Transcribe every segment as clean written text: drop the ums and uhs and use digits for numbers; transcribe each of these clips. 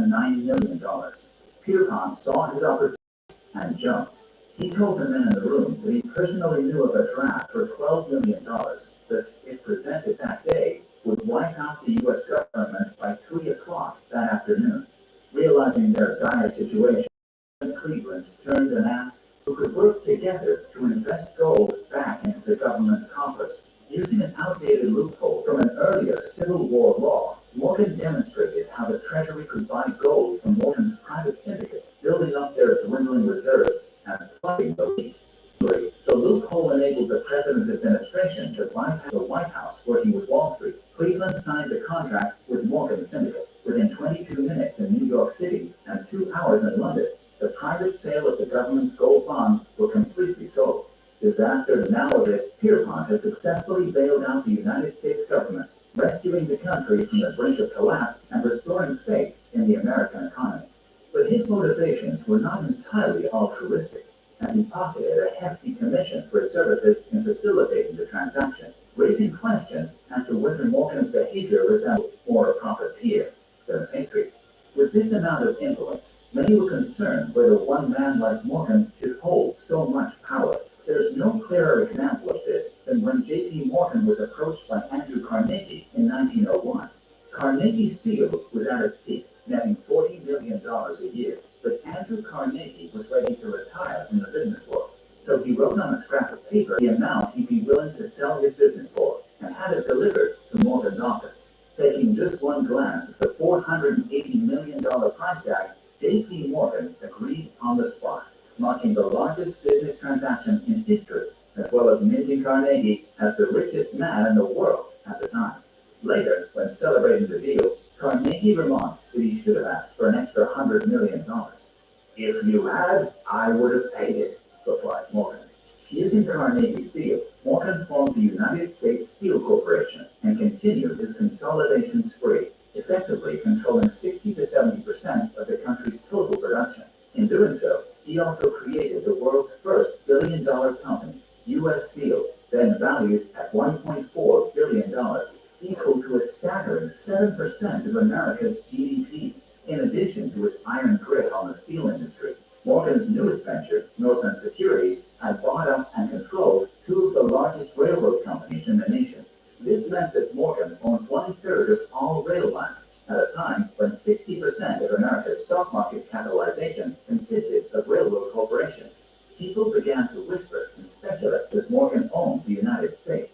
$9 million. Pierpont saw his opportunity and jumped. He told the men in the room that he personally knew of a draft for $12 million that, if presented that day, would wipe out the U.S. government by 3 o'clock that afternoon. Realizing their dire situation, Cleveland turned and asked who could work together to invest gold back into the government's coffers. Using an outdated loophole from an earlier Civil War law, Morgan demonstrated how the Treasury could buy gold from Morgan's private syndicate, building up their dwindling reserves and flooding the leak. The loophole enabled the president's administration to bypass the White House, working with Wall Street. Cleveland signed a contract with Morgan's syndicate. Within 22 minutes in New York City and 2 hours in London, the private sale of the government's gold bonds were completely sold. Disaster now that Pierpont had successfully bailed out the United States government, rescuing the country from the brink of collapse and restoring faith in the American economy. But his motivations were not entirely altruistic, as he pocketed a hefty commission for his services in facilitating the transaction, raising questions as to whether Morgan's behavior resembled more a profiteer than a patriot. With this amount of influence, many were concerned whether one man like Morgan should hold so much power. There is no clearer example of this than when J.P. Morgan was approached by Andrew Carnegie in 1901. Carnegie Steel was at its peak, netting $40 million a year, but Andrew Carnegie was ready to retire from the business world. So he wrote on a scrap of paper the amount he'd be willing to sell his business for, and had it delivered to Morgan's office. Taking just one glance at the $480 million price tag, J.P. Morgan agreed on the spot, marking the largest business transaction in history, as well as minting Carnegie as the richest man in the world at the time. Later, when celebrating the deal, Carnegie remarked that he should have asked for an extra $100 million. "If you had, I would have paid it," replied Morgan. Using Carnegie Steel, Morgan formed the United States Steel Corporation and continued his consolidation spree, effectively controlling 60 to 70% of the country's total production. In doing so, he also created the world's first billion-dollar company, U.S. Steel, then valued at $1.4 billion, equal to a staggering 7% of America's GDP. In addition to its iron grip on the steel industry, Morgan's newest venture, Northland Securities, had bought up and controlled 2 of the largest railroad companies in the nation. This meant that Morgan owned 1/3 of all rail lines, at a time when 60% of America's stock market capitalization consisted of railroad corporations. People began to whisper and speculate that Morgan owned the United States.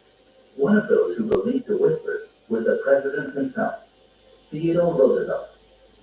One of those who believed the whispers was the president himself, Theodore Roosevelt.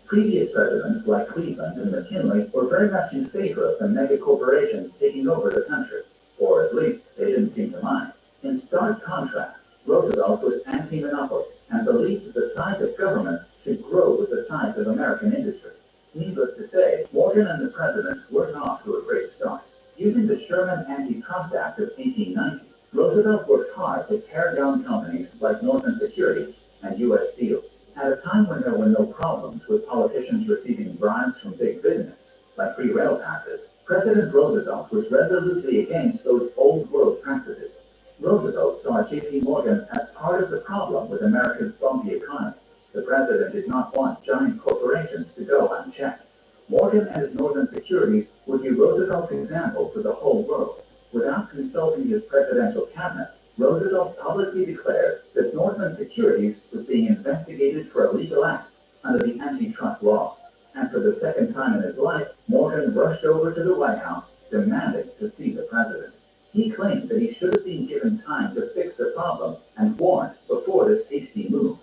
Previous presidents like Cleveland and McKinley were very much in favor of the mega corporations taking over the country, or at least they didn't seem to mind. In stark contrast, Roosevelt was anti-monopoly and believed that the size of government should grow with the size of American industry. Needless to say, Morgan and the president weren't off to a great start. Using the Sherman Antitrust Act of 1890, Roosevelt worked hard to tear down companies like Northland Securities and U.S. Steel. At a time when there were no problems with politicians receiving bribes from big business, like free rail passes, President Roosevelt was resolutely against those old world practices. Roosevelt saw J.P. Morgan as part of the problem with America's bumpy economy. The president did not want giant corporations to go unchecked. Morgan and his Northern Securities would be Roosevelt's example to the whole world. Without consulting his presidential cabinet, Roosevelt publicly declared that Northland Securities was being investigated for illegal acts under the antitrust law. And for the second time in his life, Morgan rushed over to the White House, demanding to see the president. He claimed that he should have been given time to fix the problem and warned before this hasty move.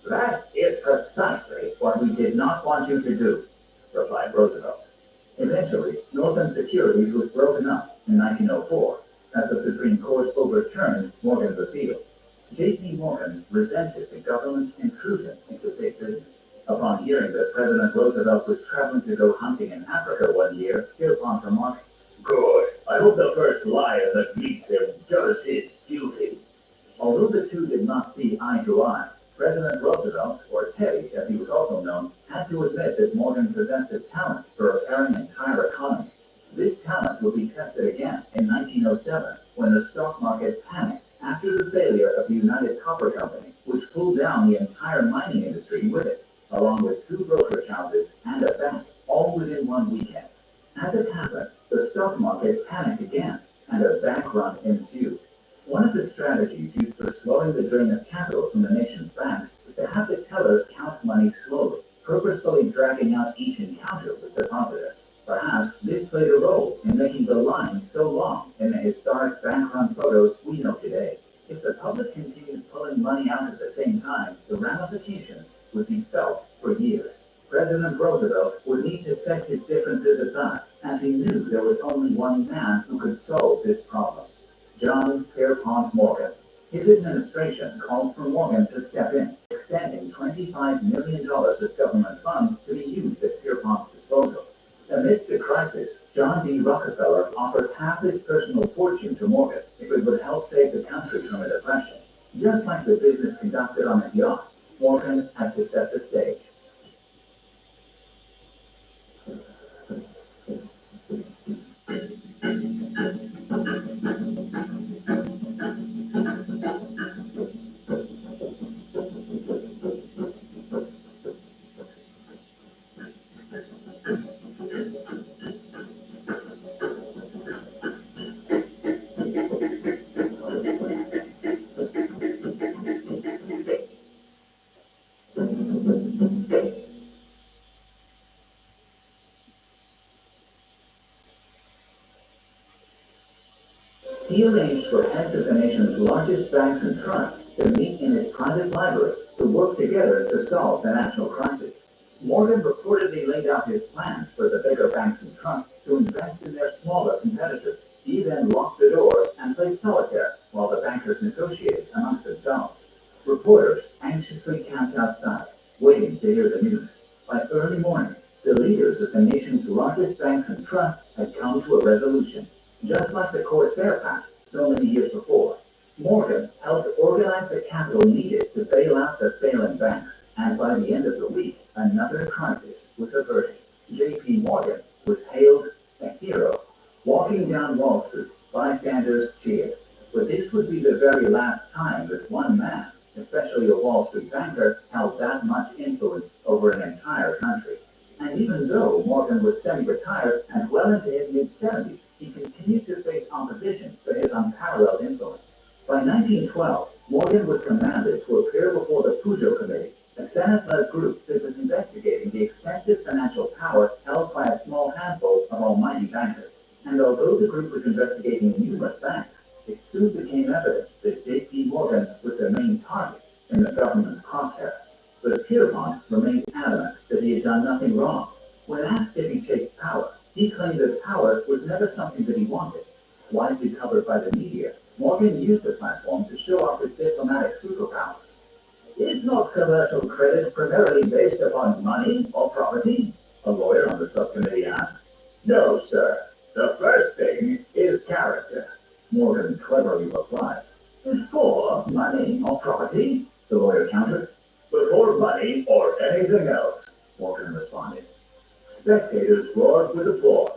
"That is precisely what we did not want you to do," replied Roosevelt. Eventually, Northland Securities was broken up in 1904 as the Supreme Court overturned Morgan's appeal. J.P. Morgan resented the government's intrusion into big business. Upon hearing that President Roosevelt was traveling to go hunting in Africa one year, Pierpont remarked, "Good. I hope the first lion that meets him does his duty." Although the two did not see eye to eye, President Roosevelt, or Teddy as he was also known, had to admit that Morgan possessed a talent for repairing entire economies. This talent would be tested again in 1907 when the stock market panicked after the failure of the United Copper Company, which pulled down the entire mining industry with it. along with two brokerage houses and a bank, all within one weekend. As it happened, the stock market panicked again, and a bank run ensued. One of the strategies used for slowing the drain of capital from the nation's banks is to have the tellers count money slowly, purposefully dragging out each encounter with depositors. Perhaps this played a role in making the line so long in the historic bank run photos we know today. If the public continued pulling money out at the same time, the ramifications would be felt for years. President Roosevelt would need to set his differences aside, as he knew there was only one man who could solve this problem: John Pierpont Morgan. His administration called for Morgan to step in, extending $25 million of government funds to be used at Pierpont's disposal. Amidst the crisis, John D. Rockefeller offered half his personal fortune to Morgan if it would help save the country from a depression. Just like the business conducted on his yacht, Morgan had to set the stage. He arranged for heads of the nation's largest banks and trusts to meet in his private library to work together to solve the national crisis. Morgan reportedly laid out his plans for the bigger banks and trusts to invest in their smaller competitors. He then locked the door and played solitaire while the bankers negotiated amongst themselves. Reporters anxiously camped outside, waiting to hear the news. By early morning, the leaders of the nation's largest banks and trusts had come to a resolution. Just like the Corsair Pact so many years before, Morgan helped organize the capital needed to bail out the failing banks, and by the end of the week, another crisis was averted. J.P. Morgan was hailed a hero. Walking down Wall Street, bystanders cheered. But this would be the very last time that one man, especially a Wall Street banker, held that much influence over an entire country. And even though Morgan was semi-retired and well into his mid-70s, he continued to face opposition to his unparalleled influence. By 1912, Morgan was commanded to appear before the Pujo Committee, a Senate-led group that was investigating the extensive financial power held by a small handful of almighty bankers. And although the group was investigating numerous banks, it soon became evident that J.P. Morgan was the main target in the government's crosshairs. But Pierpont remained adamant that he had done nothing wrong. When asked if he'd take power, he claimed that power was never something that he wanted. Widely covered by the media, Morgan used the platform to show off his diplomatic superpowers. Is not commercial credit primarily based upon money or property? A lawyer on the subcommittee asked. No, sir. The first thing is character, Morgan cleverly replied. Before money or property? The lawyer countered. Before money or anything else, Morgan responded. Spectators roared with applause.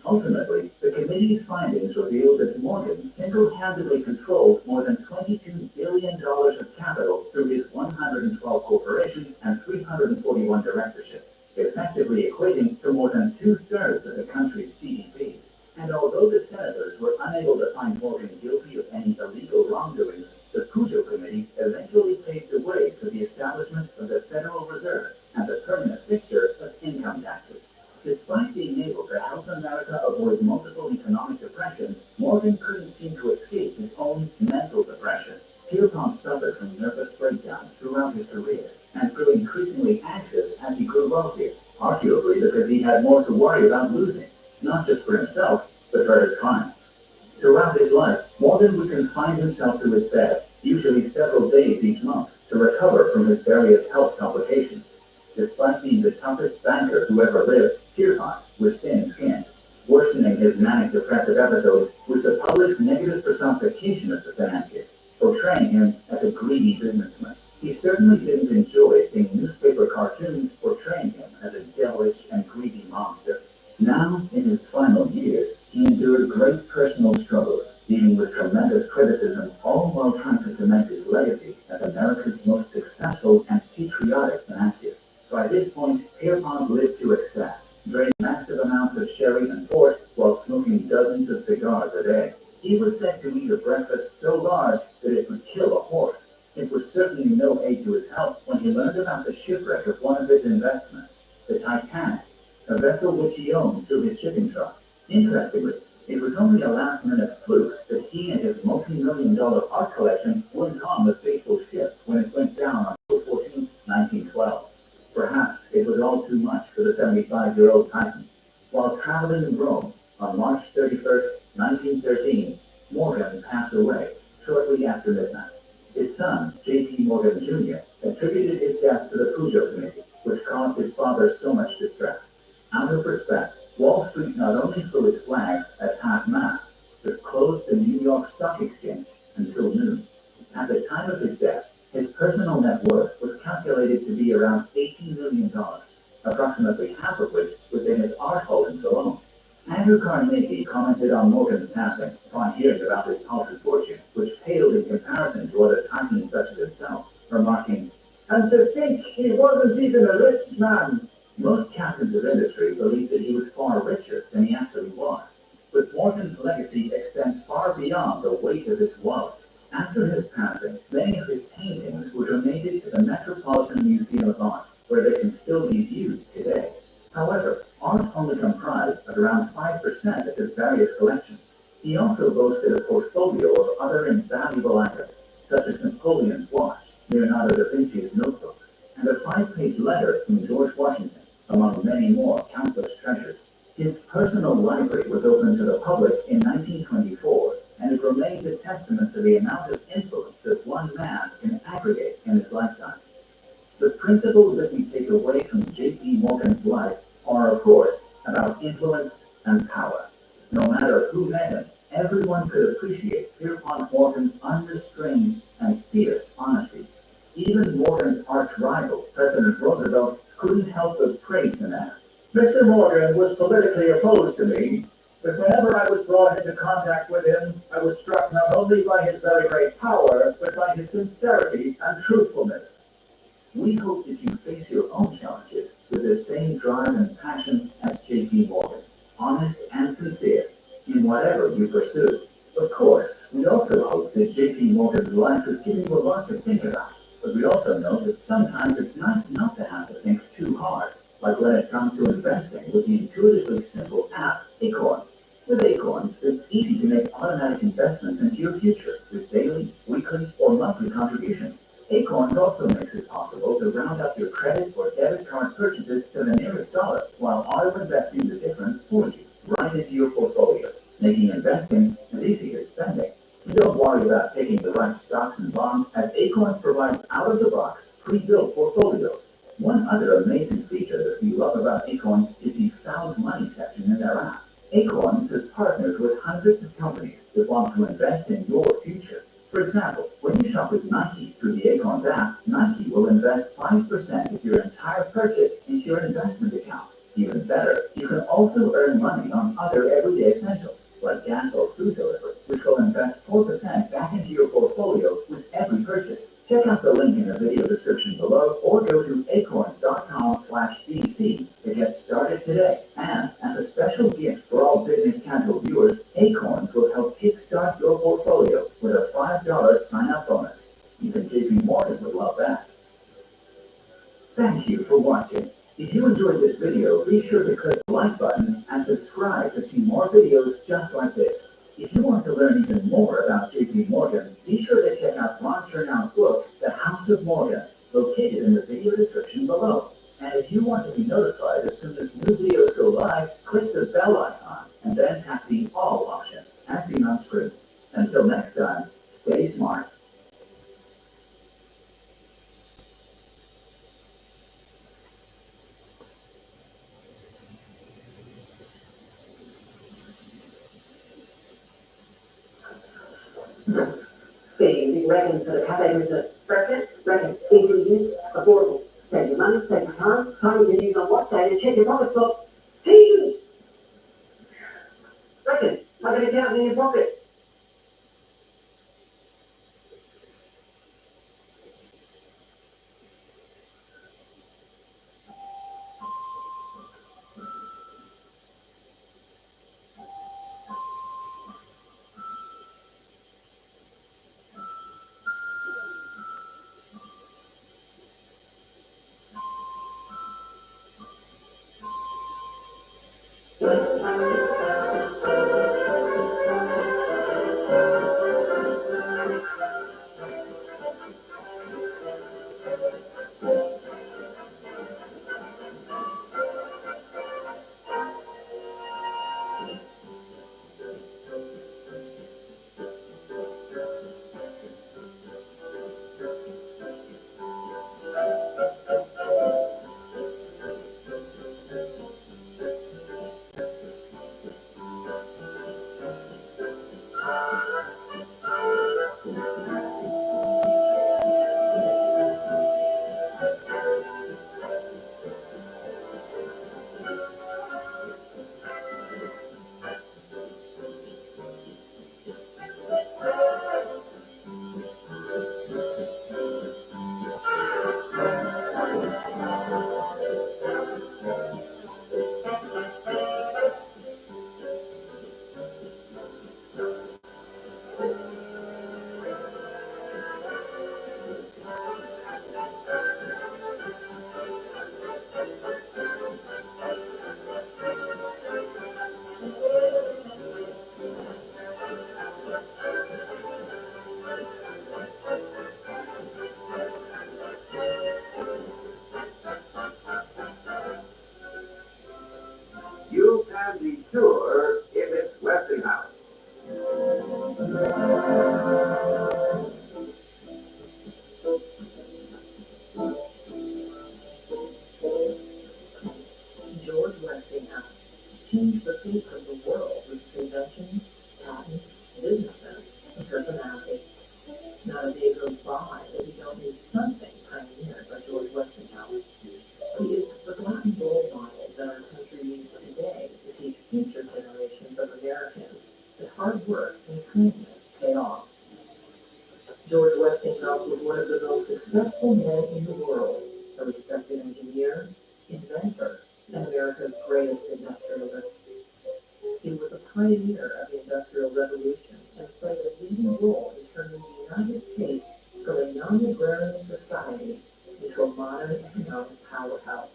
Ultimately, the committee's findings revealed that Morgan single-handedly controlled more than $22 billion of capital through his 112 corporations and 341 directorships, effectively equating to more than two-thirds of the country's GDP. And although the senators were unable to find Morgan guilty of any illegal wrongdoings, the Pujo Committee eventually paved the way for the establishment of the Federal Reserve and the permanent fixture of income taxes. Despite being able to help America avoid multiple economic depressions, Morgan couldn't seem to escape his own mental depression. Pierpont suffered from nervous breakdowns throughout his career and grew increasingly anxious as he grew wealthier, arguably because he had more to worry about losing, not just for himself, but for his clients. Throughout his life, Morgan would confine himself to his bed, usually several days each month, to recover from his various health complications. Despite being the toughest banker who ever lived, Pierpont was thin-skinned. Worsening his manic-depressive episodes was the public's negative personification of the financier, portraying him as a greedy businessman. He certainly didn't enjoy seeing newspaper cartoons portraying him as a devilish and greedy monster. Now, in his final years, he endured great personal struggles, dealing with tremendous criticism, all while trying to cement his legacy as America's most successful and patriotic financier. By this point, Pierpont lived to excess, drank massive amounts of sherry and port while smoking dozens of cigars a day. He was said to eat a breakfast so large that it would kill a horse. It was certainly no aid to his health when he learned about the shipwreck of one of his investments, the Titanic, a vessel which he owned through his shipping trust. Interestingly, it was only a last-minute fluke that he and his multi-million-dollar art collection wouldn't on the fateful ship when it went down on April 14, 1912. Perhaps it was all too much for the 75-year-old Titan. While traveling in Rome on March 31st, 1913, Morgan passed away shortly after midnight. His son, J.P. Morgan Jr., attributed his death to the Cujo Committee, which caused his father so much distress. Out of respect, Wall Street not only flew its flags at half-mast, but closed the New York Stock Exchange until noon. At the time of his death, his personal net worth was calculated to be around $18 million, approximately half of which was in his art holdings alone. Andrew Carnegie commented on Morgan's passing upon hearing about his paltry fortune, which paled in comparison to other titans such as himself, remarking, "And to think he wasn't even a rich man." Most captains of industry believed that he was far richer than he actually was, but Morgan's legacy extends far beyond the weight of his wallet. After his passing, many of his paintings were donated to the Metropolitan Museum of Art, where they can still be viewed today. However, art only comprised of around 5% of his various collections. He also boasted a portfolio of other invaluable items, such as Napoleon's watch, Leonardo da Vinci's notebooks, and a 5-page letter from George Washington, among many more countless treasures. His personal library was opened to the public in 1924, and it remains a testament to the amount of influence that one man can aggregate in his lifetime. The principles that we take away from J.P. Morgan's life are, of course, about influence and power. No matter who met him, everyone could appreciate Pierpont Morgan's unrestrained and fierce honesty. Even Morgan's arch-rival, President Roosevelt, couldn't help but praise the man. "Mr. Morgan was politically opposed to me, but whenever I was brought into contact with him, I was struck not only by his very great power, but by his sincerity and truthfulness." We hope that you face your own challenges with the same drive and passion as J.P. Morgan, honest and sincere in whatever you pursue. Of course, we also hope that J.P. Morgan's life has given you a lot to think about, but we also know that sometimes it's nice not to have to think too hard, like when it comes to investing with the intuitively simple app Acorns. With Acorns, it's easy to make automatic investments into your future with daily, weekly, or monthly contributions. Acorns also makes it possible to round up your credit or debit card purchases to the nearest dollar while auto-investing the difference for you right into your portfolio, making investing as easy as spending. You don't worry about picking the right stocks and bonds, as Acorns provides out-of-the-box, pre-built portfolios. One other amazing feature that we love about Acorns is the Found Money section in their app. Acorns has partnered with hundreds of companies that want to invest in your future. For example, when you shop with Nike through the Acorns app, Nike will invest 5% of your entire purchase into your investment account. Even better, you can also earn money on other everyday essentials, like gas or food delivery, which will invest 4% back into your portfolio with every purchase. Check out the link in the video description below, or go to acorns.com/BC to get started today. And as a special gift for all Business Casual viewers, Acorns will help kickstart your portfolio with a $5 sign-up bonus. Even J.P. Morgan would love that. Thank you for watching. If you enjoyed this video, be sure to click the like button and subscribe to see more videos just like this. If you want to learn even more about J.P. Morgan, be sure to check out Ron Chernow's book, The House of Morgan, located in the video description below. And if you want to be notified as soon as new videos go live, click the bell icon and then tap the All option, as seen on screen. Until next time, stay smart. Saving reckons for the cafe a breakfast, reckons ingredients, affordable. Save your money, save your time you can use on WhatsApp and check your pocket book. Teams! Reckon, like an account in your pocket. You can be sure if it's Westinghouse. George Westinghouse changed the face of the world with his inventions, patents, business sense, and personality. Not a day goes by that we don't need something pioneered by George Westinghouse. He is the forgotten role model that our country needs today to teach future generations of Americans that hard work and kindness pay off. George Westinghouse was one of the most successful men in the world, a respected engineer, inventor, and America's greatest industrialist. He was a pioneer of the Industrial Revolution and played a leading role in turning the United States from a young agrarian society into a modern economic powerhouse.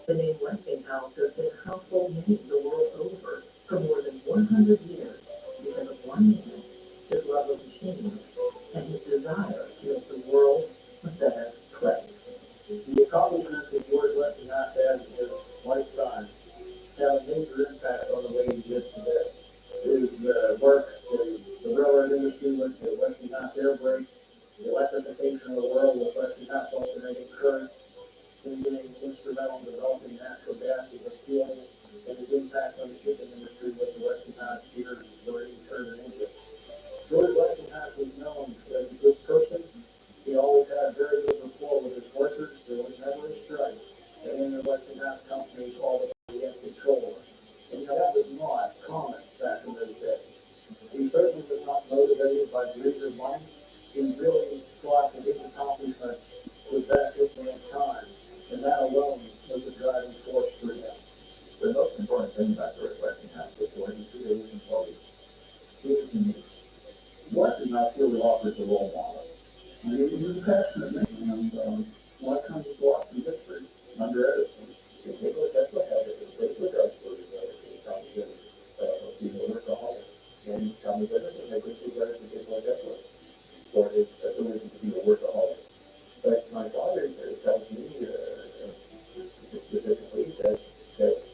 The name Westinghouse has been a household name the world over for more than 100 years because of one man, his love of machines, and his desire to make the world a better place. The accomplishments that George Westinghouse had in his lifetime have a major impact on the way he lives today. His work in the railroad industry with the Westinghouse air brake, the electrification of the world with Westinghouse alternating current, him being instrumental in developing natural gas as a fuel, and his impact on the shipping industry with the Westinghouse Gears, marine turbine engine. George Westinghouse was known as a good person. He always had very good rapport with his workers. There was never a strike at any of the Westinghouse companies, all the way he had control. And that was not common back in those days. He certainly was not motivated by greed or money. He really thought that his accomplishments would benefit mankind. And that alone was a driving force for him. The most important thing about George Westinghouse was when he treated his employees. He was unique. Westinghouse really offers a role model. And he was a passionate man, and what comes lost in history under Edison. If they look at the head, if they look at the probably being a workaholic, and probably Edison, they could figure out to get like Edison. So it's a reason to be a workaholic. But my father tells me specifically that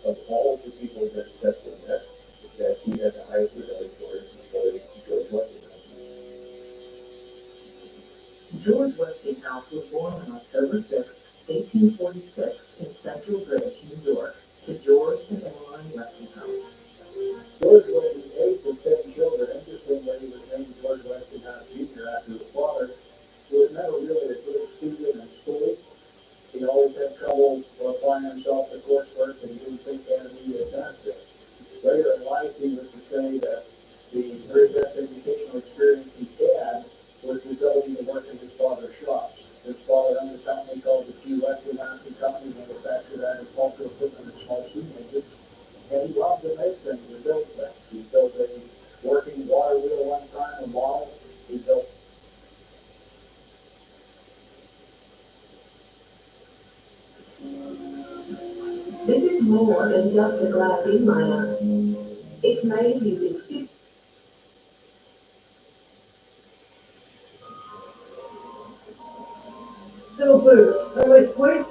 of all the people that were met, that he had the highest regard for George Westinghouse. George Westinghouse was born on October 6, 1846, in Central Bridge, New York, to George and Emmeline Westinghouse. George was the eighth of 10 children. Interestingly, he was named George Westinghouse Jr. after his father, who was never really a good student in school. He always had trouble applying himself to coursework, and he didn't think that immediate benefit. Later in life, he was to say that the very best educational experience he had was the ability to work in his father's shops. His father owned a company called the Key Westinghouse Company, manufactured agricultural equipment and small steam engines, and he loved to make things and build things. He built a working water wheel one time, a model. He built This is more than just a graphene miner. It's made using Little boots, don't they squeak?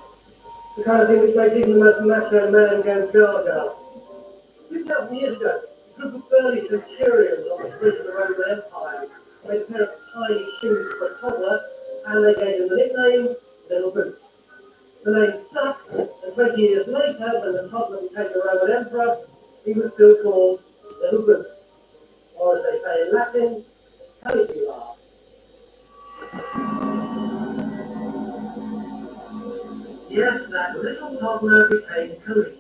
The kind of thing which makes even the most macho man go gaga. 2,000 years ago, a group of early centurions on the streets of the Roman Empire made a pair of tiny shoes for a toddler, and they gave him the nickname Little Boots. The name stuck, and 20 years later, when the toddler became the Roman Emperor, he was still called Little Boots, or as they say in Latin, Caligula. Yes, that little toddler became Caligula.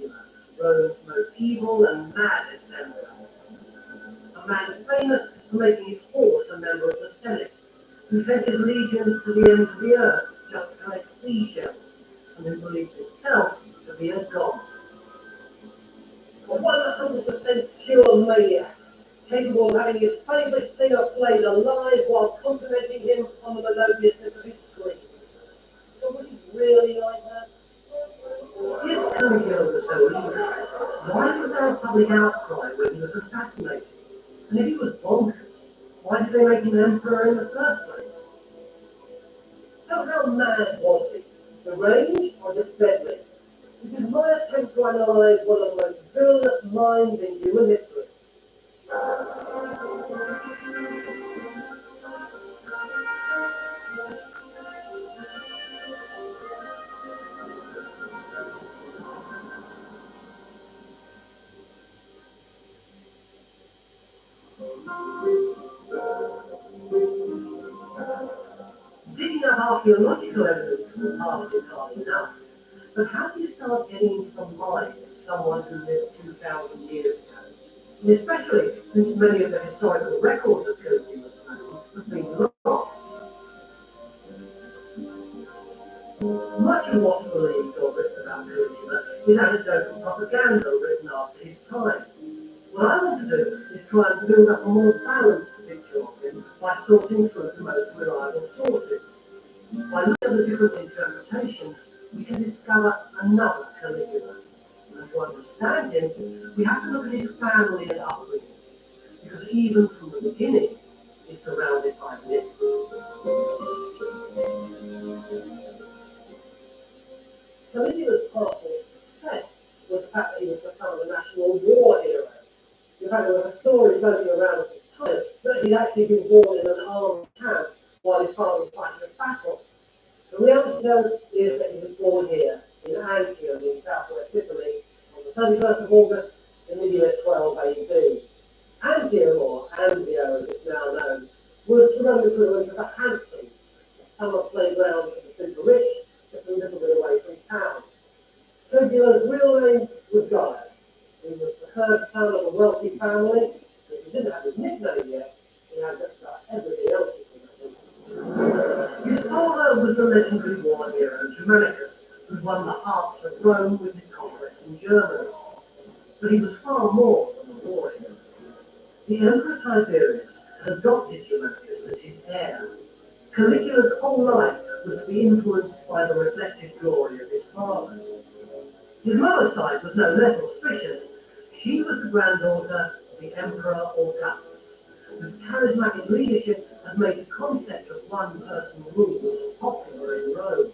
sent his legions to the ends of the earth just to collect seashells, and who believes himself to be a god. A 100% pure maniac, capable of having his favourite singer played alive while complimenting him on the melodiousness of his screams. But was he really like that? If Caligula was so evil, why was there a public outcry when he was assassinated? And if he was bonkers, why did they make him emperor in the first place? So how mad was he? Deranged or just deadly? This is my attempt to analyse one of the most villainous minds in human history. Digging up archaeological evidence from the past is hard enough, but how do you start getting into the mind of someone who lived 2,000 years ago? And especially since many of the historical records of Caligula's reign have been lost. Much of what's believed or written about Caligula is anecdotal propaganda written after his time. What I want to do is try and build up a more balanced picture of him by sorting through the most reliable sources. By looking at the different interpretations, we can discover another Caligula. And to understand him, we have to look at his family and upbringing, because even from the beginning, he's surrounded by myths. Caligula's personal success was the fact that he was the son of a national war hero. In fact, there was a story floating around at the time that he'd actually been born in an armed camp while his father was fighting a battle. The reality, though, is that he was born here, in Antium, in southwest Italy, on the 31st of August in the year 12 AD. Antium, or Anzio as it's now known, was the Roman equivalent of the Hamptons, a summer playground for the super rich, just a little bit away from town. Caligula's real name was Gaius. He was the third son of a wealthy family. If he didn't have his nickname yet, he had just about everything else he could. His father was the legendary war hero Germanicus, who won the hearts of Rome with his conquests in Germany. But he was far more than a war hero. The Emperor Tiberius adopted Germanicus as his heir. Caligula's whole life was to be influenced by the reflected glory of his father. His mother's side was no less auspicious. She was the granddaughter of the Emperor Augustus, whose charismatic leadership had made the concept of one-person rule popular in Rome.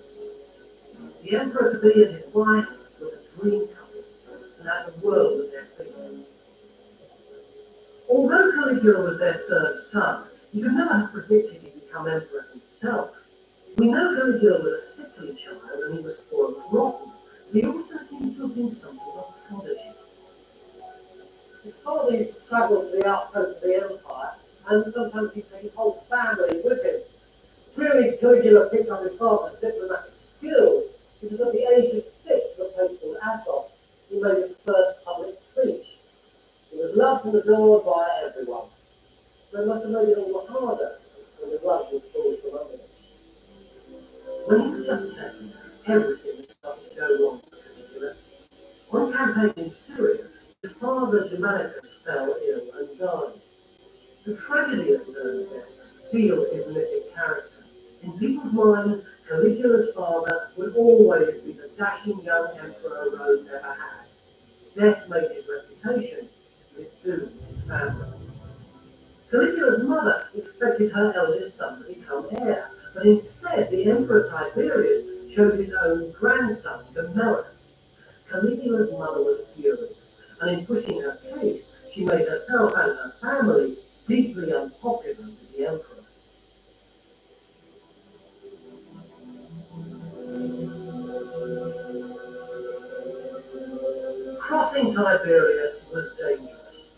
The Emperor to be and his wife were a dream couple, and had the world at their feet. Although Caligula was their third son, he could never have predicted he'd become emperor himself. We know Caligula was a sickly child and he was spoiled rotten, but he also seems to have been something of a prodigy. His father travelled to the outposts of the empire, and sometimes he'd take his whole family with him. Clearly, Caligula picked up his father's diplomatic skills, because at the age of 6, at a place called Assos, he made his first public speech. He was loved and adored by everyone. So it must have made it all the harder when the blood was poured from under him. When he was just 7, everything started to go wrong for Caligula. On campaign in Syria, his father Germanicus fell ill and died. The tragedy of his early death sealed his mythic character. In people's minds, Caligula's father would always be the dashing young emperor Rome ever had. Death made his reputation, and it doomed his family. Caligula's mother expected her eldest son to become heir, but instead the Emperor Tiberius chose his own grandson, Gemellus. Caligula's mother was furious, and in pushing her case, she made herself and her family deeply unpopular with the emperor. Crossing Tiberius was dangerous.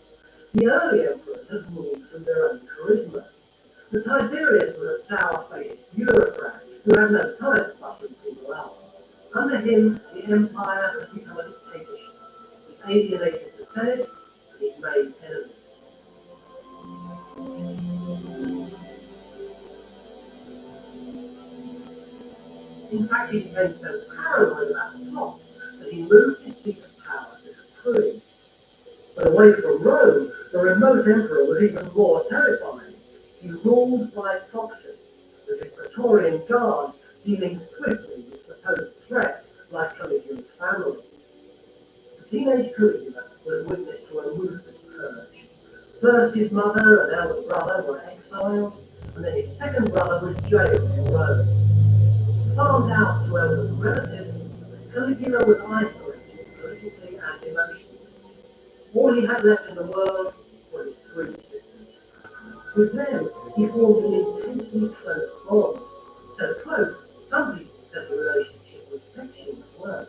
The early emperors had ruled through their own charisma. The Tiberius was a sour-faced bureaucrat who had no time for buttering people out. Under him, the empire had become a dictatorship. He alienated the Senate, and he made enemies. In fact, he became so paranoid about the plots that he moved his seat of power to Capri. But away from Rome, the remote emperor was even more terrifying. He ruled by proxy, with his Praetorian guards dealing swiftly with supposed threats like Caligula's family. The teenage Caligula was witness to a ruthless purge. First, his mother and elder brother were exiled, and then his second brother was jailed in Rome. Farmed out to elderly relatives, Caligula was isolated politically and emotionally. All he had left in the world were his three sisters. With them, he formed an intensely close bond. So close, some people said the relationship was sexual as well.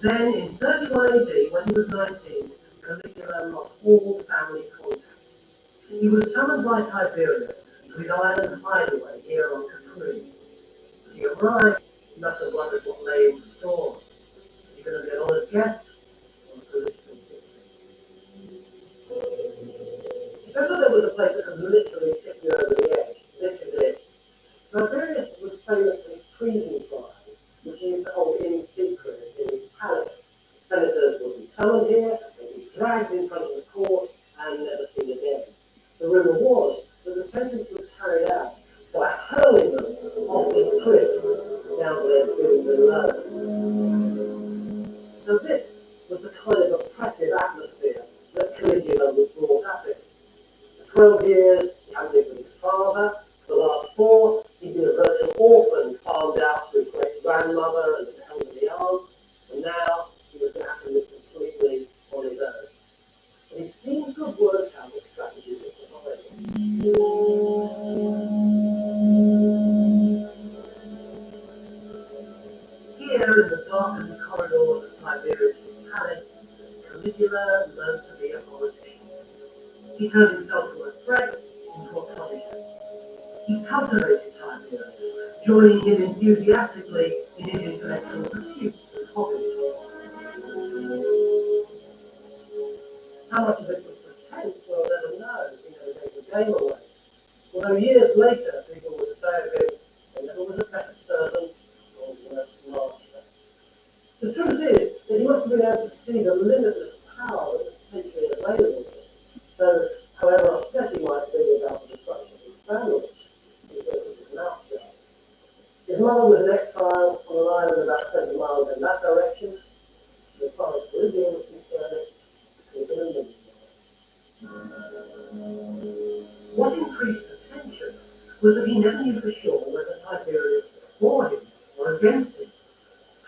Then, in 31 AD, when he was 19, Caligula lost all family contact. He was summoned by Tiberius to his island hideaway here on Capri. As he arrived, he must have wondered what lay in store. Was he going to be an honoured guest or a political victim? If ever there was a place that could literally tip you over the edge, this is it. Tiberius was famously treason tried, which he used to hold in secret in his palace. Senators would be summoned here, they'd be dragged in front of the court, and never seen again. The rumour was that the sentence was carried out by hurling them off this cliff down to their doom below. So this was the kind of oppressive atmosphere that Caligula was brought up in. For 12 years, he had lived with his father. For the last 4, he'd been a virtual orphan, farmed out to his great-grandmother and his elderly aunt, and now he was going to have to live completely on his own. But he seemed to have worked out the strategy for survival. Here in the darkened corridors of Tiberius' palace, Caligula learned to be a politician. He turned himself from a threat into a protege. He cultivated Tiberius, joining him enthusiastically in his intellectual pursuits and hobbies. How much of it was pretense, we'll never know. He never gave the game away. Although years later, people would say of him, there never was a better servant or worse master. The truth is that he must have been able to see the limitless power that was potentially available to him. So, however upset he might be about the destruction of his family, he was able to keep his mouth shut. His mother was in exile on an island about 20 miles in that direction. As far as Caligula was concerned, Caligula lived there. What increased the tension was that he never knew for sure whether Tiberius was for him or against him.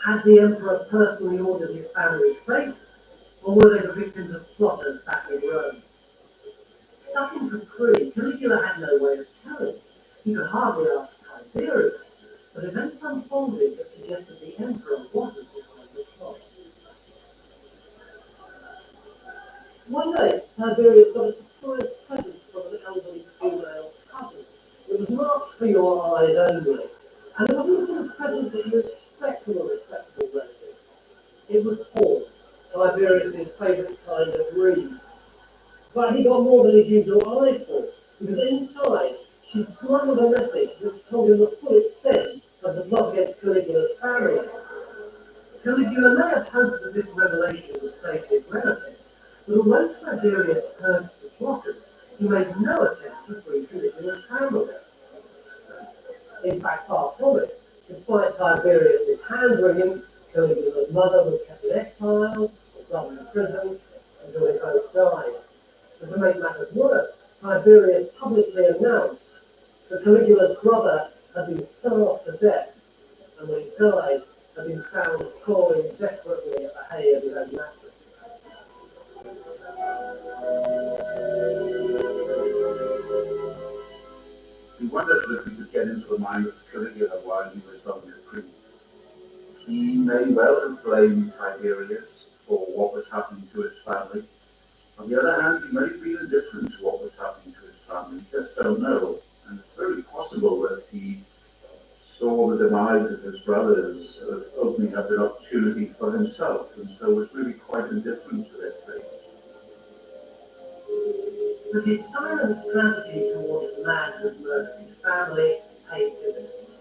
Had the emperor personally ordered his family's fate, or were they the victims of plotters back in Rome? Stuck in Capri, Caligula had no way of telling. He could hardly ask Tiberius, but events unfolded that suggested the emperor wasn't behind the plot. One day, Tiberius got a surprise present from an elderly female cousin. It was marked for your eyes only, and it wasn't the sort of present that you expect from a respectable relative. It was pork, Tiberius' favourite kind of reed. But he got more than his usual eye for, because inside she smuggled a message which told him the full extent of the plot against Caligula's family. Caligula may have hoped that this revelation would save his relatives, but although Tiberius purged the plotters, he made no attempt to free Caligula's family. In fact, far from it. Despite Tiberius' hand-wringing, Caligula's mother was kept in exile, his brother in prison, until they both died. And to make matters worse, Tiberius publicly announced that Caligula's brother had been starved to death, and when he died, had been found clawing desperately at the hay of his own mattress. We wondered if we could get into the mind of Caligula while he was on the Capri. He may well have blamed Tiberius for what was happening to his family. On the other hand, he may have been indifferent to what was happening to his family. We just don't know. And it's very possible that he saw the demise of his brothers as opening up an opportunity for himself, and so was really quite indifferent to their fate. But his silent strategy towards the man who had murdered his family paid dividends.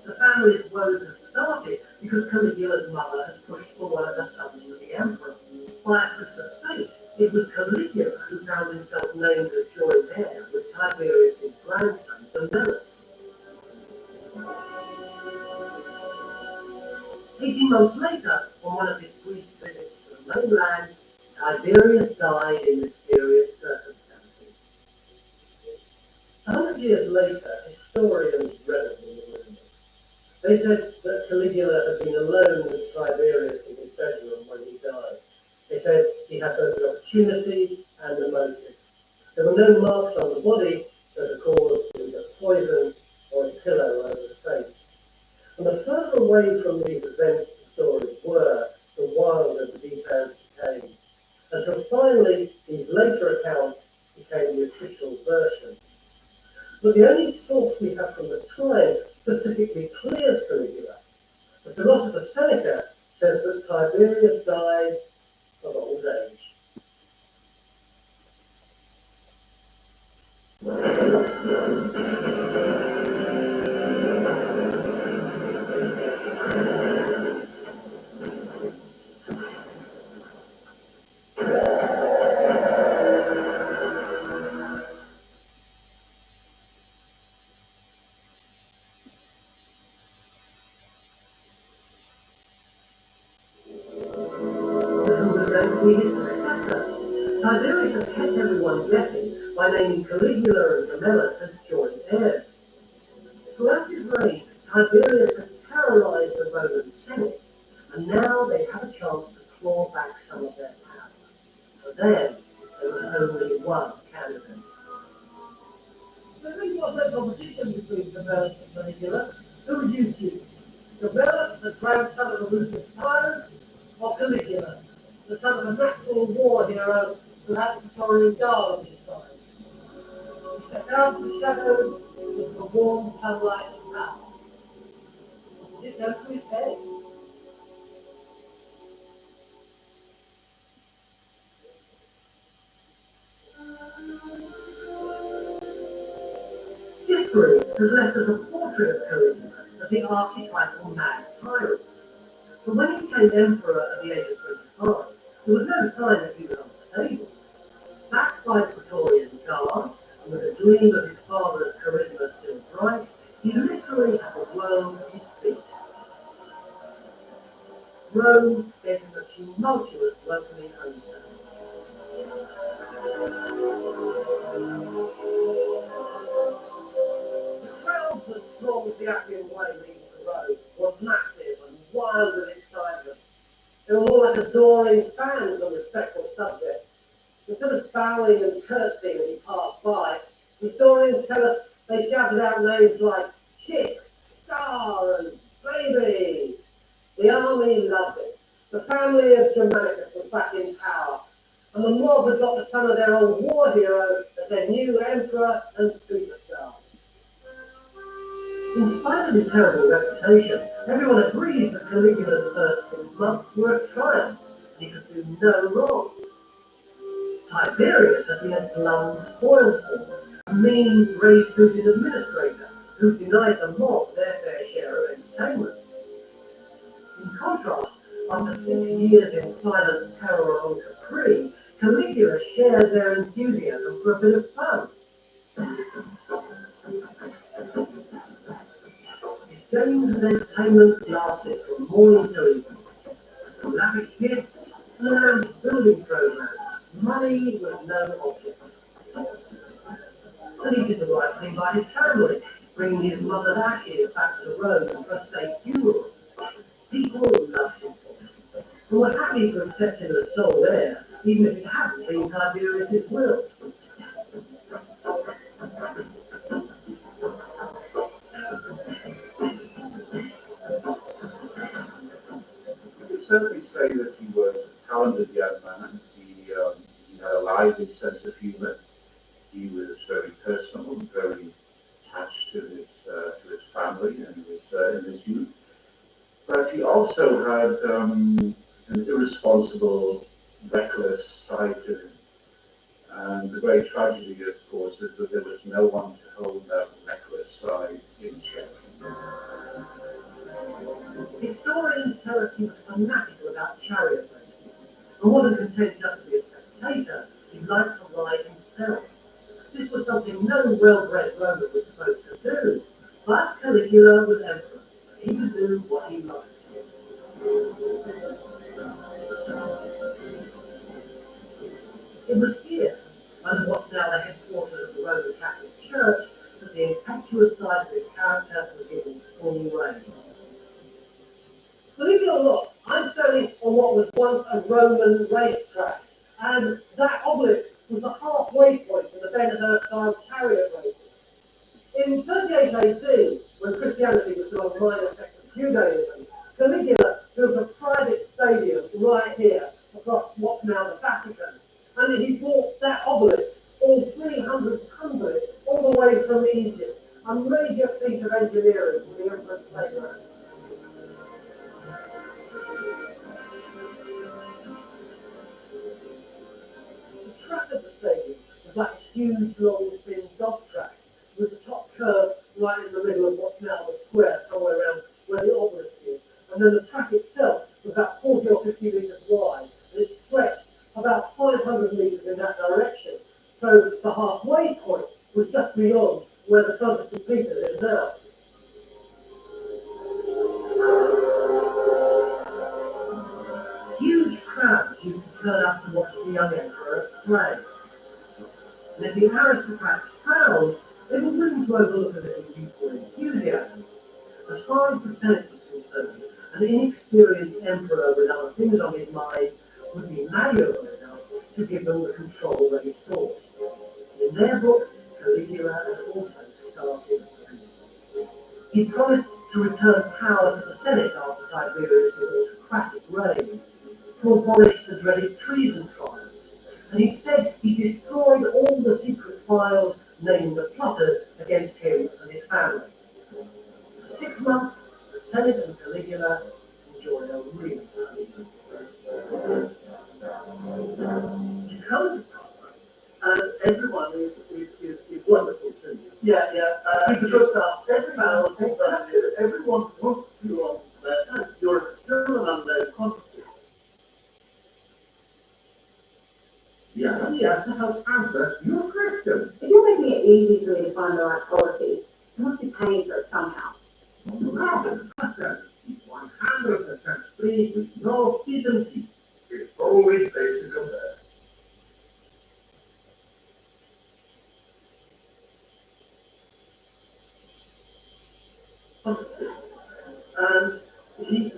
The family's woes had started because Caligula's mother had pushed for one of her sons to the emperor. By a twist of fate, it was Caligula who found himself named as joint heir with Tiberius's grandson, Gemellus. 18 months later, on one of his brief visits to the mainland, Tiberius died in mysterious circumstances. 100 years later, historians reveled in the rumors. They said that Caligula had been alone with Tiberius in his bedroom when he died. They said he had both the opportunity and the motive. There were no marks on the body, so the cause was either poison or a pillow over the face. And the further away from these events the stories were, the wilder the details became, until finally these later accounts became the official version. But the only source we have from the time specifically clears Caligula. The philosopher Seneca says that Tiberius died of old age. Tiberius had kept everyone guessing by naming Caligula and Gemellus as joint heirs. Throughout his reign, Tiberius had terrorized the Roman Senate, and now they had a chance to claw back some of their power. For them, there was only one candidate. There really was no competition between Gemellus and Caligula. Who would you choose? Gemellus, the grandson of a ruthless tyrant, or Caligula, the son of a national war hero who had the Praetorian Guard on his side? He stepped out of the shadows into the warm sunlight of power. What did it go through his head? History has left us a portrait of Caligula as the archetypal mad tyrant. But when he became emperor at the age of 25, there was no sign that he was unstable. Backed by the Praetorian Guard, and with a gleam of his father's charisma still bright, he literally had the world at his feet. Rome gave him a tumultuous welcoming undertone. The crowds that thronged the Appian Way leading to Rome were massive and wild with excitement. They were more like adoring fans than respectful subjects. Instead of bowing and curtsying as he passed by, historians tell us they shouted out names like Chick, Star, and Baby. The army loved it. The family of Germanicus was back in power, and the mob had got the son of their old war hero as their new emperor and superstar. In spite of his terrible reputation, everyone agrees that Caligula's first 6 months were a triumph, and he could do no wrong. Tiberius had been a glum spoilsport, a mean, grey-suited administrator who denied the mob their fair share of entertainment. In contrast, after 6 years in silent terror on Capri, Caligula shared their enthusiasm for a bit of fun. His games of entertainment lasted from morning till evening. Lavish gifts, land building programs, money was no object. And he did the right thing by his family, bringing his mother's ashes back to Rome for a state funeral. People loved him for it, and were happy to accept him as sole heir, even if it hadn't been Tiberius's will. You could certainly say that he was a talented young man. He had a lively sense of humour. He was very personal and very attached to his family and in his youth. But he also had an irresponsible, reckless side to him. And the great tragedy, of course, is that there was no one to hold that reckless side in check. Historians tell us he was fanatical about chariot racing and wasn't content just to be a spectator, he liked to ride himself. This was something no well-bred Roman was supposed to do, but Caligula was emperor, and he could do what he liked. It was here, under what's now the headquarters of the Roman Catholic Church, that the impetuous side of his character was given full rein. Believe it or not, I'm standing on what was once a Roman racetrack, and that obelisk was the halfway point in the Ben-Hur-style chariot racing. In 38 AD, when Christianity was still a minor sect of Judaism, Caligula built a private stadium right here across what's now the Vatican, and he brought that obelisk, all 300 tons of it, all the way from Egypt, a major feat of engineering for the Emperor's playground. The track of the stadium was like a huge, long, thin dog track, with the top curve right in the middle of what's now the square, somewhere around where the obelisk is. And then the track itself was about 40 or 50 metres wide, and it stretched about 500 metres in that direction. So the halfway point was just beyond where the front of St. Peter is now. Huge crowds used to turn up to watch the young emperor play. And if the aristocrats frowned, they were willing to overlook a little youthful enthusiasm. As far as the Senate was concerned, an inexperienced emperor with other things on his mind would be malleable enough to give them the control they sought. In their book, Caligula had also started. He promised to return power to the Senate after Tiberius' autocratic reign, to abolish the dreaded treason trials, and he said he destroyed all the secret files naming the plotters against him and his family. For 6 months, the Senate and Caligula enjoyed a really honeymoon. He comes to power, and everyone is wonderful to you. Yeah. Because everyone wants you on that. You're still an unknown quantity. Yeah, to help answer your questions. If you're making it easy for me to find the right policy, I must be paying for it somehow. 100%, 100% free with no hidden fees. It's always basic on that. And he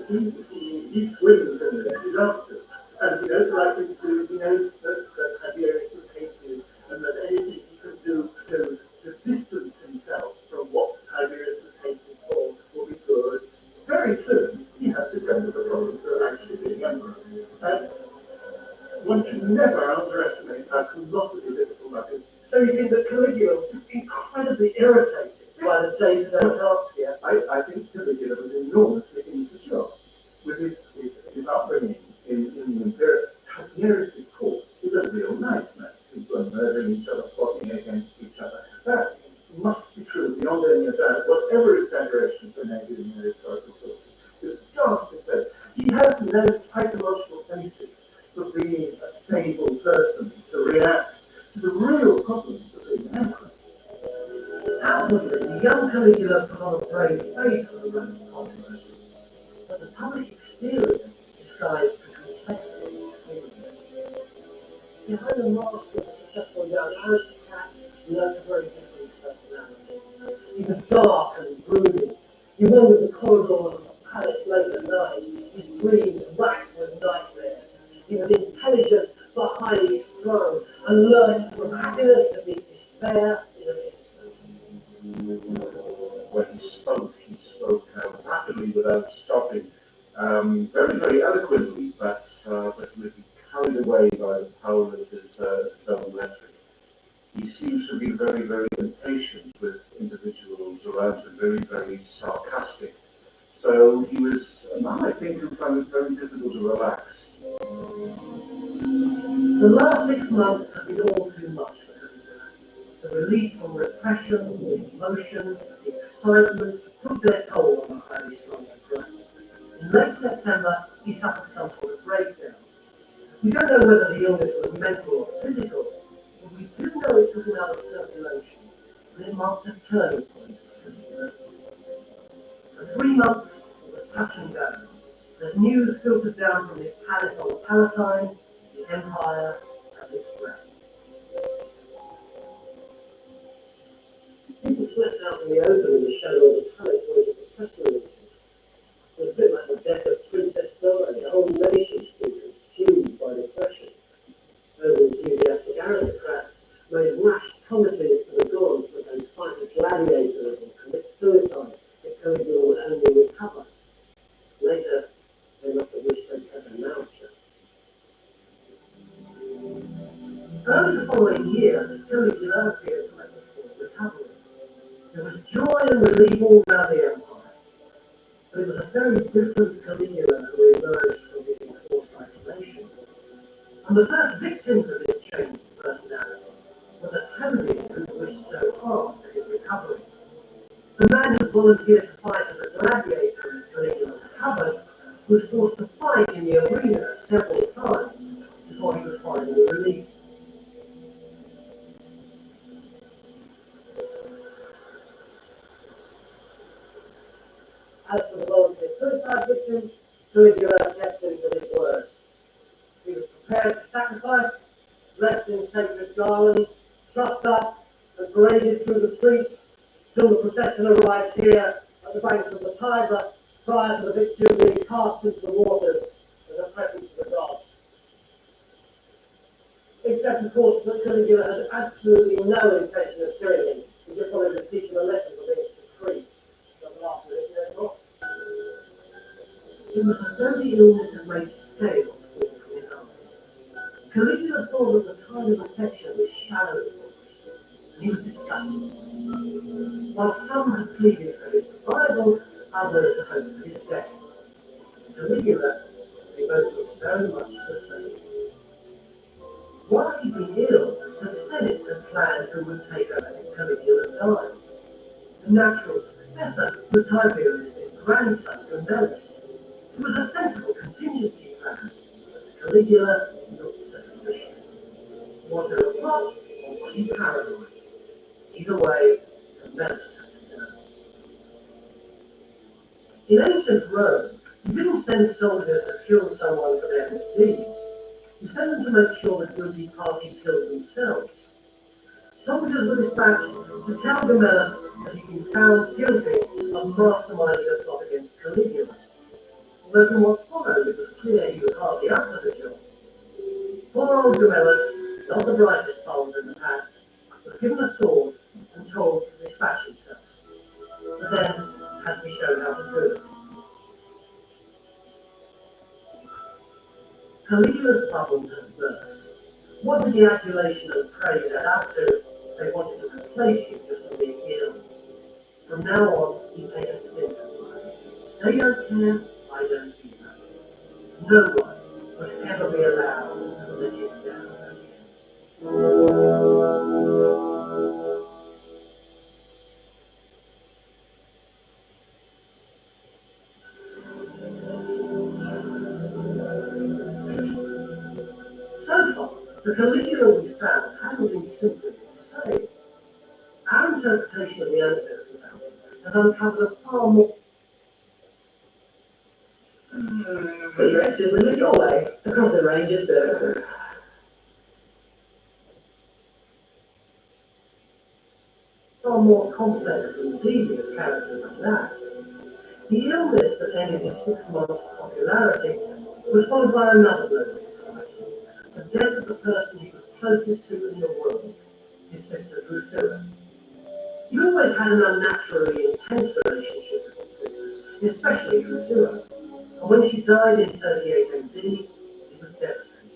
swings and he loves it. And he knows like this to, he knows that Tiberius was hated, and that anything he could do to distance himself from what Tiberius was hated for will be good. Very soon, he has to come to the province of actually being emperor. And one should never underestimate how colossally difficult that is. So you think that Caligula was just incredibly irritated by the day-to-day tasks here? I think Caligula was enormously insecure with his upbringing in the imperial. Tiberius' court is a real nightmare. People are murdering each other, plotting against each other. That must be true beyond any doubt. Whatever exaggerations are made in the historical sources, it's just as bad. He has no psychological basis for being a stable person to react to the real problems of being an emperor. Outwardly, the young Caligula put on a brave face for the Roman controversy, but the public exterior disguised the complexity of his feelings. Behind the mask of a successful young aristocrat, lurked a very different personality. He was dark and brooding. He wandered the corridors of the palace late at night, his dreams racked with nightmares. He was intelligent but highly strung, and learned from happiness to meet despair in an instant. When he spoke rapidly without stopping, very, very eloquently, but he would be carried away by the power of his own rhetoric. He seems to be very, very impatient with individuals around him, very, very sarcastic. So he was a man, I think, who found it very difficult to relax. The last 6 months have been all too The release from repression, the emotion, the excitement took their toll on the highly strung brain. In late September, he suffered some sort of breakdown. We don't know whether the illness was mental or physical, but we do know it took him out of circulation, and it marked a turning point for his university. For 3 months, it was touch and go, as news filtered down from his palace on the Palatine, the Empire, and its realm. People slept out in the open in the shadow of the palace waiting for press releases. It was a bit like the death of Princess Di, the whole nation stood consumed by depression. Over-enthusiastic aristocrats made rash promises to the gods that they'd fight the gladiators and commit suicide if Caligula would only recover. Later, they must have wished they'd kept a mouth shut. Early the following year, Caligula appeared to make a full recovery. There was joy and relief all around the empire. But it was a very different Caligula who emerged from his enforced isolation. And the first victims of this change of personality were the Tonians who wished so hard for his recovery. The man who volunteered to fight as a gladiator in Caligula's cupboard was forced to fight in the arena several times before he was finally released. As for the volunteer suicide victims, Caligula kept him to his word. He was prepared to sacrifice, dressed in sacred garlands, trussed up, and paraded through the streets till the procession arrives here at the banks of the Tiber prior to the victim being cast into the waters in the presence of the gods. Except, of course, that Caligula had absolutely no intention of killing him. He just wanted to teach him a lesson for being discreet. But after it, no. It was as though the illness had made scales fall from his eyes. Caligula saw that the tide of affection was shallow, and he was disgusted. While some had pleaded for his survival, others had hoped for his death. Caligula, they both looked very much the same. While he'd been ill, the Senate had planned who would take over if Caligula died. The natural successor was Tiberius' grandson, Gemellus. It was a sensible contingency plan, but Caligula looked suspicious. Was there a plot, or was he paranoid? Either way, Gemellus had to go. In ancient Rome, you didn't send soldiers to kill someone for their misdeeds. You sent them to make sure the guilty party killed themselves. Soldiers were dispatched to tell Gemellus that he'd been found guilty of masterminding a plot against Caligula. Although from what followed, it was clear he was hardly up for the job. Poor old Gemellus, not the brightest bulb in the pack, was given a sword and told to dispatch himself. But then had to be shown how to do it. Caligula's bubble had burst. What did the adulation and praise add up to? They wanted to replace him just for being ill. From now on, he'd take a stint at life. They don't care, I don't either. No one would ever be allowed to let him down again. So far, the Caligula we found hadn't been simply insane. Our interpretation of the anecdotes about him has uncovered a far more. So your exes limit your way across a range of services. Far more complex and devious character than that. The illness that ended his 6 months' popularity was followed by another blow to society, the death of the person he was closest to in the world, his sister Drusilla. He always had an unnaturally intense relationship with his sisters, especially Drusilla, and when she died in 38 AD, he was devastated.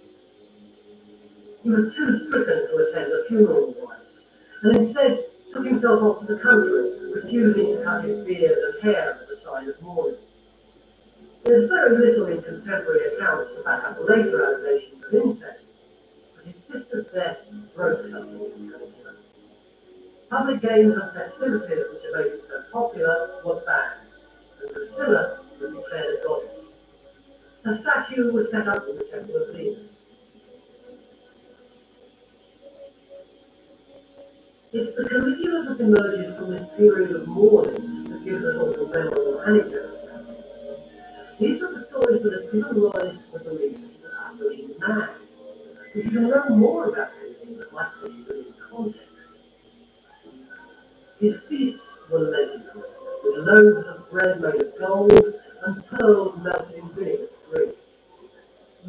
He was too stricken to attend the funeral rites, and instead took himself off to the country, refusing to cut his beard and hair as a sign of mourning. There's very little in contemporary accounts to back up later allegations of incest, but his sister's death broke something in Caligula. Public games and festivities which had made it so popular were banned, and Drusilla was declared a goddess. A statue was set up in the Temple of Venus. It's the Caligula that emerges from this period of mourning that gives us all the memorable anecdotes. These are the stories that have given rise to the belief that after being mad, we can learn more about anything that might put you in context. His feasts were legendary, with loaves of bread made of gold and pearls melted in vinegar to drink.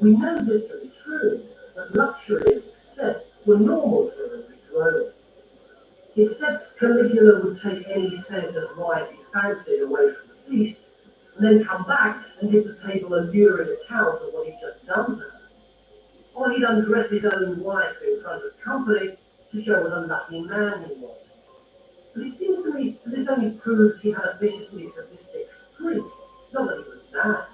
We know this to be true, that luxury and success were normal for a Greek Roman. Except Caligula would take any scent of wine he fancied away from the feast, and then come back and give the table a lurid account of what he'd just done to her. Or he'd undress his own wife in front of company to show what a lucky man he was. But it seems to me that this only proves he had a viciously sadistic streak, not that he was bad.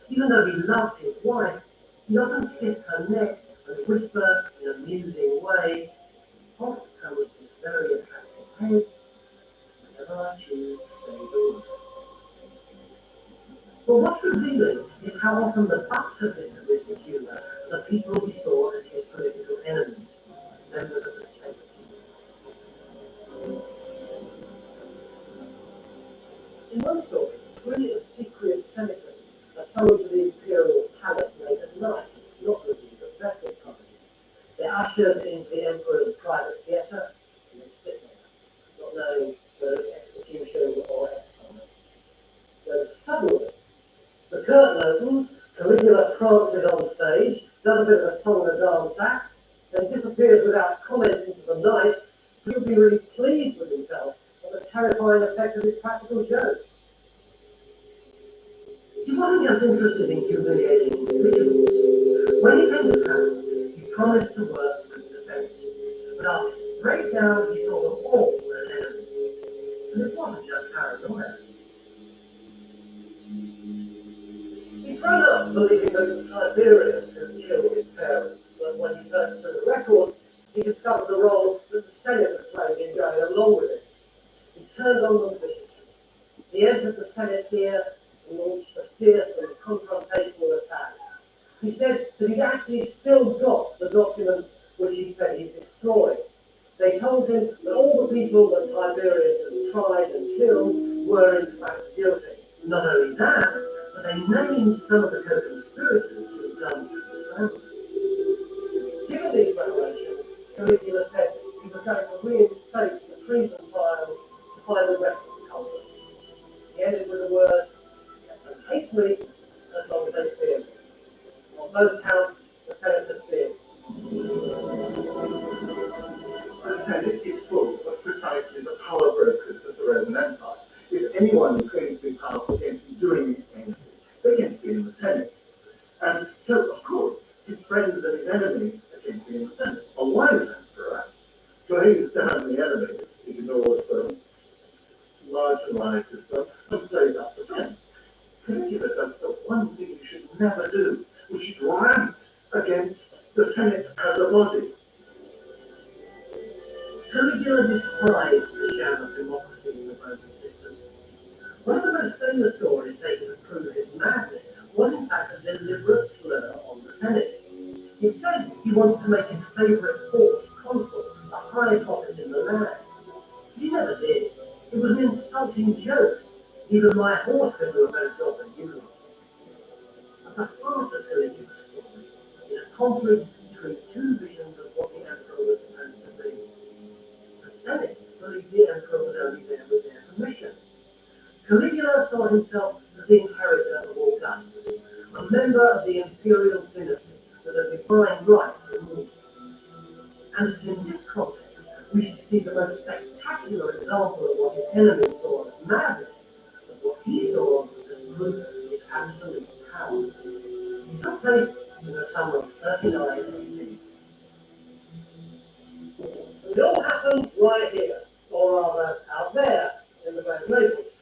Even though he loved his wife, he often kissed her neck and whispered in a musing way, "Off comes this very attractive head, whenever I choose to say the word." But what's revealing is how often the butts of this sadistic humour are the people he saw as his political enemies, members of the Senate. In one story, 3 obsequious senators are summoned to the imperial palace late at night, not with these at festive times. They're ushered into the emperor's private theatre, and they sit there, not knowing whether it's execution or exile. Then suddenly, the curtain opens, Caligula prances on stage, does a bit of a song and dance act, then disappears without comment into the night. He'll be really pleased with himself at the terrifying effect of his practical joke. He wasn't just interested in humiliating individuals. When he came to power, he promised to work with the Senate. But after his breakdown, he saw them all as enemies. And this wasn't just paranoia. He'd grown up believing that Tiberius had killed his parents, but when he searched through the records, he discovered the role that the Senate had played in going along with it. He turned on them viciously. He entered the Senate here and launched a fierce and confrontational attack. He said that he'd actually still got the documents which he said he'd destroyed. They told him that all the people that Tiberius had tried and killed were in fact guilty. Not only that, but they named some of the co-conspirators who had done the family. Given these revelations, Caligula said he was going to reinstate the treason trial to find the rest of the culprit. He ended with the words, "And hate me as long as they fear me." On both counts, the senators feared. The Senate is full of precisely the power brokers of the Roman Empire. If anyone is going to be powerful against doing anything, they can be in the Senate. And so, of course, his friends and his enemies are going to be in the Senate. A wise emperor plays down the enemies, ignores them, marginalizes them, and plays up the friends. Caligula does the one thing you should never do, which is rant against the Senate as a body. Caligula despised the sham of democracy in the Roman system. One of the most famous stories taken to prove his madness was in fact a deliberate slur on the Senate. He said he wanted to make his favourite horse consul, a high office in the land. He never did. It was an insulting joke. Even my horse can do a better job than you do. At the heart of Caligula's story is a conflict between two visions of what the emperor was supposed to be. The Senate believed the emperor was only there with their permission. Caligula saw himself as the inheritor of Augustus, a member of the imperial dynasty with a divine right to rule. And it's in this context we should see the most spectacular example of what his enemies saw as madness, of what he saw as ruthless absolute power. It took place in the summer of 39 AD. It all happened right here, or rather out there, in the Bay of Naples.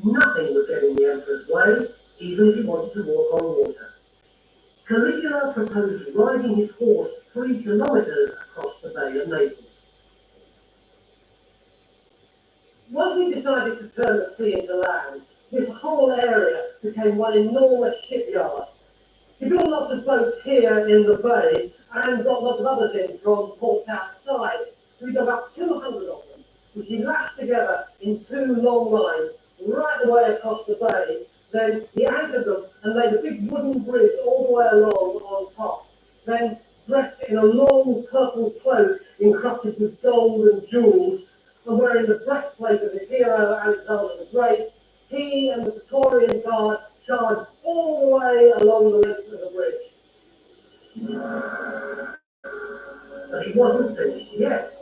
Nothing would get in the emperor's way, even if he wanted to walk on water. Caligula proposed riding his horse 3 kilometers across the Bay of Naples. Once he decided to turn the sea into land, this whole area became one enormous shipyard. He built lots of boats here in the bay and got lots of others in from ports outside. So he got about 200 of them, which he lashed together in two long lines right the way across the bay. Then he anchored them and laid a big wooden bridge all the way along on top. Then dressed in a long purple cloak encrusted with gold and jewels, and wearing the breastplate of his hero Alexander the Great, he and the Praetorian Guard charged all the way along the length of the bridge. But he wasn't finished yet.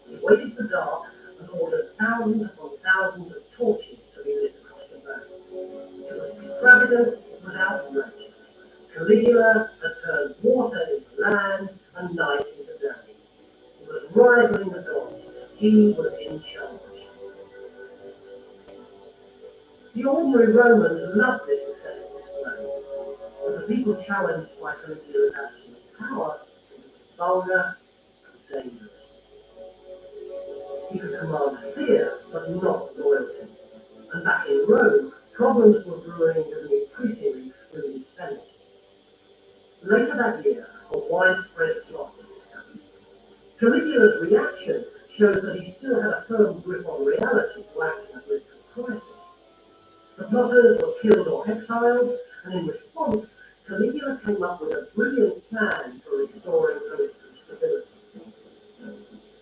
He waited for dark and ordered thousands upon thousands of torches to be lit across the bay. It was extravagant, it was outrageous. Caligula had turned water into land and night into day. He was rivaling the gods. He was in charge. The ordinary Romans loved this excessive display, but the people challenged by Caligula's absolute power were vulgar and dangerous. He could command fear, but not loyalty. And back in Rome, problems were brewing with an increasingly excluded Senate. Later that year, a widespread plot was discovered. Caligula's reaction showed that he still had a firm grip on reality to act in a risk of crisis. The plotters were killed or exiled, and in response, Caligula came up with a brilliant plan for restoring political stability.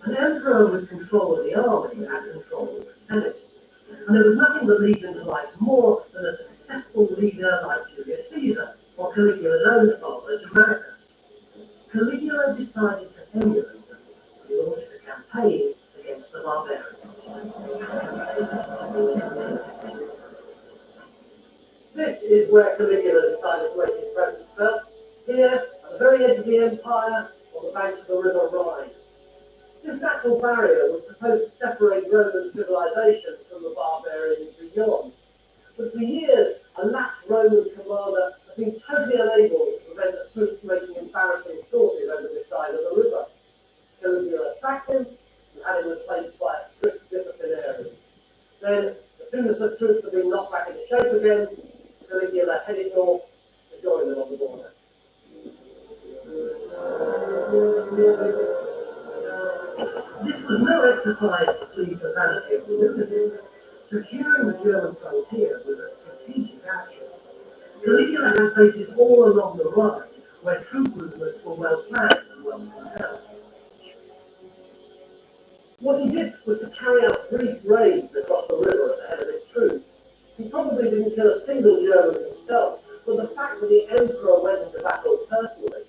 An emperor with control of the army had control of the Senate, and there was nothing that legions liked more than a successful leader like Julius Caesar, or Caligula's own father, Germanicus. Caligula decided to emulate them. He launched a campaign against the barbarians. This is where Caligula decided to make his presence felt, here at the very edge of the empire, on the banks of the river Rhine. This natural barrier was supposed to separate Roman civilization from the barbarians beyond. But for years, a lax Roman commander has been totally unable to prevent the troops making embarrassing sorties over this side of the river. Caligula sacked him and had him replaced by a strict disciplinarian. Then, as soon as the troops had been knocked back into shape again, Caligula headed north to join them on the border. This was no exercise to please the vanity of the lunatic. Securing the German frontier was a strategic action. Caligula had bases all along the Rhine, where troop movements were well planned and well controlled. What he did was to carry out brief raids across the river at the head of his troops. He probably didn't kill a single German himself, but the fact that the emperor went into battle personally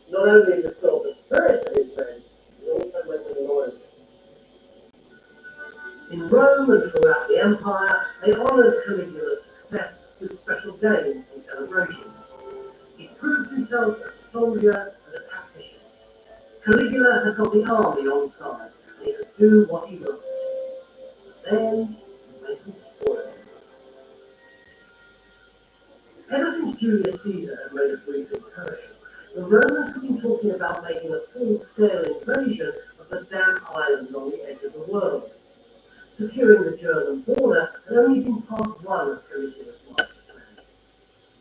not only restored the spirit of his men, it also went to the loyalty. In Rome and throughout the empire, they honoured Caligula's success with special games and celebrations. He proved himself a soldier and a tactician. Caligula had got the army on side, and he could do what he wanted. Then, he made them spoil. Ever since Julius Caesar had made a brief incursion, the Romans had been talking about making a full-scale invasion of the damp islands on the edge of the world. Securing the German border had only been part one of Caligula's master plan.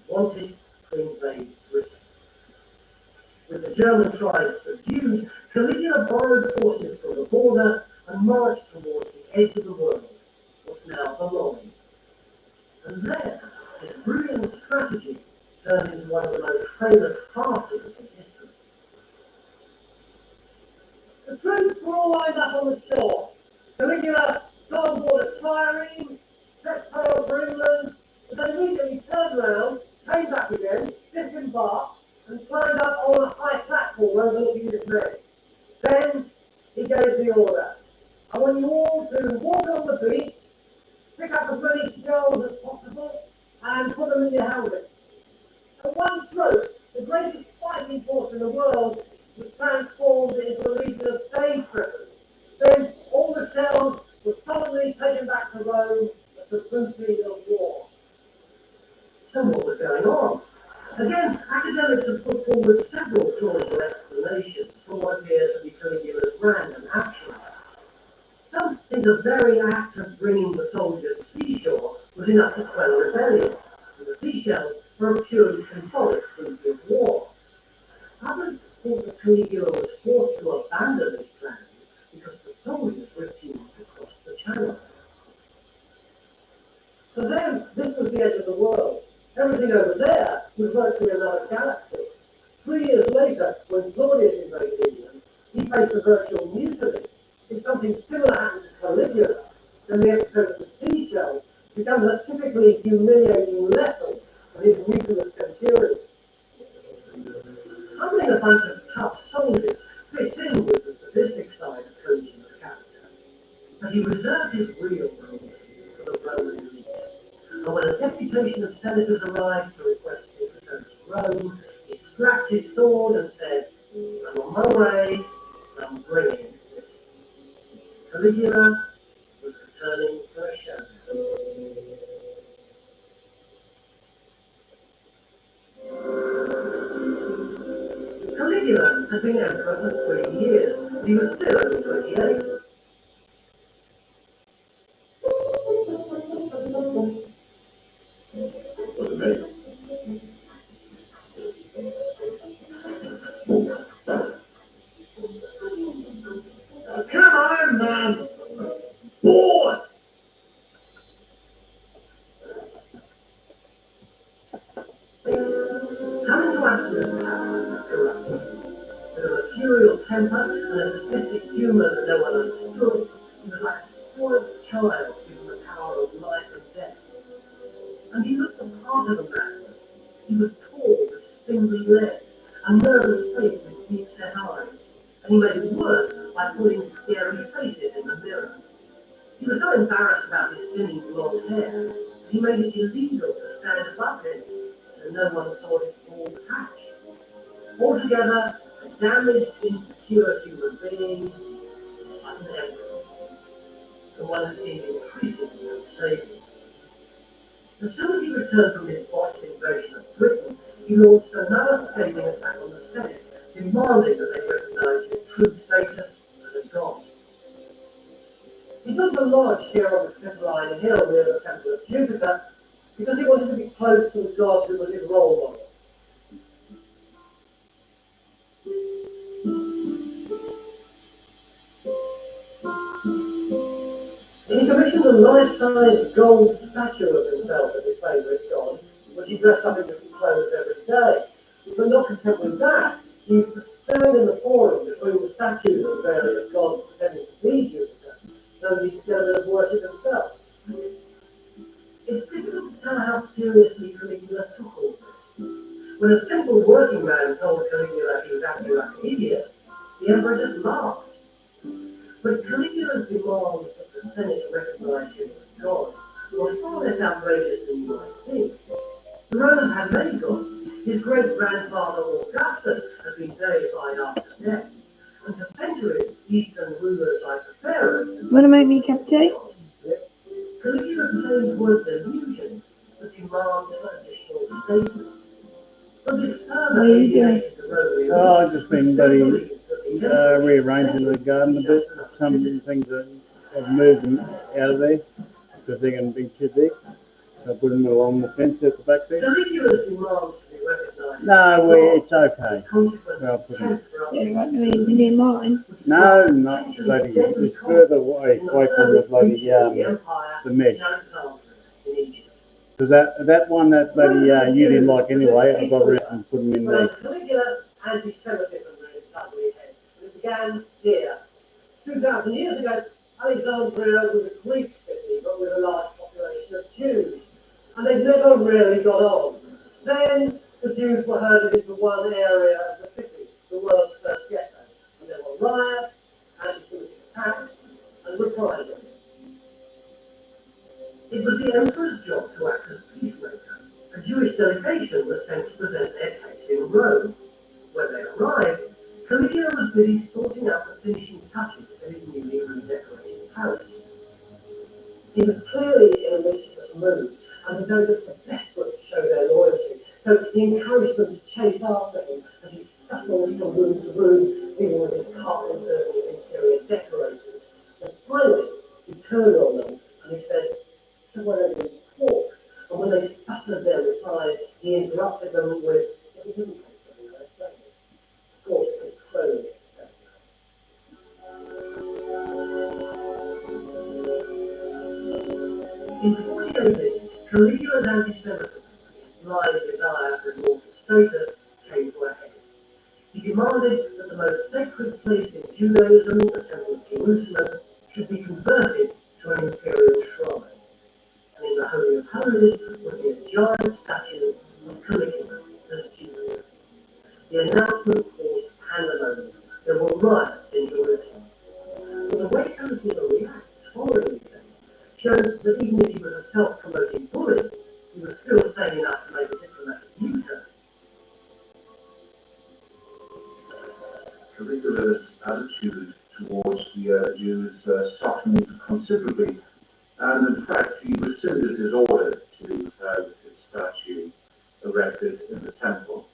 He wanted to invade Britain. With the German tribes subdued, Caligula borrowed forces from the border and marched towards the edge of the world, what's now the Line. And there, his brilliant strategy turned into one of the most famous farces in history. The troops were all lined up on the shore. Caligula got on board a trireme, set sail for England, but then immediately turned round, came back again, disembarked, and climbed up on a high platform overlooking his men. Then he gave the order, I want you all to walk on the beach, pick up as many shells as possible, and put them in your helmet. At one stroke, the greatest fighting force in the world was transformed into a legion of stage trippers. Then all the shells were solemnly taken back to Rome as the booty of war. So what was going on? Again, academics have put forward several plausible explanations for what appears to be Caligula's random actions. Some think the very act of bringing the soldiers to seashore was enough to quell a rebellion, and the seashells were a purely symbolic treaty of war. Others thought that Caligula was forced to abandon his plans because the soldiers refused to cross the channel. So then, this was the edge of the world. Everything over there was virtually another galaxy. 3 years later, when Claudius invaded England, he faced a virtual mutiny. If something similar happened to Caligula, then the episode of the seashells becomes a typically humiliating lesson for his mutinous centurions. Humbling a bunch of tough soldiers fits in with the sadistic side of Trajan's character, but he reserved his real cruelty for the Roman elite. And when a deputation of senators arrived to request his return to Rome, he strapped his sword and said, "I'm on my way, and I'm bringing this." Caligula was returning to a shadow. Caligula had been emperor for 3 years, but he was still only 28. Wasn't it? Come on, man! Board! Coming to Athens, corrupted, with a mercurial temper and a sadistic humour that no one understood, he was like a spoiled child given the power of life and death. And he looked the part of a man. He was tall with spindly legs, a nervous face with deep-set eyes, and he made it worse by putting scary faces in the mirror. He was so embarrassed about his thinning blonde hair that he made it illegal to stand above him, and no one saw his bald patch. Altogether, a damaged, insecure human being, like an emperor, and one who seemed increasingly unstable. As soon as he returned from his botched invasion of Britain, he launched another scathing attack on the Senate, demanding that they recognize his true status as a god. He built a lodge here on the Capitoline Hill near the Temple of Jupiter because he wanted to be close to the god who was his role model. He commissioned a life-size gold statue of himself as his favourite god, which he dressed up in different clothes every day. But not content with that, he used to stand in the forum between the statues of various gods pretending to be Jupiter, so he could get a bit of worship himself. It's difficult to tell how seriously Caligula took all this. When a simple working man told Caligula he was acting like an idiot, the emperor just laughed. But Caligula's demands that the Senate recognize him as god were far less outrageous than you might think. The Romans had many gods. His great-grandfather Augustus had been deified after death, and for centuries, Eastern rulers like the pharaohs. Wanna make me a cup of tea? Caligula's claims were delusions that demand additional status. But this further alienated the Roman. Oh, I've just been rearranging the garden a bit. Some things that have moved them out of there because they're going to be too big. So I put them along the fence at the back there. Caligula's demands to be recognized. No, it's okay. I'll put them. Yeah, right near mine. No, not bloody. It's further away from the bloody the mesh. Because that one that bloody you didn't like anyway, I got rid of and put them in there. Caligula anti-Semitism really started to head. It began here. 2,000 years ago, Alexandria was a Greek city, but with a large population of Jews. And they never really got on. Then the Jews were herded into one area of the city, the world's first ghetto. And there were riots, anti-Semitic attacks, and reprisals. It was the emperor's job to act as peacemaker. A Jewish delegation was sent to present their case in Rome. When they arrived, Caligula was busy sorting out the finishing touches to his newly redecorated palace. He was clearly in a mischievous mood, and the nobles were desperate to show their loyalty, so he encouraged them to chase after him as he scuttled from room to room, dealing with his carpenters and his interior decorators. And finally, he turned on them and he said, "So why don't you talk?" And when they stuttered their replies, he interrupted them with, "It didn't take very nice, does it?" Of course, his clothes. In 40 AD, Caligula's anti-Semitism, his blind desire for immortal status, came to a head. He demanded that the most sacred place in Judaism, the Temple of Jerusalem, should be converted to an imperial shrine. And in the Holy of Holies would be a giant statue of Caligula as Julius. The announcement caused pandemonium. There were riots in Jerusalem. But the way Caligula reacted following the event shows that even if he was a self-promoting bully, he was still sane enough to make a diplomatic U-turn. Caligula's attitude towards the Jews softened considerably, and in fact he rescinded his order to have his statue erected in the temple.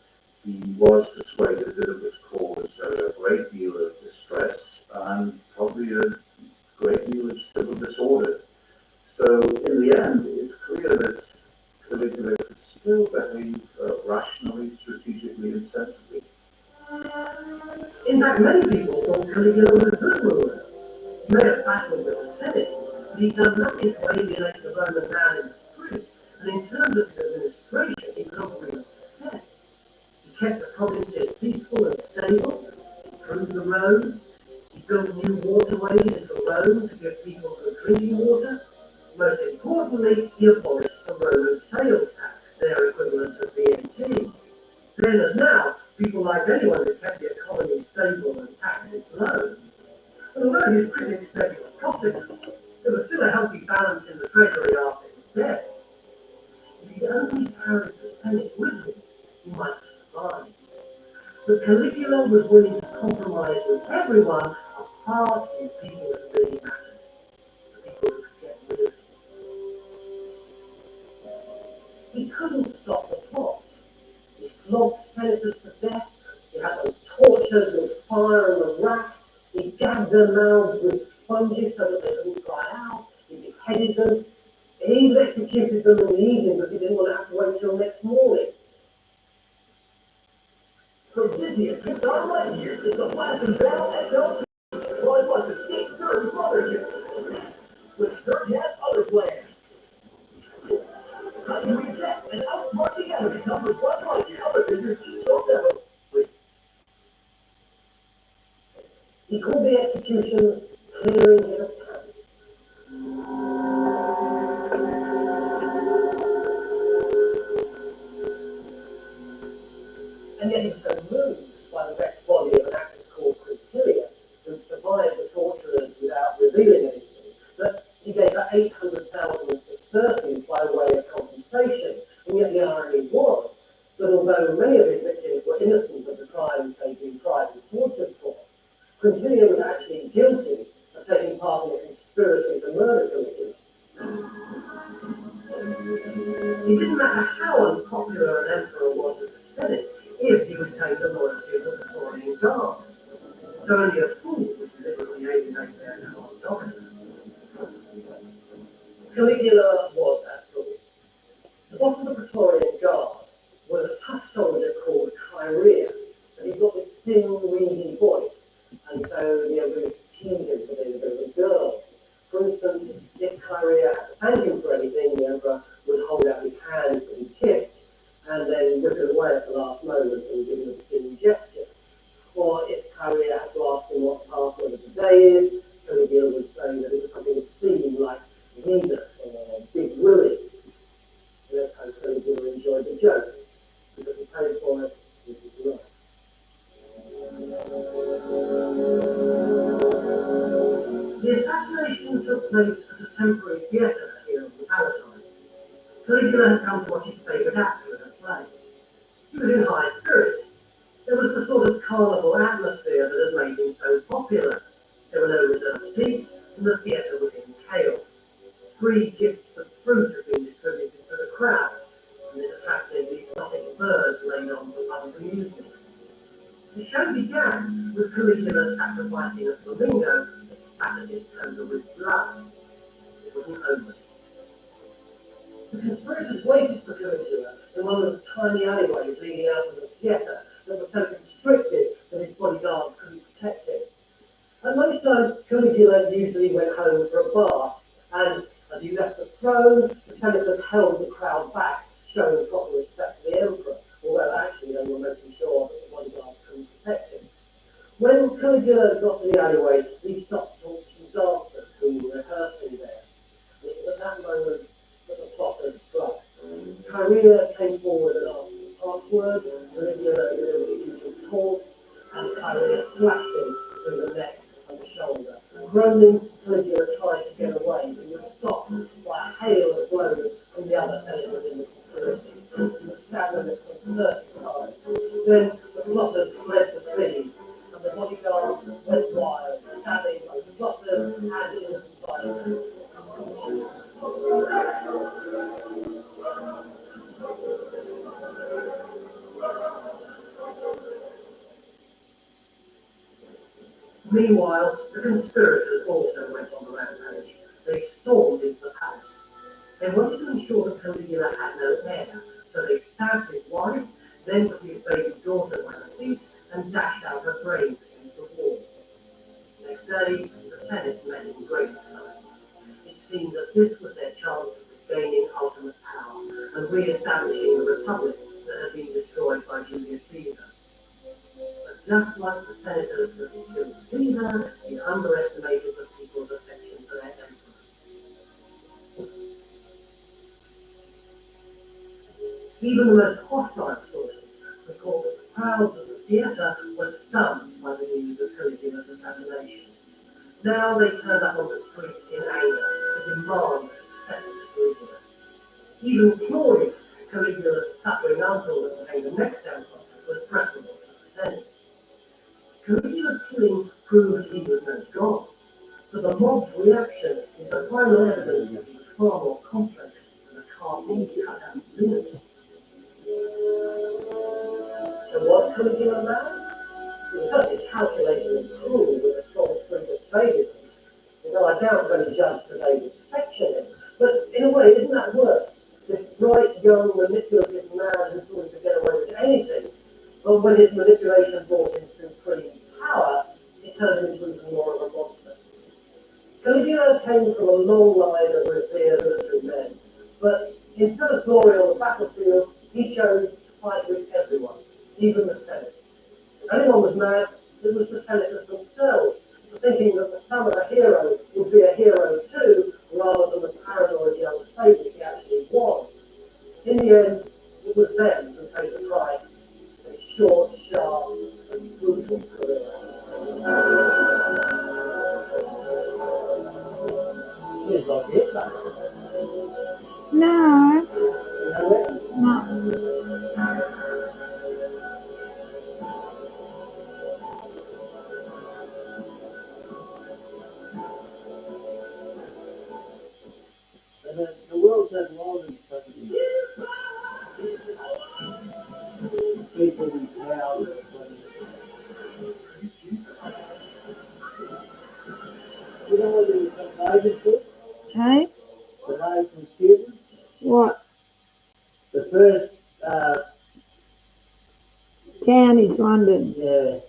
He was persuaded that it would cause a great deal of distress and probably a great deal of civil disorder. So in the end, it's clear that Caligula could still behave rationally, strategically, and sensibly. In fact, many people thought Caligula was a good ruler. He may have battled with the Senate, but he'd done nothing to alienate the Roman man in the street, and in terms of his administration, he was a real success. He kept the provinces peaceful and stable, improved the roads, he built new waterways into Rome to give people good drinking water. Most importantly, he abolished the Roman sales tax, their equivalent of VAT. Then as now, people liked anyone who kept the economy stable and taxes low. And although his critics said he was profligate, there was still a healthy balance in the treasury after his death. If he'd only carried the Senate with him, he might have survived. But Caligula was willing to compromise with everyone apart from people that really mattered, the people who could get rid of him. He couldn't stop the plots. He flogged senators to death. He had them tortured with fire and the rack. He gagged their mouths with sponges so that they couldn't cry out. He beheaded them. He even executed them in the evening because he didn't want to have to wait till next morning. Prodigious, it's our right here. It's the Platinum Bell XL. Well, it's like the State Service Mothership. With certain has other plans. How do you reset and outsmart the enemy? Numbers one like you. Other figures each so separately. He called the execution clearing his path. And yet he was so moved by the vexed body of an actor called Quintilia, who survived the torturers without revealing anything, that he gave her 800,000 sesterces by way of compensation. And yet the irony was that although many of his victims were innocent of the crimes they'd been tried and tortured for, Quintilia was actually guilty of taking part in a conspiracy to murder Caligula. It didn't matter how unpopular an emperor was at the Senate if he retained the loyalty of the Praetorian Guard. So only a fool would deliberately alienate their class dominance. Caligula was that fool. The boss of the Praetorian Guard was a tough soldier called Chaerea, and he got this thin, windy voice, and so the emperor teased him for being a bit of a girl. For instance, if Chaerea had to thank him for anything, the emperor would hold out his hand and kiss, and then whip it away at the last moment and give him a thin gesture. Or if Chaerea had to ask him what the password of the day is, Caligula would say that it was something obscene like Venus or Big Willie. And that's how Caligula enjoyed the joke, because he paid for it with his life. The assassination took place at a temporary theatre here in the Palatine. Caligula had come to watch his favourite actor in a play. He was in high spirits. There was the sort of carnival atmosphere that had made him so popular. There were no reserved seats, and the theatre was in chaos. Free gifts of fruit had been distributed to the crowd, and this attracted the exotic birds laid on for public amusement. The show began with Caligula sacrificing a flamingo that spattered his toga with blood. wasn't homeless. The conspirators waited for Caligula in one of the tiny alleyways leading out of the theatre that was so constricted that his bodyguards couldn't protect him. At most times, Caligula usually went home for a bath, and as he left the throne, the senators held the crowd back, showing proper respect to the emperor, although actually they were making sure that the bodyguards couldn't protect him. When Caligula got to the alleyway, he stopped to talk to some dancers who were rehearsing there. And it was at that moment that the plotters struck. Chaerea came forward and asked for the password, Caligula delivered his usual taunt, and Chaerea slapped him through the neck and the shoulder. Groaning, Caligula tried to get away, but was stopped by a hail of blows from the other senators in the conspiracy. He was stabbed in the 30 times. Then the plotters fled the city, and the bodyguards went wild, stabbing both plotters and innocent bystanders. Meanwhile, the conspirators also went on the rampage. They stormed into the palace. They wanted to ensure that Caligula had no heir, so they stabbed his wife, then took his baby daughter by the feet and dashed out her brains against the wall. Next day, the Senate met in great excitement. It seemed that this was their chance of gaining ultimate power and re-establishing the republic that had been destroyed by Julius Caesar. But just like the senators that killed Caesar, he underestimated the people's affection for their emperor. Even the most hostile sources record that the crowds of the theatre were stunned by the news of Caligula's assassination. Now they turned up on the streets in anger to demand the success of Caligula. Even Claudius, Caligula's suffering uncle that became the next emperor, was preferable to the Senate. Caligula's killing proved he was no god, but the mob's reaction is the final evidence that he was far more complex than a cardboard cutout lunatic. So was Caligula mad? He was certainly calculating and cruel with a strong streak of sadism, although I doubt many judges today would section him. But in a way, isn't that worse? This bright, young, manipulative man who thought he could get away with anything, but when his manipulation brought him supreme power, it turned him into even more of a monster. Caligula came from a long line of revered military men, but instead of glory on the battlefield, he chose to fight with everyone, even the Senate. If anyone was mad, it was the senators themselves, for thinking that the son of a hero would be a hero too, rather than the paranoid young savior he actually was. In the end, it was them who paid the price, a short, sharp, and brutal career. Seems like it, No, you know it? no. And then the world has long been people in crowds. You know what the Navy said? Hey, The Navy from Cuba? what? The first, Town is London. yeah,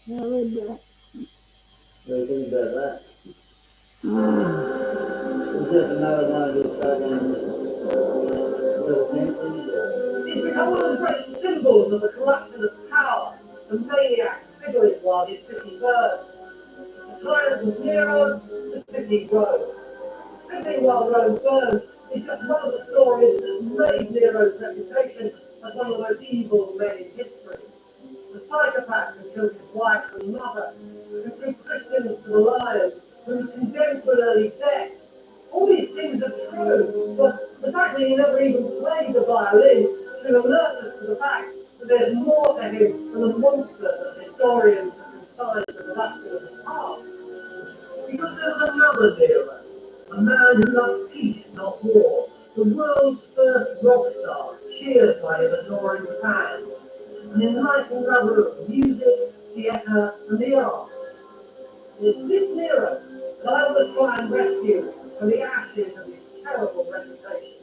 I read that. what do you think about that? Oh, It's just another one of those little countries. It's become one of the great symbols of the corruption of power, the maniac figuring while his city burns. The times of Nero, the city grows. Living while Rome burns is just one of the stories that made Nero's reputation as one of the most evil men in history. The psychopath who killed his wife and mother, who threw Christians to the lions, who was condemned to an early death. All these things are true, but the fact that he never even played the violin should alert us to the fact that there's more to him than the monster that historians have consigned to the dustbin of the past. Because there was another Nero, a man who loved peace, not war, the world's first rock star, cheered by his adoring fans, an enlightened lover of music, theatre, and the arts. It's this Nero but I will try and rescue him from the ashes of his terrible reputation.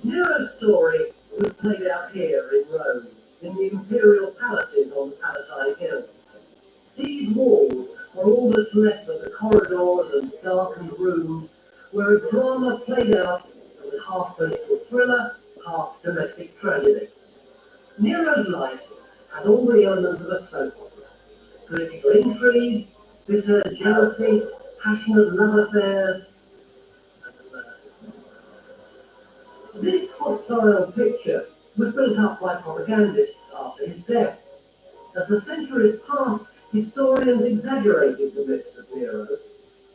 Nero's story was played out here in Rome, in the imperial palaces on the Palatine Hill. These walls are all that's left of the corridors and darkened rooms where a drama played out that was half political thriller, half domestic tragedy. Nero's life has all the elements of a soap opera. Political intrigue, bitter jealousy, passionate love affairs, and murder. This hostile picture was built up by propagandists after his death. As the centuries passed, historians exaggerated the myths of Nero.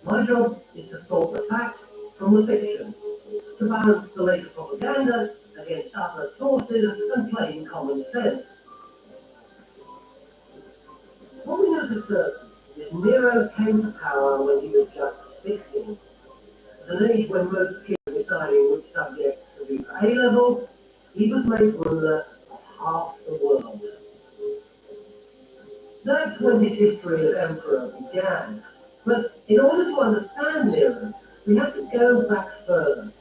My job is to sort the fact from the fiction, to balance the latest propaganda against other sources and plain common sense. What we know for certain is Nero came to power when he was just 16, at an age when most kids were deciding which subjects to do for A-level. He was made ruler of half the world. That's when his history as emperor began. But in order to understand Nero, we have to go back further,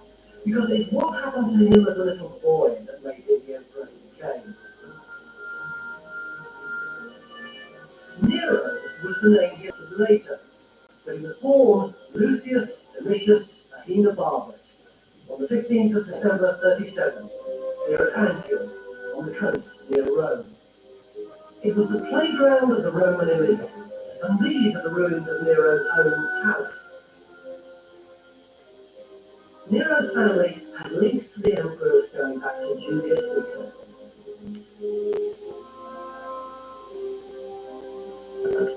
because it's what happened to him as a little boy that made him the emperor he became. Nero was the name he took later, but he was born Lucius Domitius Ahenobarbus on the 15th of December 37, near Antium, on the coast near Rome. It was the playground of the Roman elite, and these are the ruins of Nero's own palace. Nero's family had links to the emperors going back to Julius Caesar.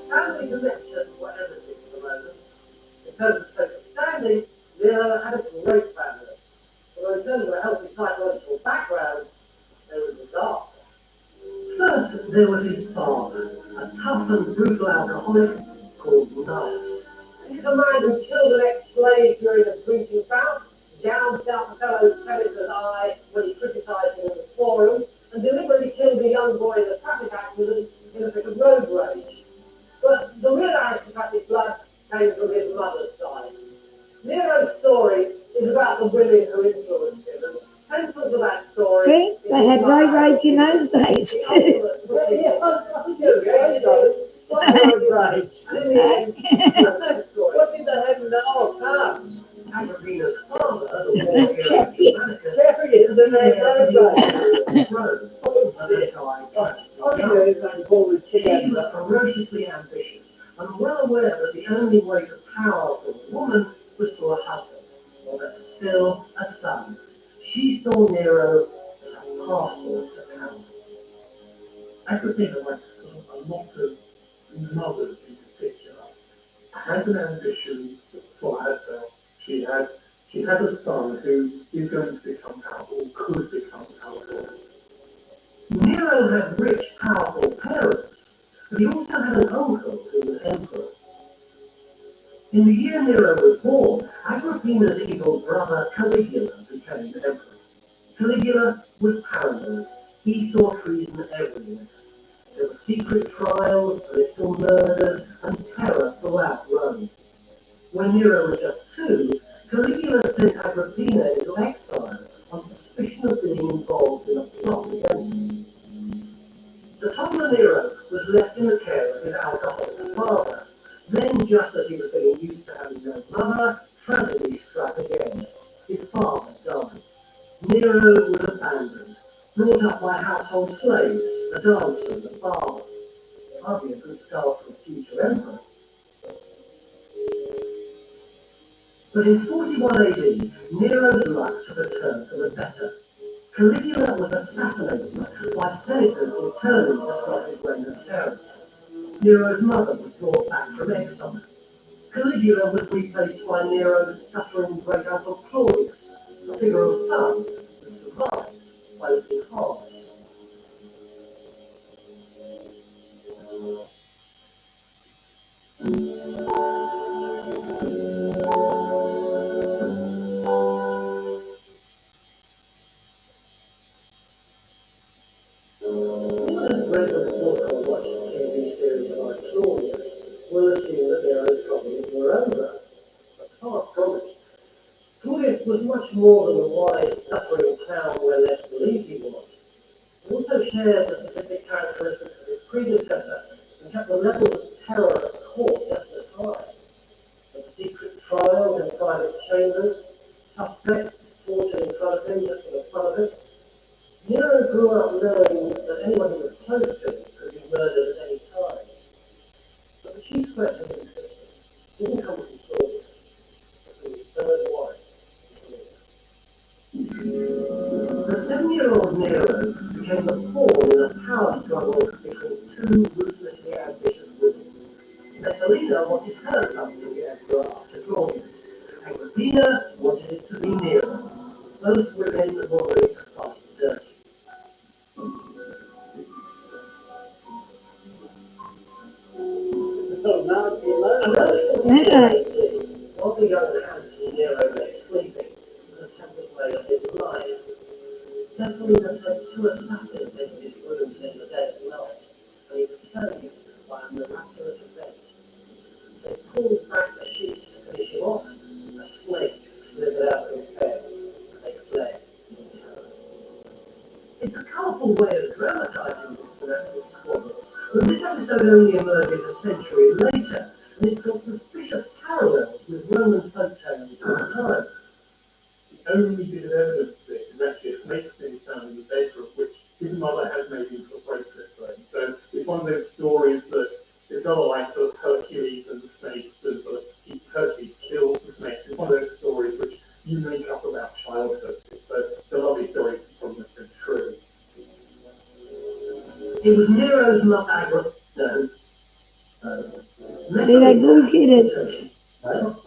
Family connections were everything for the Romans. In terms of social standing, Nero had a great family, although in terms of a healthy psychological background, there was disaster. First, there was his father, a tough and brutal alcoholic called Gnaeus. He's a man who killed an ex-slave during a drinking bout, gouged out the fellow senator's eye when he criticised him in the forum, and deliberately killed a young boy in a traffic accident in a fit of road rage. But the real aristocratic blood came from his mother's side. Nero's story is about the women who influenced him, and central to that story... See, they had road rage in those days too. What did they have in the old times? Agripina's father, the war hero, chariots and their road He was ferociously ambitious and well aware that the only way to power for a woman was to a husband, or better still, a son. She saw Nero as a passport to power. Agripina, like a lot of mothers in particular, has an ambition for herself. She has a son who is going to become powerful, could become powerful. Nero had rich, powerful parents, but he also had an uncle who was emperor. In the year Nero was born, Agrippina's evil brother Caligula became emperor. Caligula was paranoid. He saw treason everywhere. There were secret trials, political murders, and terror throughout Rome. When Nero was just 2, Caligula sent Agrippina into exile on suspicion of being involved in a plot against him. The toddler Nero was left in the care of his alcoholic father. Then, just as he was getting used to having no mother, tragedy struck again. His father died. Nero was abandoned, brought up by household slaves, a dancer and a barber. Hardly a good start for a future emperor. But in 41 AD, Nero's luck took a turn for the better. Caligula was assassinated by senators determined to stop his reign of terror. Nero's mother was brought back from exile. Caligula was replaced by Nero's stuttering great-uncle Claudius, a figure of fun who survived by looking harmless. Anyone who's read the book or watched the TV series like Claudius will assume that Nero's problems were over. But far from it. Claudius was much more than the wise, suffering clown we're led to believe he was. He also shared the specific characteristics of his predecessor and kept the levels of terror at court just as high. The secret trials in private chambers, suspects tortured in front of him just for the fun of it. Nero grew up knowing that anyone who was close to him could be murdered at any time. But the chief threat to his existence didn't come from Claudius, but from his third wife, Messalina. The 7-year-old Nero became the pawn in a power struggle between two ruthlessly ambitious women. Messalina wanted her son to be emperor after Claudius. Agrippina wanted it to be Nero. Both women were ready to fight dirty. So now it's 11. While the young handsome Nero lay sleeping, the tempest made of his life, Messalina sent 2 assassins into his rooms in the dead of night, and he was saved by a miraculous event. They pulled back the sheets to finish him off, a snake slithered out of his bed, and they fled in terror. It's a colourful way of dramatising this domestic squabble, but this episode only emerges a century later, and it's got suspicious parallels with Roman folk tales of the time. The only bit of evidence of this is actually a snake skin found in the bedroom, which his mother has made into a bracelet for him. So it's one of those stories that it's not like sort of Hercules and the snakes and sort of Hercules kills the snakes. It's one of those stories which you make up about childhood. So it's a lovely story from the true. It was Nero's mother. See, they bullshitted.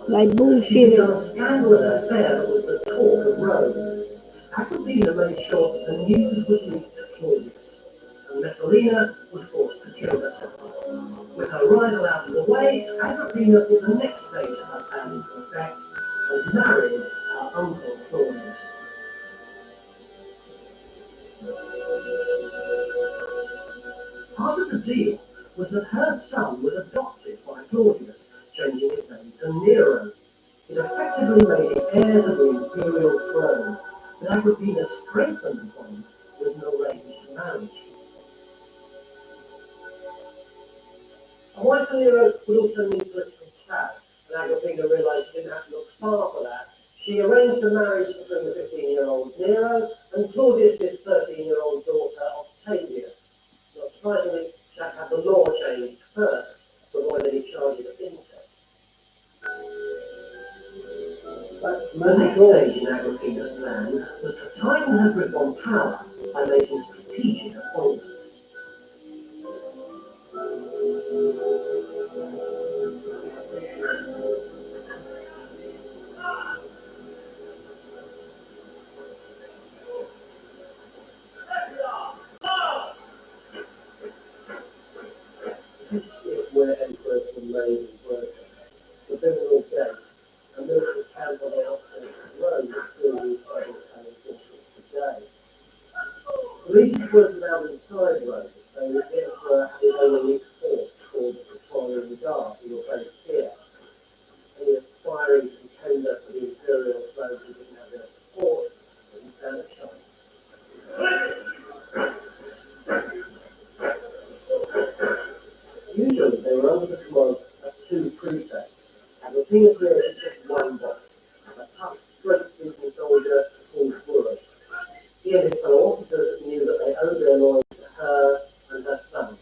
They It bullshitted. was a scandalous affair that was the talk of Rome. Agrippina made sure that the news was leaked to Claudius, and Messalina was forced to kill herself. With her rival out of the way, Agrippina put the next stage of her plan into effect and married her uncle Claudius. Part of the deal was that her son was adopted by Claudius, changing his name to Nero. It effectively made him heir to the imperial throne, but Agrippina strengthened the bond with an arranged marriage. A wife for Nero would also need political clout, and Agrippina realized she didn't have to look far for that. She arranged a marriage between the 15-year-old Nero and Claudius' 13-year-old daughter Octavia. Not surprisingly, she had to have the law changed first to avoid any charges of incest. The next stage in Agrippina's plan was to tighten her grip on power by making strategic appointments. This is where emperors were made and broken. The Biblical gate, a military camp on the outskirts of Rome that still used by the Italian forces today. The legions weren't allowed inside Rome, so the emperor had his own elite force called the Praetorian Guard, who were based here. Any aspiring contender for the imperial throne who didn't have their support wouldn't stand a chance. Usually they were under the command of 2 prefects. Agrippina created just one boss, a tough, straight-speaking soldier called Burrus. He and his fellow officers knew that they owed their loyalty to her and her son.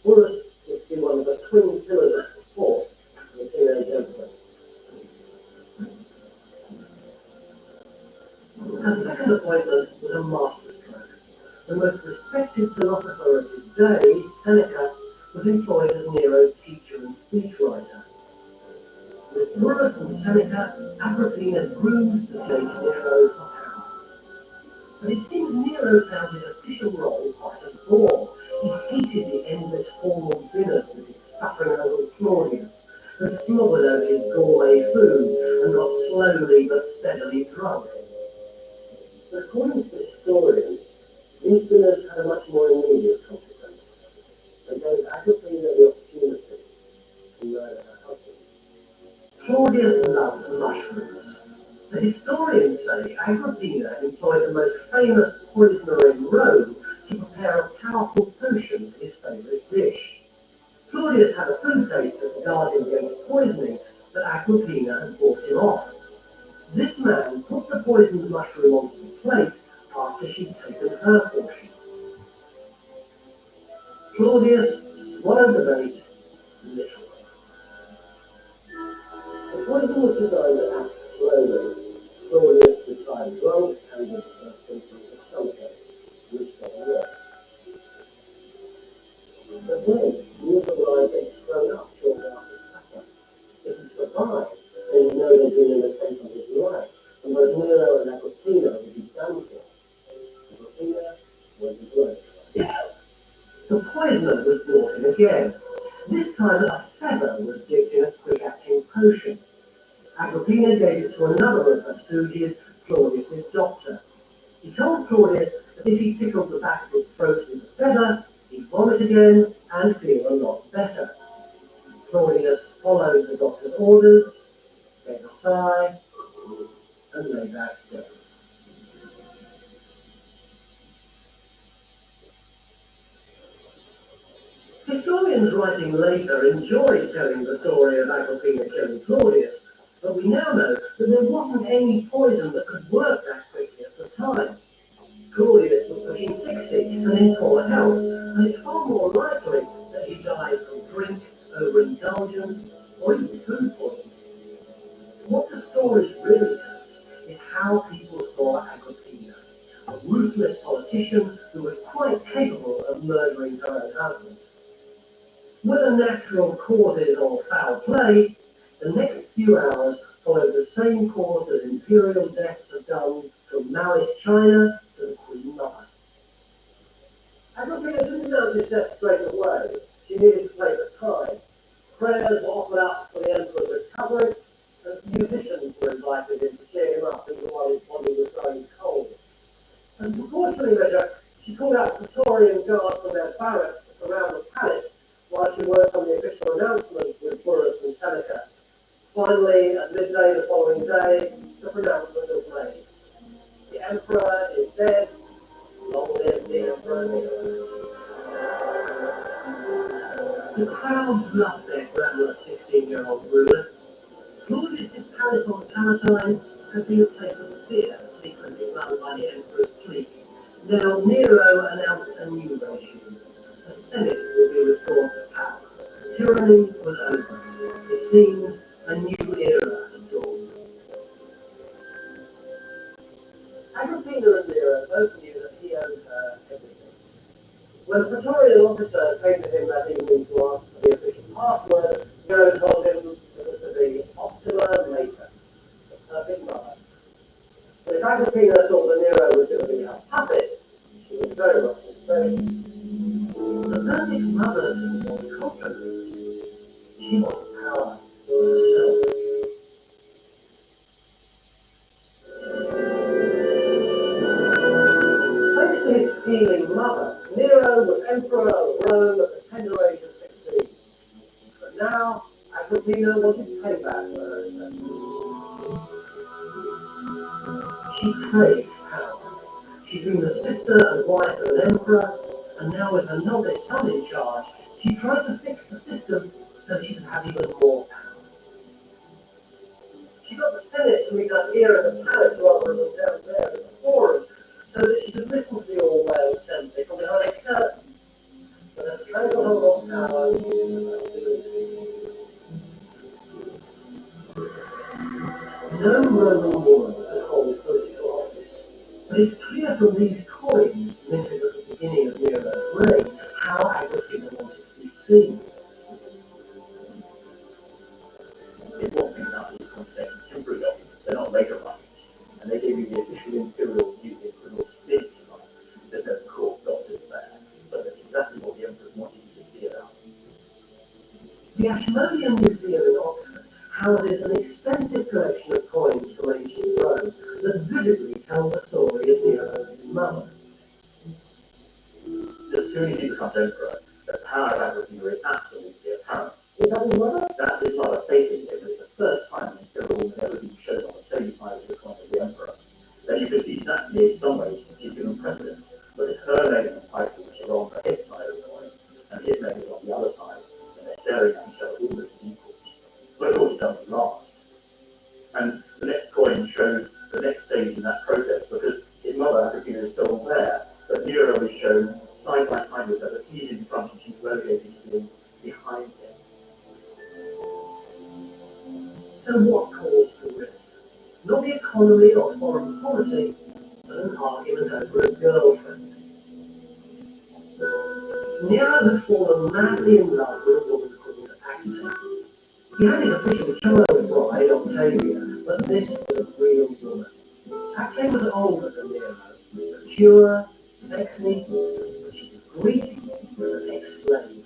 Burrus was to be one of the twin pillars of support for the teenage emperor. Her second appointment was a masterstroke. The most respected philosopher of his day, Seneca, was employed as Nero's teacher and speechwriter. With Burrus and Seneca, Agrippina groomed the teenage Nero for power. But it seems Nero found his official role quite a bore. He hated the endless formal dinners with his suffering uncle Claudius. and slobbered over his gourmet food and got slowly but steadily drunk. But according to the historians, these dinners had a much more immediate consequence. They gave Agrippina the opportunity to murder her husband. Claudius loved mushrooms. The historians say Agrippina employed the most famous poisoner in Rome to prepare a powerful potion for his favourite dish. Claudius had a food taste that guarded against poisoning, but Agrippina had bought him off. This man put the poisoned mushroom onto the plate after she'd taken her portion. Claudius swallowed the bait, literally. The poison was designed to act slowly. Claudius decided drunk and with the first symptoms of stomachache, which doesn't work. But then, news arrived they'd thrown up shortly after supper. If he survived, they would know they'd been in a case of his life, and both Nero and Agrippina would be done for. Agrippina went to blood. The poisoner was brought in again. This time a feather was dipped in a quick-acting potion. Agrippina gave it to another of her stooges, Claudius's doctor. He told Claudius that if he tickled the back of his throat with the feather, he'd vomit again and feel a lot better. Claudius followed the doctor's orders, gave a sigh, and lay back still. Historians writing later enjoyed telling the story of Agrippina killing Claudius, but we now know that there wasn't any poison that could work that quickly at the time. Claudius was pushing 60 and in poor health, and it's far more likely that he died from drink, overindulgence, or even food poisoning. What the stories really tell us is how people saw Agrippina, a ruthless politician who was quite capable of murdering her own husband. Whether natural causes or foul play, the next few hours followed the same course as imperial deaths have done from Maoist China to the Queen Mother. Agrippina didn't announce his death straight away. She needed to take the time. Prayers were offered up for the emperor's recovery, and musicians were invited in to cheer him up even while his body was growing cold. And as a precautionary measure, she called out Praetorian guards from their barracks to surround the palace while she worked on the official announcements with Burrus and Seneca. Finally, at midday the following day, the pronouncement was made. The emperor is dead. Long live the Emperor Nero. The crowds loved their glamorous 16-year-old ruler. Claudius' palace on the Palatine had been a place of fear, secretly run by the emperor's clique. Now Nero announced a new regime. The Senate would be restored to power. Tyranny was over. It seemed a new era had dawned. Agrippina and Nero both knew that he owed her everything. When a Praetorian officer came to him that evening to ask for the official password, Nero told him it was to be Optima Mater, the perfect mother. But if Agrippina thought that Nero was going to be her puppet, she was very much mistaken. The perfect mother didn't want confidence. She wanted power for herself. Thanks to his scheming mother, Nero was emperor of Rome at the tender age of 16. But now, Agrippina wanted payback for her investment. She craved power. She'd been the sister and wife of an emperor, and now with her novice son in charge, she tried to fix the system so she could have even more power. She got the Senate to meet up here at the palace rather than down there at the forum, so that she could listen to the all-male assembly from behind a curtain. But a stranglehold on power is about to lose. No Roman woman could hold political office, but it's clear from these coins minted at the beginning of Nero's reign how Agrippina wanted to be seen. It won't be enough to confess temporary documents, they're not later ones. And they gave you the official imperial duty for the state life. There's no court doctors there, but that's exactly what the emperors wanted you to see about. The Ashmolean Museum in that vividly tell the story of Nero and his mother. As soon as he becomes emperor, the power of Agrippina is absolutely apparent. Is that his mother? That's his mother facing him. It's the first time in a woman ever been shown on the same side of the coin as the emperor. Then you can see that in some ways she's given precedence, but it's her name and title which are on his side of the coin, and his name is on the other side, and they're staring at each other almost equal. But it always doesn't last. And the next coin shows the next stage in that process, because his mother, Agrippina, is still there, but Nero is shown side by side with her, but he's in front and she's relegated to being behind him. So what caused the rift? Not the economy or foreign policy, but an argument over a girlfriend. Nero had fallen madly in love with a woman called Acta. He had his official child bride, Octavia, but this was a real woman. Acta was older than Nero, mature, sexy, but she was Greek and an ex-slave.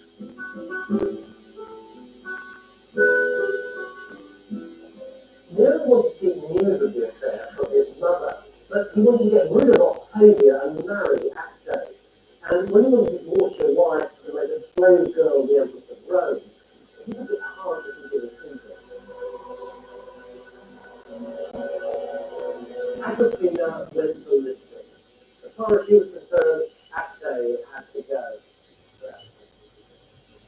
Nero wanted to keep news of the affair from his mother, but he wanted to get rid of Octavia and marry Acta. And when he wanted to divorce your wife to make a slave girl the Empress of Rome, it was a bit hard to keep it simple. Agrippina went ballistic. As far as she was concerned, Acta had to go.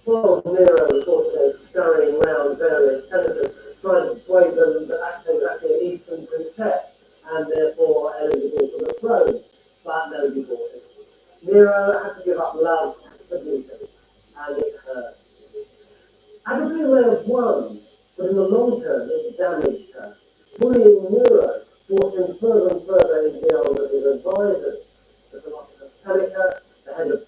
Well, Nero was also scurrying around various senators, trying to persuade them that Acta was actually an Eastern princess, and therefore eligible for the throne, but nobody bought it. Nero had to give up love for beauty, and it hurt. Agrippina may have won, but in the long term it damaged her. Bullying Nero forced him further and further into the arms of his advisors, the philosopher Seneca, the head of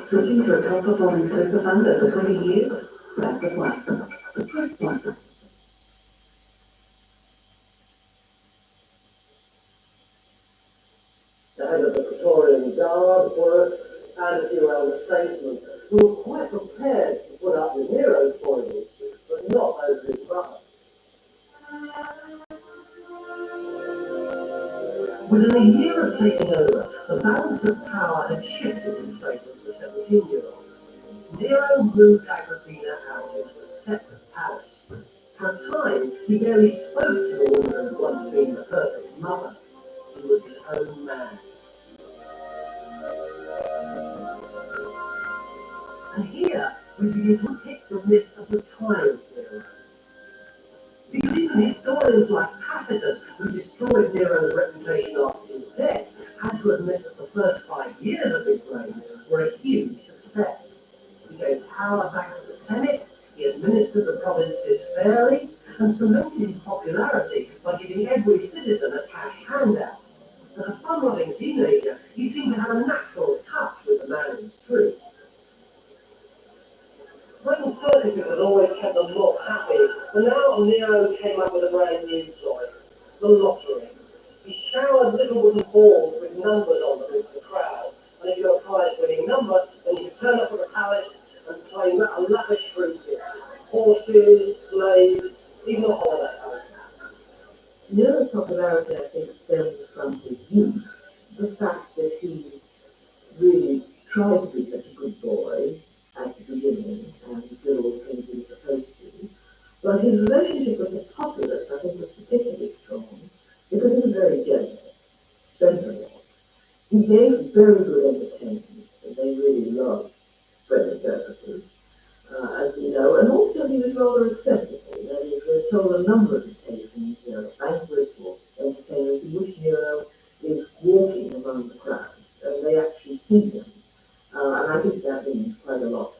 Switching to a top-performing super fund over 20 years? That's a plus. Plus plus. the head of the Praetorian Guard, Horace, and a few elder statesmen, who were quite prepared to put up with Nero's foibles, but not those of his brother. Within a year of taking over, the balance of power had shifted in favour of the 17-year-old. Nero moved Agrippina out into a separate palace. For a time, he barely spoke to the woman who had once been the perfect mother. He was his own man. And here, we begin to pick the myth of the time of Nero. Because even historians like Tacitus, who destroyed Nero's reputation after his death, had to admit that the first 5 years of his reign were a huge success. He gave power back to the Senate, he administered the provinces fairly, and cemented his popularity by giving every citizen a cash handout. As a fun-loving teenager, he seemed to have a natural touch with the man in the street. Playing circuses had always kept them not happy, but now Nero came up with a brand new toy, the lottery. He showered little wooden balls with numbers on them into the crowd, and if you got a prize-winning number, then you could turn up at the palace and claim a lavish fruit gift. Horses, slaves, even a holiday home. Nero's popularity, I think, stemmed from his youth. The fact that he really tried to be such a good boy at the beginning and did all the things he was supposed to. But his relationship with the populace, I think, was particularly strong because he was very generous, spent a lot. He gave very good entertainments, and they really loved friendly services, as we know, and also he was rather accessible. That is, we're told a number of occasions, banquets or entertainments in which Nero is walking among the crowds, and they actually see him. And I think that means quite a lot.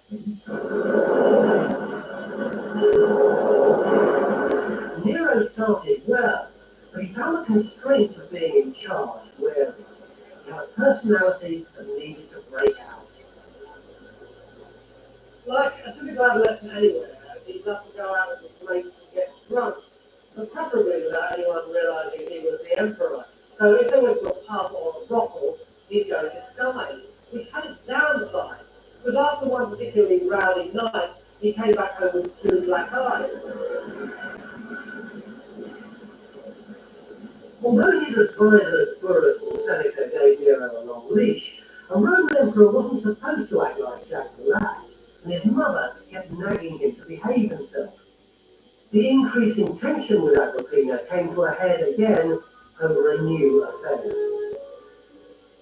Nero started well, but he found the constraints of being in charge wearing. He had a personality that needed to break out. Like a typical adolescent anywhere, he'd love to go out with his mates and get drunk, but preferably without anyone realising he was the emperor. So if they went to a pub or a brothel, he'd go disguised, which had its downside, because after one particularly rowdy night, he came back home with 2 black eyes. Although his advisors Burrus and Seneca gave Nero a long leash, a Roman emperor wasn't supposed to act like Jack the Rat, and his mother kept nagging him to behave himself. The increasing tension with Agrippina came to a head again over a new affair.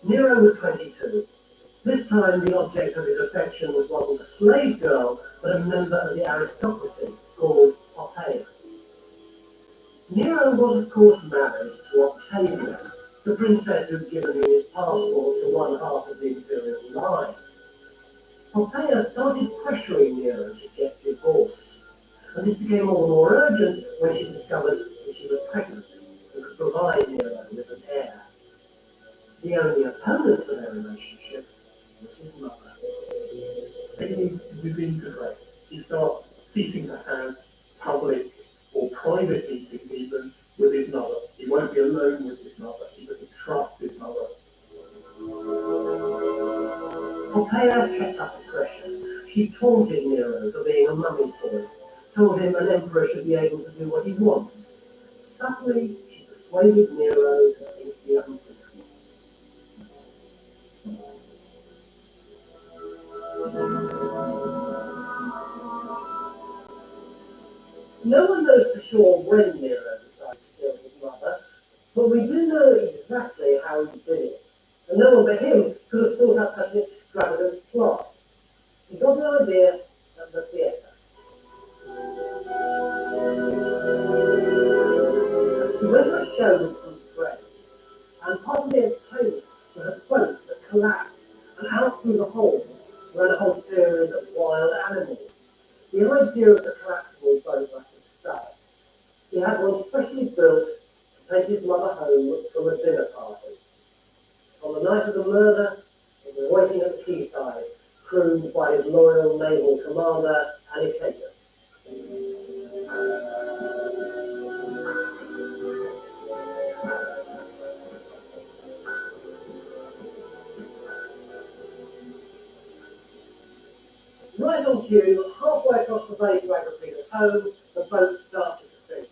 Nero was 22. This time the object of his affection was not a slave girl, but a member of the aristocracy called Poppaea. Nero was of course married to Octavia, the princess who'd given him his passport to one half of the imperial line. Poppaea started pressuring Nero to get divorced, and this became all the more urgent when she discovered that she was pregnant and could provide Nero with an heir. The only opponent to their relationship was his mother. Begins to disintegrate. He starts ceasing to have public or private meetings even with his mother. He won't be alone with his mother. He doesn't trust his mother. Poppaea kept up the pressure. She taunted Nero for being a mummy's boy, told him an emperor should be able to do what he wants. Subtly, she persuaded Nero to think the unthinkable. No one knows for sure when Nero decided to kill his mother, but we do know exactly how he did it. And no one but him could have thought up such an extravagant plot. He got the idea at the theatre. He went to a show with some friends, and part of the entertainment was a boat that collapsed, and out through the hole ran a whole series of wild animals. The idea of the collapsible boat must have stuck. He had one specially built to take his mother home from a dinner party. On the night of the murder, he was waiting at the quayside, crewed by his loyal naval commander, Anicetus. Right on cue, halfway across the bay to Agrippina's home, the boat started to sink.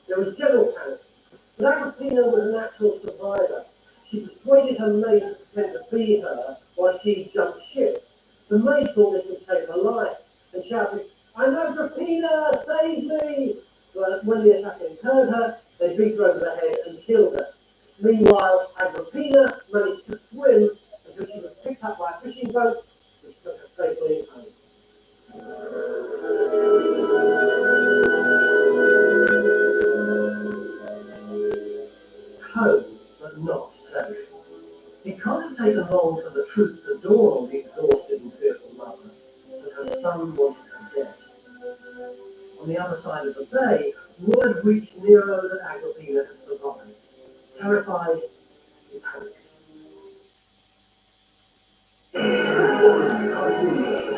There was general panic, but Agrippina was an actual survivor. She persuaded her maid to pretend to be her while she jumped ship. The maid thought this would save her life and shouted, "I'm Agrippina, save me!" But when the assassins heard her, they beat her over the head and killed her. Meanwhile, Agrippina managed to swim until she was picked up by a fishing boat, which took her safely home. Home, but not safe. It can't have taken long for the truth to dawn on the exhausted and fearful mother that her son wanted her dead. On the other side of the bay, word reached Nero that Agrippina had survived. Terrified, he panicked.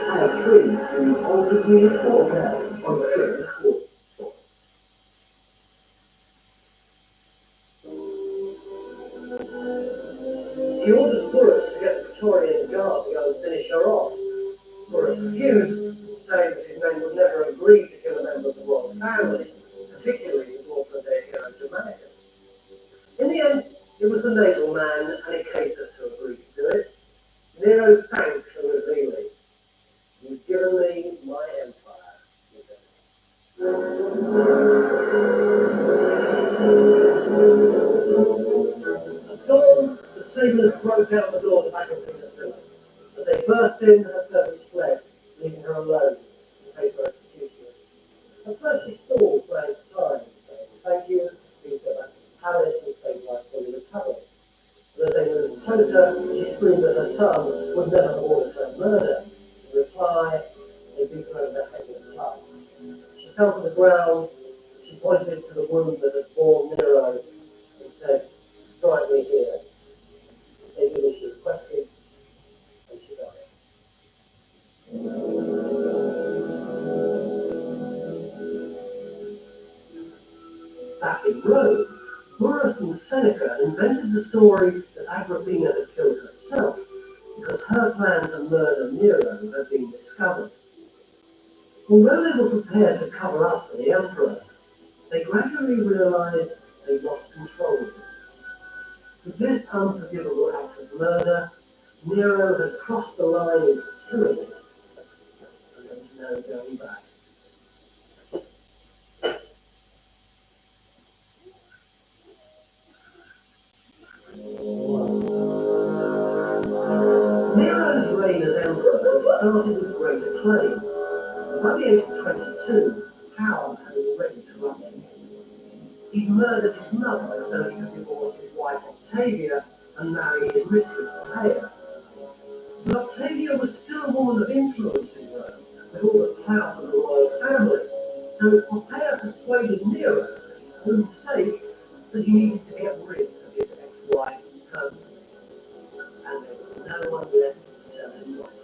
Had a tree in the altered unit forehead on Sirius Wall. He ordered Burrus to get the Praetorian Guard to go and finish her off. Burrus refused, saying that his men would never agree to kill a member of the royal family, particularly the daughter of their hero Germanicus. In the end, it was the naval man Anicetus who agreed to do it. Nero's thanks are revealing. "You've given me my empire," he said. At dawn, the sailors broke out the doors of Agrippina's villa. As they burst in, her servants fled, leaving her alone to pay for execution. At first she stalled, praying for time, saying, "Thank you, please go back to the palace and save life fully recovered." But as they moved closer, she screamed that her son would never have ordered her murder. In reply, they beat her over the head with a club. She fell to the ground. She pointed to the wound that had borne Nero and said, "Strike me here." They did as she requested, and she died. Back in Rome, Burrus and Seneca invented the story that Agrippina had killed herself because her plan to murder Nero had been discovered. Although they were prepared to cover up for the emperor, they gradually realized they lost control of him. With this unforgivable act of murder, Nero had crossed the line into tyranny, and there was no going back. Nero's reign as emperor started with great acclaim. By the age of 22, power had already corrupted him. He murdered his mother so he could divorce his wife Octavia and marry his mistress Poppaea. But Octavia was still a woman of influence in Rome, with all the clout of the royal family, so Poppaea persuaded Nero, for his own sake, that he needed to get rid of his ex-wife permanently. And there was no one left to tell him not to.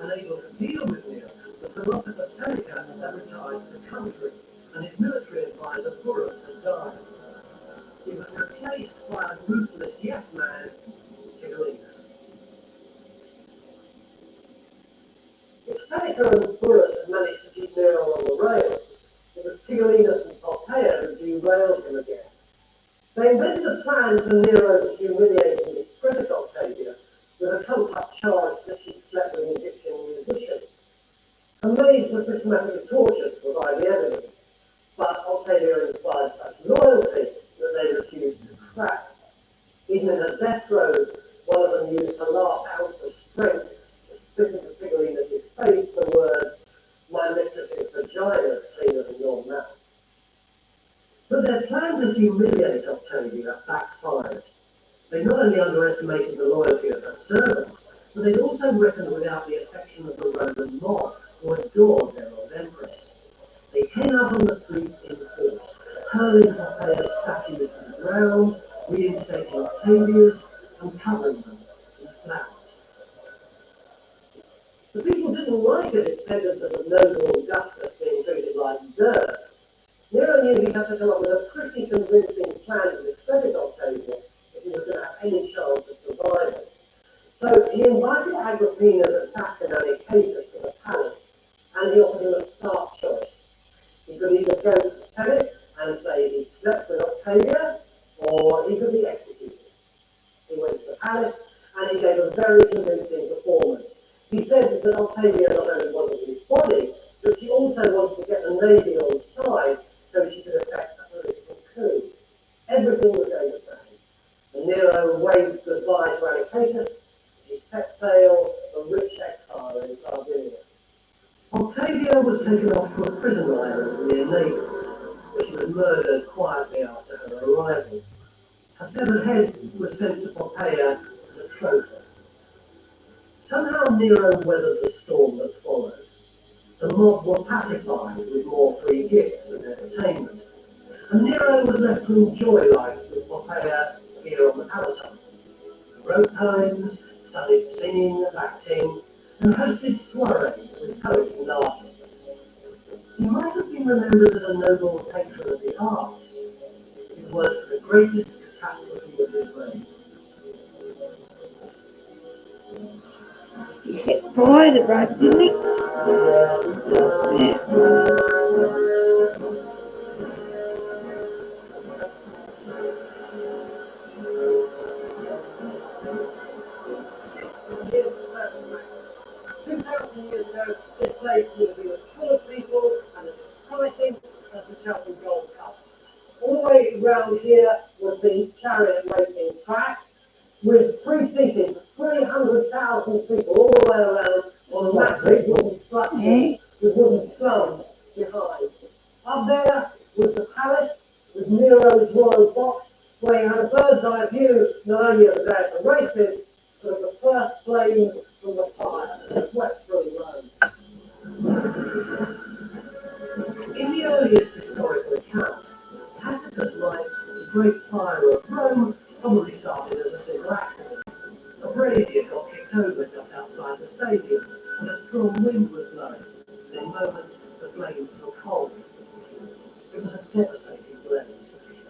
Unable to deal with Nero, the philosopher Seneca had retired to the country, and his military advisor Burrus had died. He was replaced by a ruthless yes-man, Tigellinus. If Seneca and Burrus had managed to keep Nero on the rails, it was Tigellinus and Poppaea who derailed him again. They invented a plan for Nero to humiliate and discredit Octavia with a trumped-up charge that she'd slept with an Egyptian musician, and made for systematic torture to provide the evidence. But Octavia inspired such loyalty that they refused to crack. Even in her death throes, one of them used her last ounce of strength to spit into Tigellinus' face the words, "My mistress's vagina is cleaner than your mouth." But their plan to humiliate Octavia backfired. They not only underestimated the loyalty of her servants, but they'd also reckoned without the affection of the Roman mob, who adored their old empress. They came out on the streets in force, hurling Poppaea's statues to the ground, reinstating Octavia's, and covering them in flowers. The people didn't like a descendant of the noble Augustus being treated like dirt. Nero knew he had to come up with a pretty convincing plan to discredit Octavia if he was going to have any chance of surviving. So he invited Agrippina's assassin Anicetus to the palace, and he offered him a stark choice. He could either go to the Senate and say he slept with Octavia, or he could be executed. He went to the palace, and he gave a very convincing performance. He said that Octavia not only wanted his body, but she also wanted to get the navy on side so she could effect a political coup. Everything was going to plan. And Nero waved goodbye to Anicetus. He set sail for rich exile in Sardinia. Octavia was taken off to a prison island near Naples, where she was murdered quietly after her arrival. Her severed head was sent to Poppaea as a trophy. Somehow Nero weathered the storm that followed. The mob were pacified with more free gifts and entertainment, and Nero was left to enjoy life with Poppaea here on the Palatine. He wrote poems, studied singing and acting, and hosted soirees with poets and artists. He might have been remembered as a noble patron of the arts. His work for the greatest catastrophe of his reign. He set fire to Rome, didn't he? Yeah. Years ago, this place would have been as full of people and as exciting as the Cheltenham Gold Cup. All the way around here was the chariot racing track, with free seating for 300,000 people all the way around on a massive wooden structure with wooden slums behind. Up there was the palace with Nero's royal box, where you had a bird's eye view not only of the day of the races, but of the first flames from the fire that swept through Rome. In the earliest historical accounts, Tacitus writes that the Great Fire of Rome probably started as a single accident. A brazier got kicked over just outside the stadium, and a strong wind was blowing. In moments, the flames took hold. It was a devastating blaze.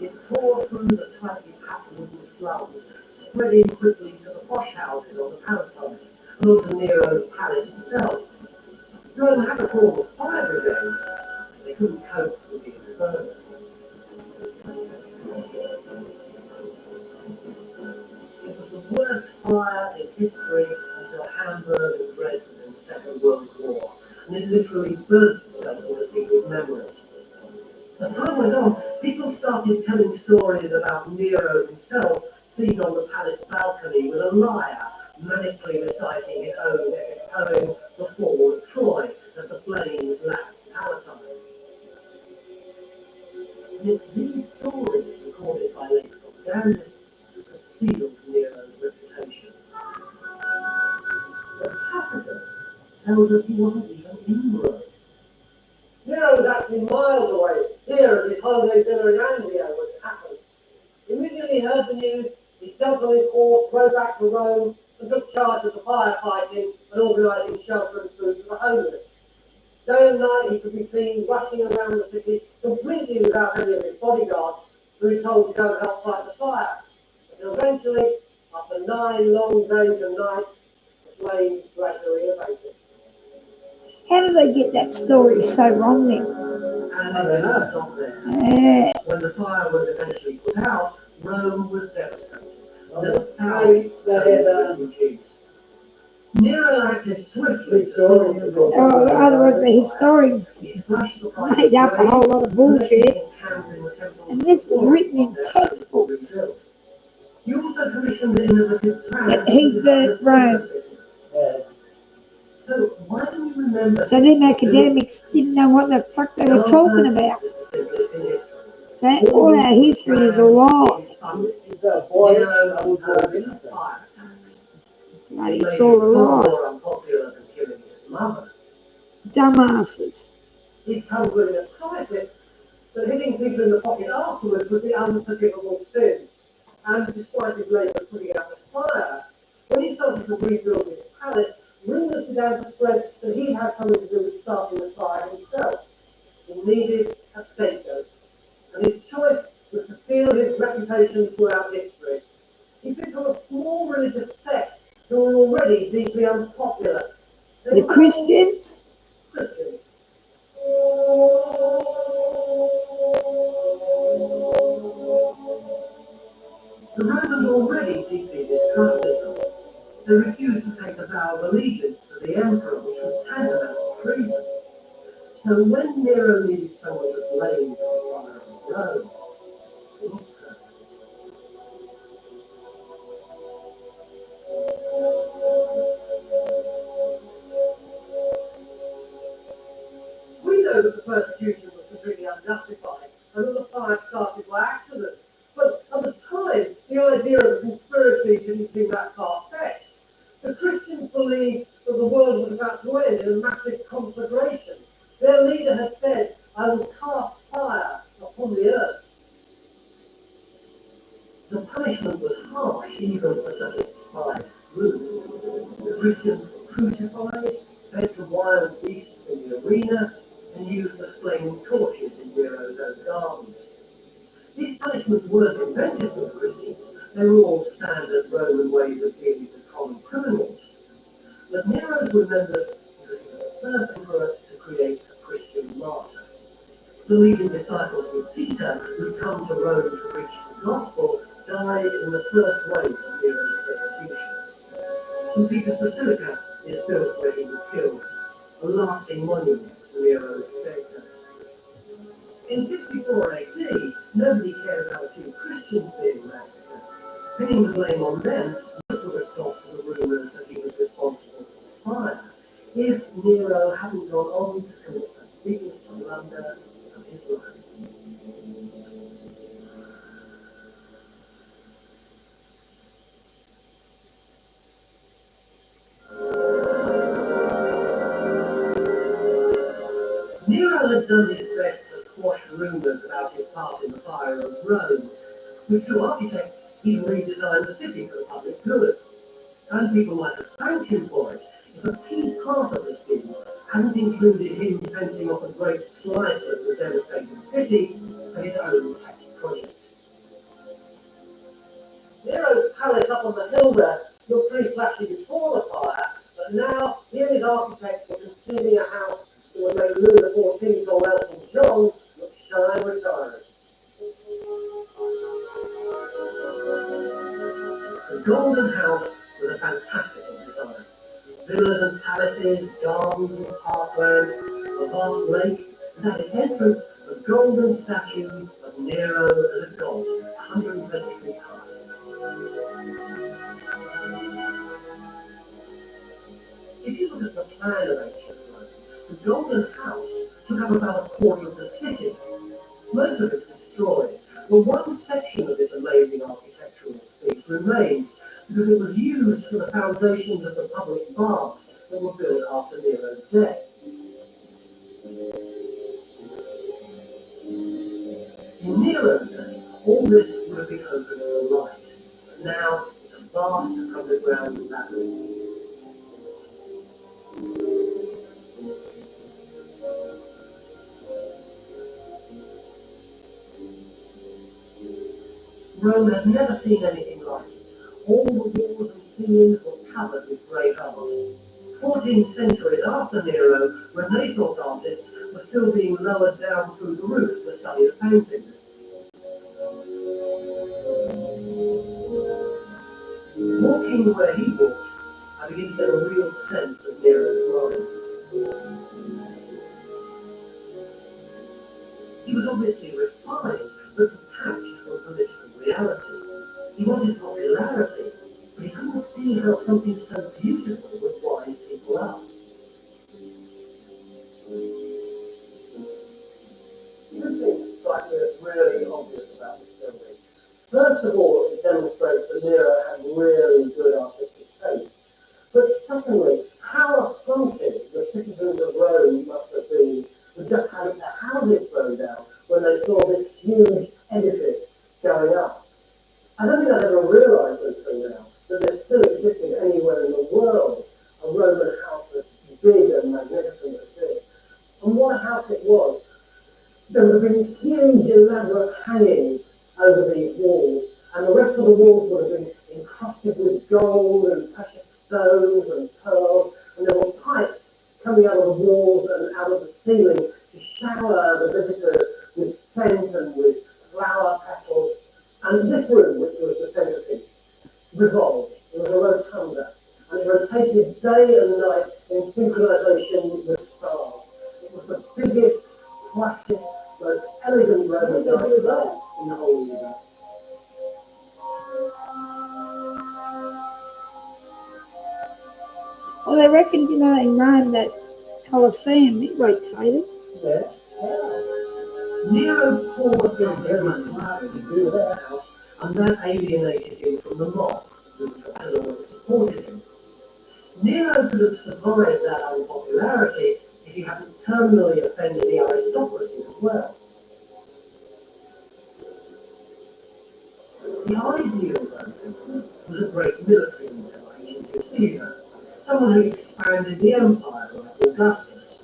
It tore through the tightly packed wooden slums, spreading quickly to the posh houses on the Palatine, and onto Nero's palace itself. Rome had a form of fire brigade. They couldn't cope further. It was the worst fire in history until Hamburg and Dresden in the Second World War, and it literally burnt itself into people's memories. As time went on, people started telling stories about Nero himself seen on the palace balcony with a lyre, manically reciting his own epic poem, The Fall of Troy, as the flames lapped the Palatine. And it's these stories recorded by late propagandists who concealed Nero's reputation. But Tacitus tells us he wasn't even in Rome. Nero was actually miles away, here at his holiday dinner in Anzio when it happened. Immediately heard the news, he jumped on his horse, rode back to Rome, and took charge of the firefighting and organising shelter and food for the homeless. Day and night he could be seen rushing around the city, completely without any of his bodyguards, who he told to go and help fight the fire. Until eventually, after 9 long days and nights, the flames gradually abated. How did they get that story so wrong then? And it didn't stop there. When the fire was eventually put out, Rome was devastated. Nero acted swiftly to solve the problem. Oh, in other words, the historians made up a whole lot of bullshit, and this was written in textbooks He also commissioned the innovative plan that he burnt Rome. So why do we remember? So them academics didn't know what the fuck they were talking about. So all our history is a lie. Bloody, it's all a lie. Dumbasses. He comes with a crisis, but hitting people in the pocket afterwards was the unforgivable sin. And despite his labour putting out the fire, when he started to rebuild his palace, rumours began to spread that he had something to do with starting the fire himself. He needed a scapegoat, and his choice was to seal his reputation throughout history. He picked on a small religious sect who were already deeply unpopular. The Christians? Christians. The Romans already deeply distrusted them. They refused to take a vow of allegiance to the emperor, which was tantamount to treason. So when Nero needed someone to blame for the fire of Rome, it was her. We know that the persecution was completely unjustified and that the fire started by accident. But at the time, the idea of a conspiracy didn't seem that far-fetched. The Christians believed that the world was about to end in a massive conflagration. Their leader had said, "I will cast fire upon the earth." The punishment was harsh even for such a despised group. The Christians were crucified, fed to wild beasts in the arena, and used as flaming torches in Nero's own gardens. These punishments weren't invented for the Christians. They were all standard Roman ways of dealing with common criminals. But Nero's remembered because he was the first emperor to create a Christian martyr. The leading disciple St. Peter, who had come to Rome to preach the gospel, died in the first wave of Nero's persecution. St. Peter's Basilica is built where he was killed, a lasting monument to Nero's scapegoat. In 64 AD, nobody cared about a few Christians being massacred. Pinning the blame on them would put a stop to the rumours that he was responsible for the fire. If Nero hadn't gone on to commit the biggest blunder of his life. Nero had done his best to squash rumours about his part in the fire of Rome. With 2 architects, he redesigned the city for the public good. And people might have thanked him for it if a key part of the scheme hadn't included him fencing off a great slice of the devastated city for his own pet project. Nero's palace up on the hill there looked pretty flashy before the fire, but now he and his architects were constructing a house that would make Louis XIV or Elton John look shy with parkland, a vast lake, and at its entrance, a golden statue of Nero as a god, 120 feet high. If you look at the plan of ancient Rome, the Golden House took up about a quarter of the city. Most of it's destroyed, but one section of this amazing architectural feat remains because it was used for the foundations of the public baths that were built after Nero's death. In Nero's day, all this would have been open to the light, but now it's a vast underground labyrinth. Rome had never seen anything like it. All the walls and ceilings were covered with great art. 14 centuries after Nero, Renaissance artists were still being lowered down through the roof to study the paintings. Walking where he walked, I begin to get a real sense of Nero's mind. He was obviously refined, but detached from political reality. He wanted popularity, but he couldn't see how something so beautiful would wind people up. Two things strike me as really obvious about this building. First of all, it demonstrates that Nero had really good artistic taste. But secondly, how affronted the citizens of Rome must have been with just having their houses thrown down when they saw this huge edifice going up. I don't think I've ever realised until now that there still existed anywhere in the world a Roman house as big and magnificent as this. And what a house it was. There would have been huge elaborate hangings over these walls, and the rest of the walls would have been encrusted with gold and precious stones and pearls, and there were pipes coming out of the walls and out of the ceiling to shower the visitors with scent and with flower petals. And this room, which was the centerpiece, revolved. It was a rotunda, and it rotated day and night in synchronization with stars. It was the biggest, flashiest, most elegant Roman dining in the whole universe. Well, they reckon, in Rome, that Colosseum, it rotated. Yeah. Nero poured the Roman money to build their house, and that alienated him from the mob, who had always supported him. Nero could have survived that unpopularity if he hadn't terminally offended the aristocracy as well. The ideal Roman was a great military leader like Julius Caesar, someone who expanded the empire like Augustus.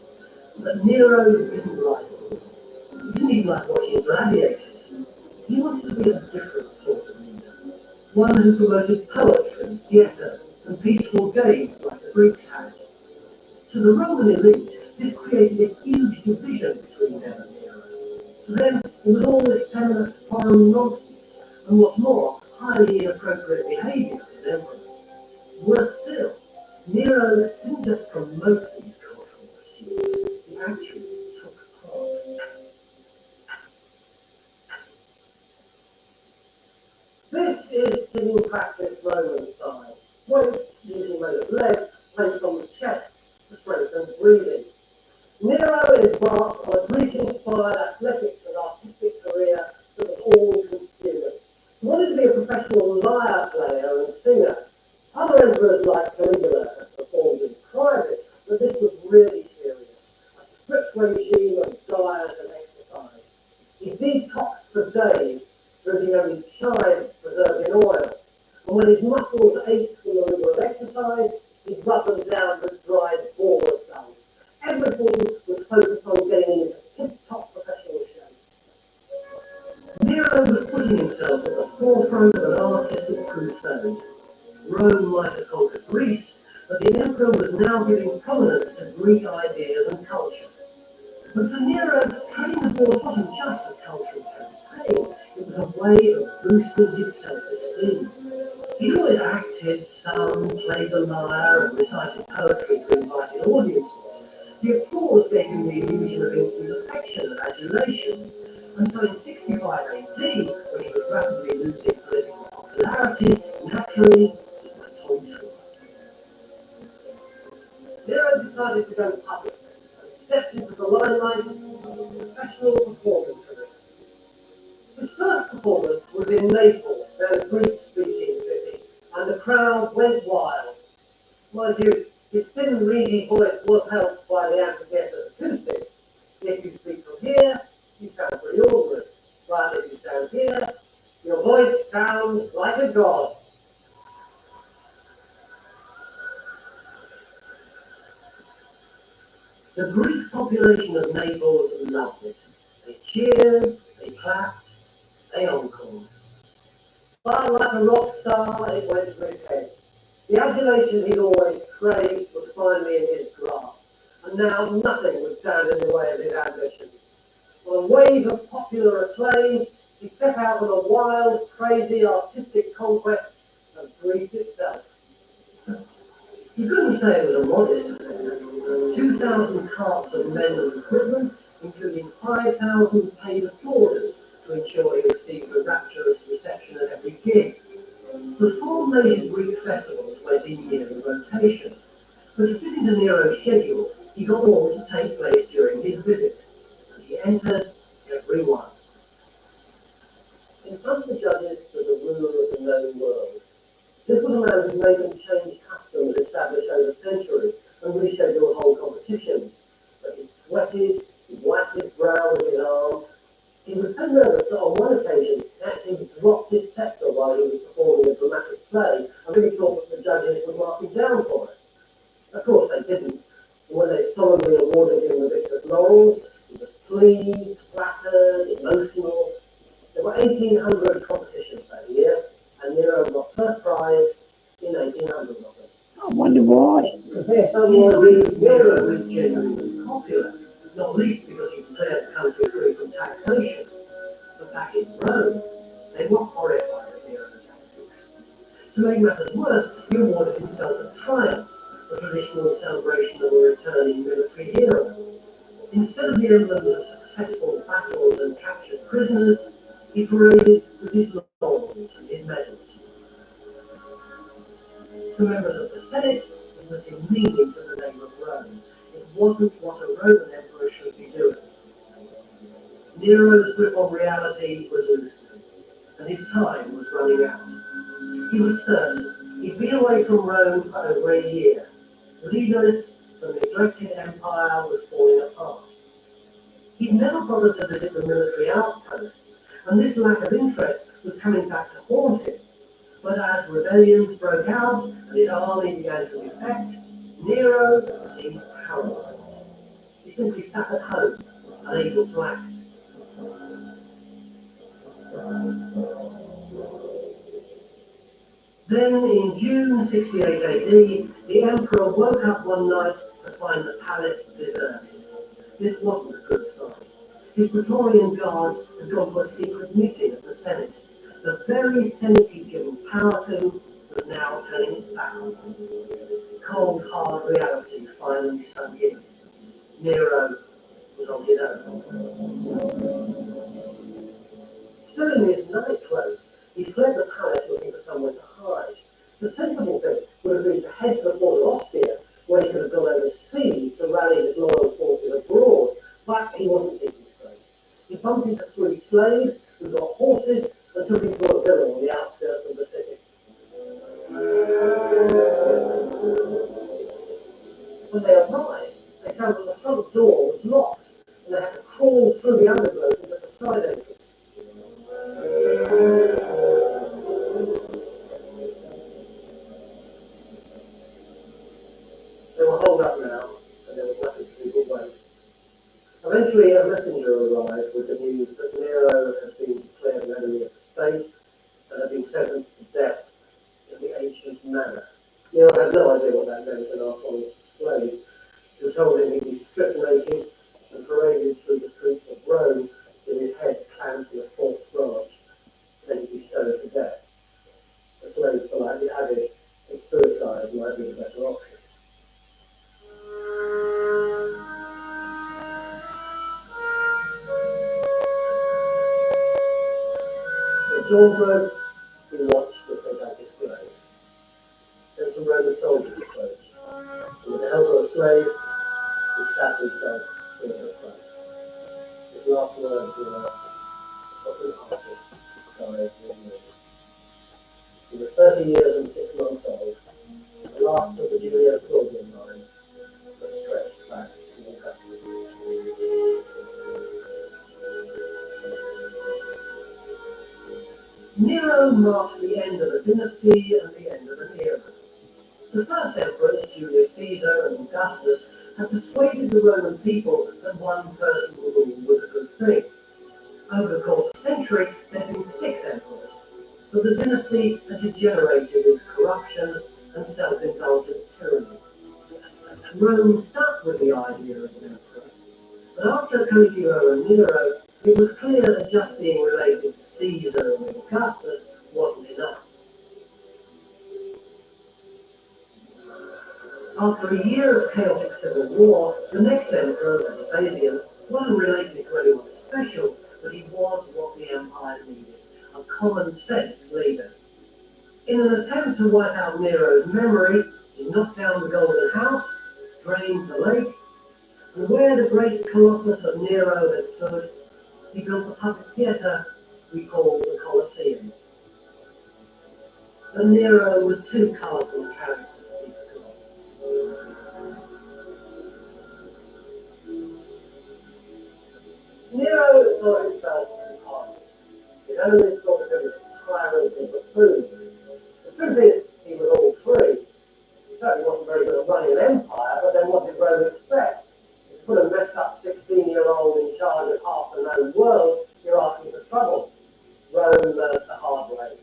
But Nero didn't like it. He didn't even like watching gladiators. He wanted to be a different sort of leader, one who promoted poetry, theatre, and peaceful games like the Greeks had. To the Roman elite, this created a huge division between them and Nero. To them, it was all effeminate foreign nonsense, and what's more, highly inappropriate behaviour for an emperor. Worse still, Nero didn't just promote these cultural pursuits, he actually took part. This is singing practice Roman style. Weights, usually made of lead, placed on the chest to strengthen breathing. Nero embarked on a Greek-inspired athletics and artistic career that was all-consuming. He wanted to be a professional lyre player and singer. Other emperors like Caligula had performed in private, but this was really serious. A strict regime of diet and exercise. He detoxed for days, drinking only chives preserved in oil. And when his muscles ached from the rigorous exercise, he rubbed them down with dried boar dung. Everything was focused on getting into tip-top professional shape. Nero was putting himself at the forefront of an artistic crusade. Rome might have conquered Greece, but the emperor was now giving prominence to Greek ideas and culture. But for Nero, treading the board wasn't just a cultural campaign, it was a way of boosting his self-esteem. He'd always acted, sung, played the lyre, and recited poetry to invited audiences. He The applause gave him the illusion of instant affection and adulation. And so in 65 AD, when he was rapidly losing political popularity, naturally, he went on tour. Nero decided to go public and stepped into the limelight of a professional performance career. His first performance was in Naples, their Greek-speaking city, and the crowd went wild. Mind you, his thin, reedy voice was helped by the amphitheatre acoustics. If you speak from here, you sound pretty ordinary. But if you stand here, your voice sounds like a god. The Greek population of Naples loved it. They cheered, they clapped, they encored. But like a rock star, it went to his head. The adulation he'd always craved was finally in his grasp, and now nothing would stand in the way of his ambition. On a wave of popular acclaim, he set out on a wild, crazy, artistic conquest of Greece itself. You couldn't say it was a modest affair. 2,000 carts of men and equipment, including 5,000 paid applauders to ensure he received a rapturous reception at every gig. The 4 major Greek festivals went in year in rotation, but to fit into Nero's schedule, he got all to take place during his visit, and he entered every one. In front of the judges was a ruler of the known world. This was a man who made them change customs established over centuries and rescheduled whole competitions. But he sweated, he wiped his brow with his arm. He was so nervous that on one occasion he actually dropped his scepter while he was performing a dramatic play and really thought that the judges would mark him down for it. Of course they didn't. And when they solemnly awarded him the victor's laurels, he was pleased, flattered, emotional. There were 1,800 competitions that year, and Nero got first prize in 1,800 of them. I wonder why. Nero was genuinely popular, not least because he declared the country free from taxation. But back in Rome, they were horrified at Nero's tactics. To make matters worse, he awarded himself a triumph, the traditional celebration of a returning military hero. Instead of the emblems of successful battles and captured prisoners, he paraded with his laurels and his medals. To members of the Senate, it was demeaning to the name of Rome. It wasn't what a Roman emperor should be doing. Nero's grip on reality was loosening, and his time was running out. He was 30. He'd been away from Rome for over a year. Leaderless, the neglected empire was falling apart. He'd never bothered to visit the military outposts, and this lack of interest was coming back to haunt him. But as rebellions broke out and his army began to defect, Nero seemed paralyzed. He simply sat at home, unable to act. Then, in June 68 AD, the emperor woke up one night to find the palace deserted. This wasn't a good sign. His Praetorian guards had gone to a secret meeting at the Senate. The very Senate he'd given power to was now turning its back on him. Cold, hard reality finally sunk in. Nero was on his own. Still in his nightclothes, he fled the palace looking for somewhere to hide. The sensible thing would have been to head to the port of Ostia, where he could have gone overseas to rally his loyal forces abroad, but he wasn't thinking straight. He bumped into 3 slaves who got horses and took him to a villa on the outskirts of the city. When they arrived, they found that the front door was locked, and they had to crawl through the undergrowth into the side entrance. They were holed up now, and there was nothing to do but wait. Eventually, a messenger arrived with the news that Nero had been declared an enemy of the state and had been sentenced to death in the ancient manner. Nero had no idea what that meant and asked one of the slaves, who told him he'd be stripped naked and paraded through the streets of Rome with his head clamped in a forked branch, then he'd be stoned to death. The slave politely added that suicide might be the better option. almost we watched as they got displaced. Then some Roman soldiers approached. And with the help of a slave, he stabbed himself in the front. His last words were, "What an artist died in me." He was 30 years and 6 months old, the last of the Julio Claudian line that stretched back to Augustus. Nero marks the end of a dynasty and the end of an era. The first emperors, Julius Caesar and Augustus, had persuaded the Roman people that one person rule was a good thing. Over the course of a century, there had been 6 emperors, but the dynasty had degenerated into corruption and self-indulgent tyranny. Rome stuck with the idea of an emperor, but after Caligula and Nero, it was clear that just being related to Caesar and Augustus wasn't enough. After a year of chaotic civil war, the next emperor, Vespasian, wasn't related to anyone special, but he was what the empire needed, a common sense leader. In an attempt to wipe out Nero's memory, he knocked down the Golden House, drained the lake, and where the great colossus of Nero had stood, he built the public theatre we call the Colosseum. But Nero was too colourful a character to be forgotten. Nero saw himself as an artist. He only thought of him as tyrant and buffoon. The truth is, he was all three. He certainly wasn't very good at running an empire, but then what did Rome expect? If you put a messed up 16-year-old in charge of half the known world, you're asking for trouble. Rome learned the hard way.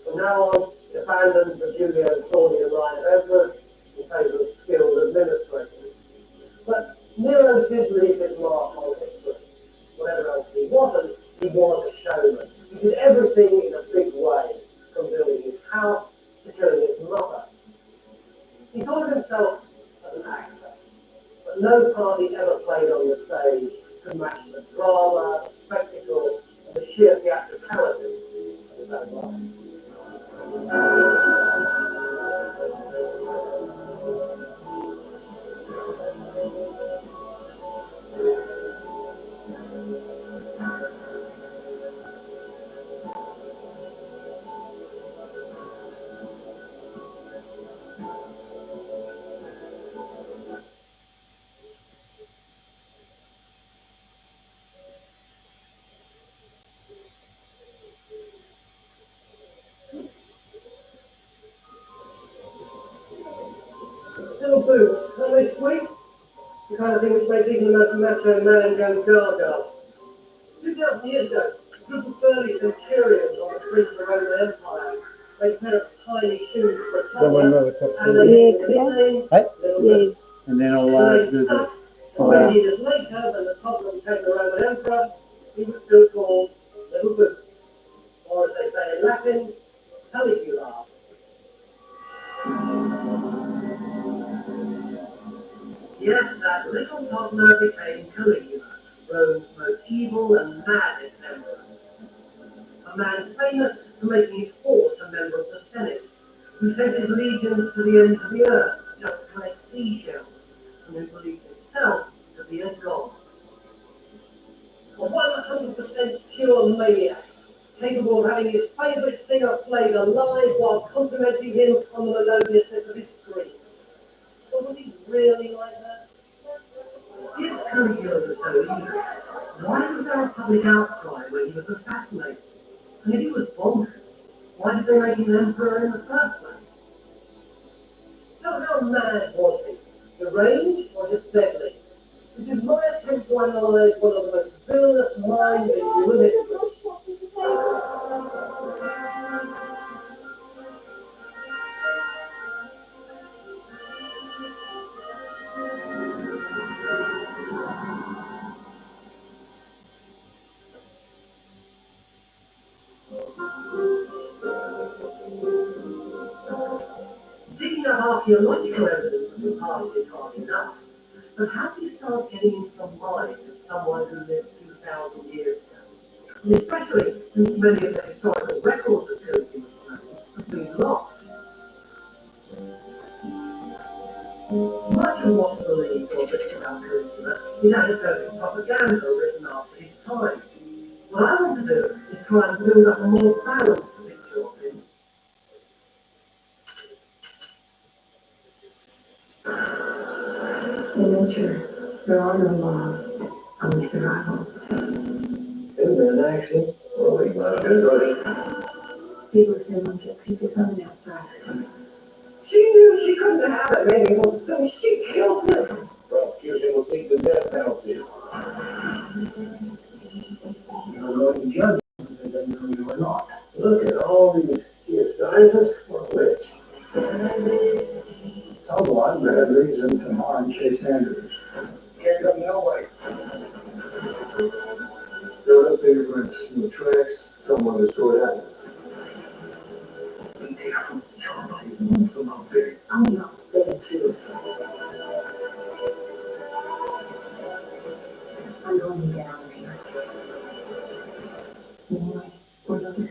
From now on, it abandoned the Julio and Claudian line of emperors in favour of skilled administrators. But Nero did leave his mark on history. Whatever else he wasn't, he was a showman. He did everything in a big way, from building his house to killing his mother. He thought of himself as an actor, but no part he ever played on the stage could match the drama, the spectacle, and the sheer theatricality of his own life. Little boots, aren't they sweet? The kind of thing which makes even the most macho man go gaga. 2,000 years ago, a group of burly centurions on the fringe of the Roman Empire made a pair of tiny shoes for a toddler, and they named the nickname Little Boots. And then I'll do the 20 years later, when the toddler became the Roman Emperor, he was still called Little Boots, or as they say in Latin, Caligula. Yes, that little toddler became Caligula, Rome's most evil and maddest emperor. A man famous for making his horse a member of the Senate, who sent his legions to the ends of the earth just to collect seashells, and who believed himself to be a god. A 100% pure maniac, capable of having his favourite singer played alive while complimenting him on the melodiousness of his scream. But was he really like that? If Caligula was so evil, why was there a public outcry when he was assassinated? And if he was bonkers, why did they make him emperor in the first place? So how mad was he? Deranged or just deadly? It is my attempt to analyse one of the most villainous minds in human history. Digging up archaeological evidence of the past is hard enough, but how do you start getting into the mind of someone who lived 2,000 years ago? And especially and many of the historical records that Goethe was planning have been lost. Much of what's believed or written about Goethe is anecdotal propaganda written after his time. What I want to do is try and build up a more balanced picture of him. In nature, there are no laws, only survival. Isn't there an accent? Well, we might do it. People say one can keep his own outside. She knew she couldn't have it anymore, so she killed him. Prosecution will seek the death penalty. You're going to judge them if they know you or not. Look at all these scientists for which. Someone had reason to harm Chase Andrews. Can't come no way. There are no fingerprints in the tracks. Someone destroyed evidence. Be careful, Charlie. You want someone big. I'm not saying truth. I'm going to get out of here. One way or the other.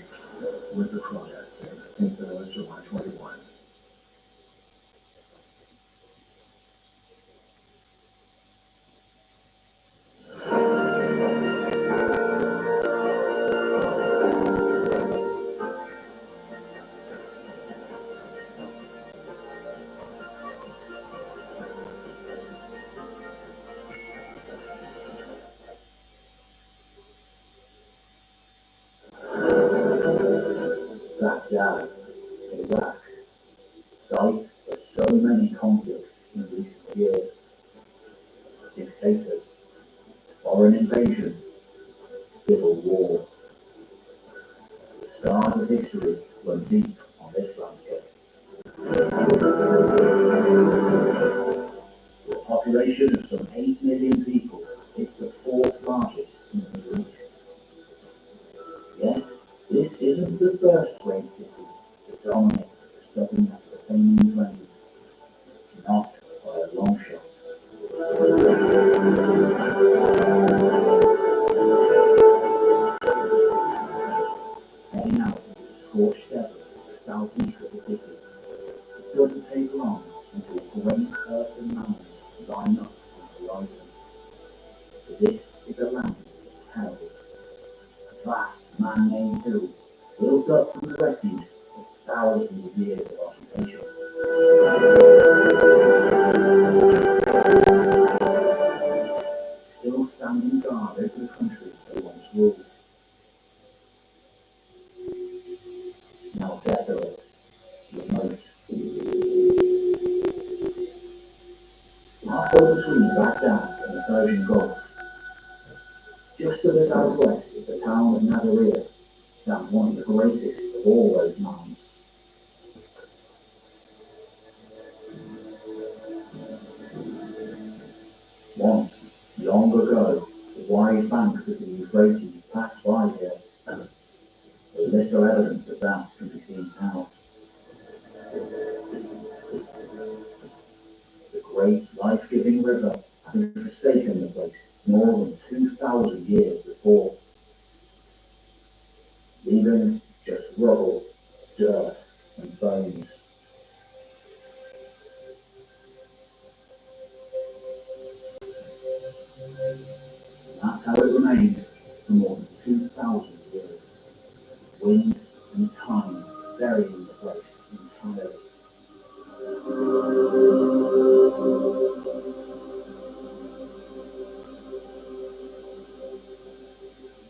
With the Crawdad thing. Incident was July 21. Baghdad, Iraq, site of so many conflicts in recent years. Dictators, foreign invasion, civil war. The stars of history run deep on this landscape. With a population of some 8 million people, it's the 4th largest in the Middle East. Yet, this isn't the first great city to dominate the southern Mesopotamian plains. Not by a long shot. Heading out into the scorched desert to the southeast of the city, it doesn't take long until great earthen mounds line up on the horizon. For this is a land of terrors. Vast man-made hills built up from the refuse of thousands of years of occupation. Still standing guard over the country they once ruled. Now desolate, remote. Halfway between Baghdad and the Persian Gulf, just to the southwest of the town of Nazareth, stands one of the greatest of all those mounds. Once, long ago, the wide banks of the Euphrates passed by here. But little evidence of that can be seen now. The great life-giving river had forsaken the place more than 2,000 years before, leaving just rubble, dirt, and bones. And that's how it remained for more than 2,000 years. Wind and time burying the place entirely.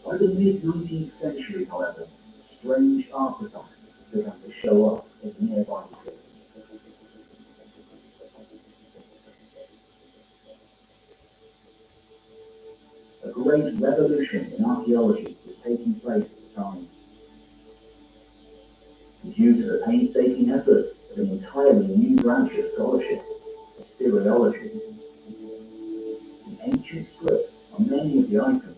By the mid-19th century, however, strange artifacts began to show up in nearby pits. A great revolution in archaeology was taking place at the time. And due to the painstaking efforts of an entirely new branch of scholarship, Assyriology, the ancient script on many of the items,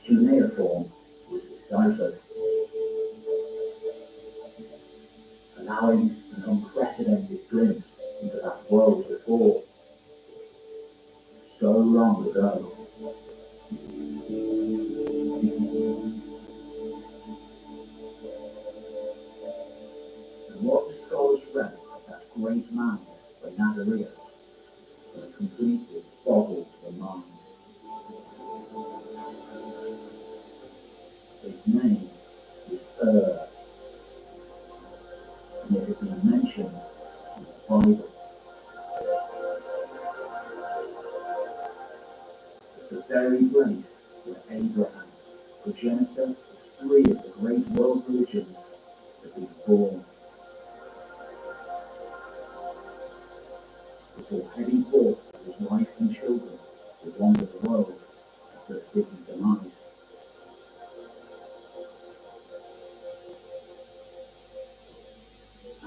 cuneiform, was deciphered, allowing an unprecedented glimpse into that world before, so long ago. its name is and it had been mentioned in the Bible. The very place where Abraham, progenitor of three of the great world religions, had been born. Before heading forth with his wife and children to wander the world after the city's demise.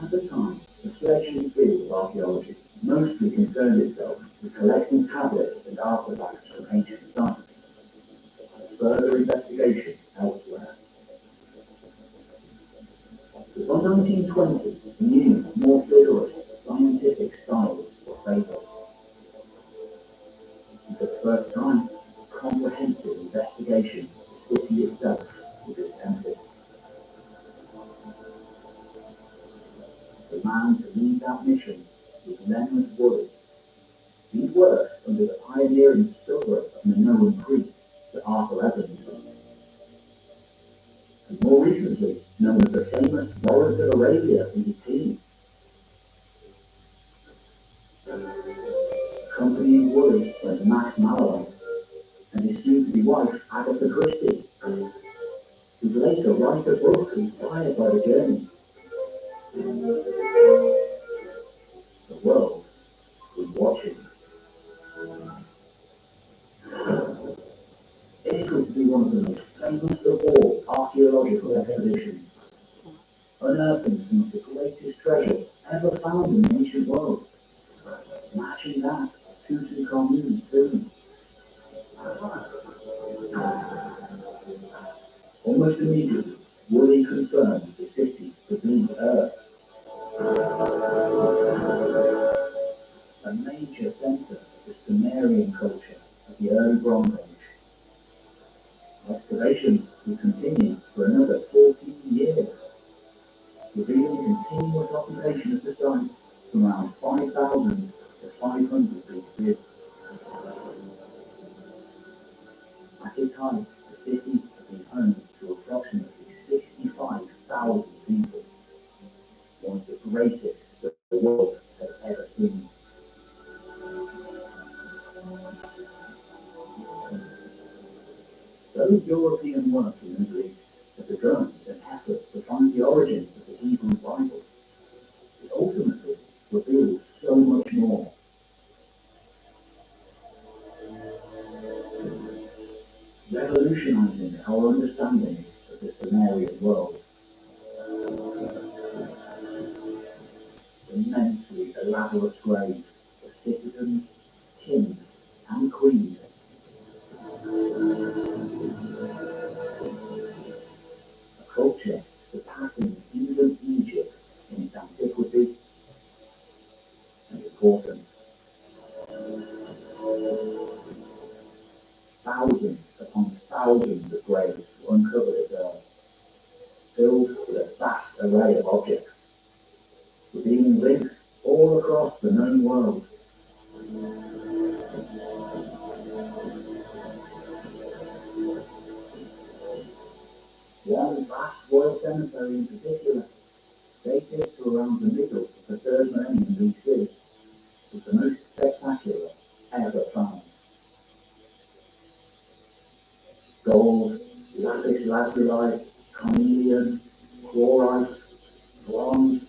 At the time, the fledgling field of archaeology mostly concerned itself with collecting tablets and artifacts from ancient sites. Further investigation elsewhere. But by 1920, new, more vigorous scientific styles were favoured. And for the first time, comprehensive investigation of the city itself was attempted. The man to lead that mission was Leonard Wood. He'd worked under the pioneering discoverer of Minoan Crete, Sir Arthur Evans, and more recently known as the famous Lawrence of Arabia in his team. Accompanying Wood went Max Malloy and his soon-to-be wife Agatha Christie, who'd later write a book inspired by the journey. The world was watching. It was to be one of the most famous of all archaeological expeditions, unearthing some of the greatest treasures ever found in the ancient world. Imagine that, Tutankhamun's tomb. Almost immediately, Woody confirmed the city to be Earth. A major centre of the Sumerian culture of the early Bronze Age. Excavations would continue for another 14 years, revealing continuous occupation of the site from around 5,000 to 500 BC. At its height, the city had been home to approximately 65,000 people, one of the greatest that the world had ever seen. Those European work in the Middle East had begun an effort to find the origins of the Hebrew Bible. It ultimately revealed so much more. Revolutionizing our understanding of the Sumerian world. Immensely elaborate graves of citizens, kings, and queens. A culture surpassing even Egypt in its antiquity and importance. Thousands upon thousands of graves were uncovered at Earth, filled with a vast array of objects, revealing links all across the known world. One vast royal cemetery in particular, dated to around the middle of the 3rd millennium BC, was the most spectacular ever found. Gold, lapis lazuli, carnelian, chlorite, bronze,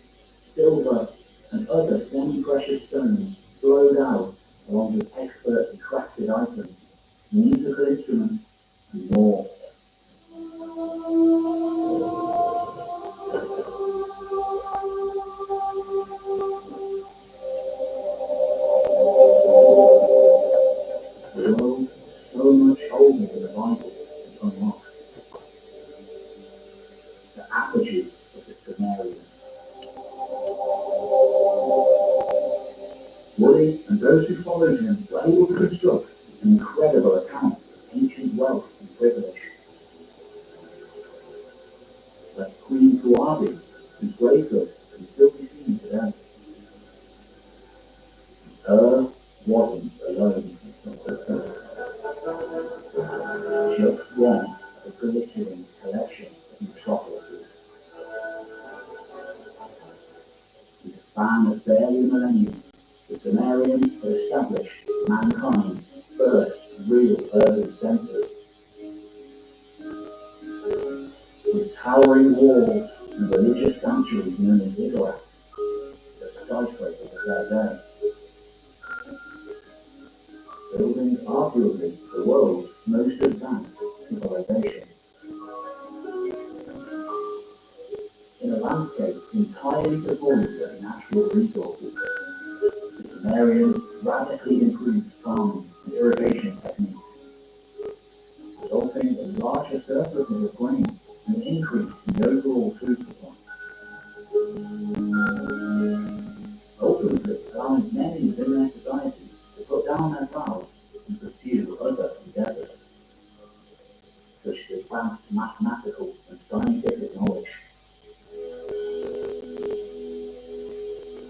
silver, and other semi-precious stones flowed out along with expertly crafted items, musical instruments, and more. The world so much older than the Bible is unlocked. The apogee of the Sumerians. Woody and those who followed him were able to construct an incredible account of ancient wealth and privilege. Like Queen Kuabi, whose grave goods can still be seen today. Wasn't alone. Just one of a glittering collection towering walls and religious sanctuaries known as ziggurats, the skyscrapers of their day. Building arguably the world's most advanced civilization. In a landscape entirely devoid of natural resources, the Sumerians radically improved farming and irrigation techniques, resulting in larger surpluses of grain and an increase in the overall food supply. Ultimately, allowing many within their society to put down their plows and pursue other endeavors, such as advanced mathematical and scientific knowledge.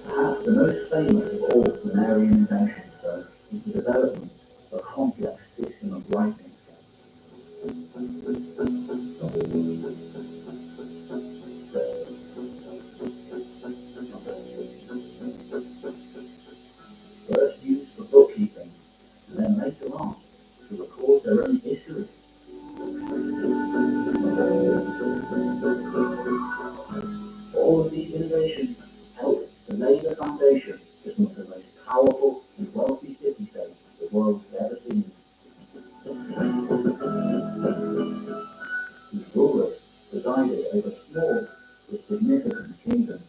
Perhaps the most famous of all Sumerian inventions, though, is the development of a complex system of writing. First used for bookkeeping, and then later on to record their own history. All of these innovations helped to lay the foundation for some of the most powerful and wealthy city-states the world has ever seen. These rulers presided over small but significant kingdoms.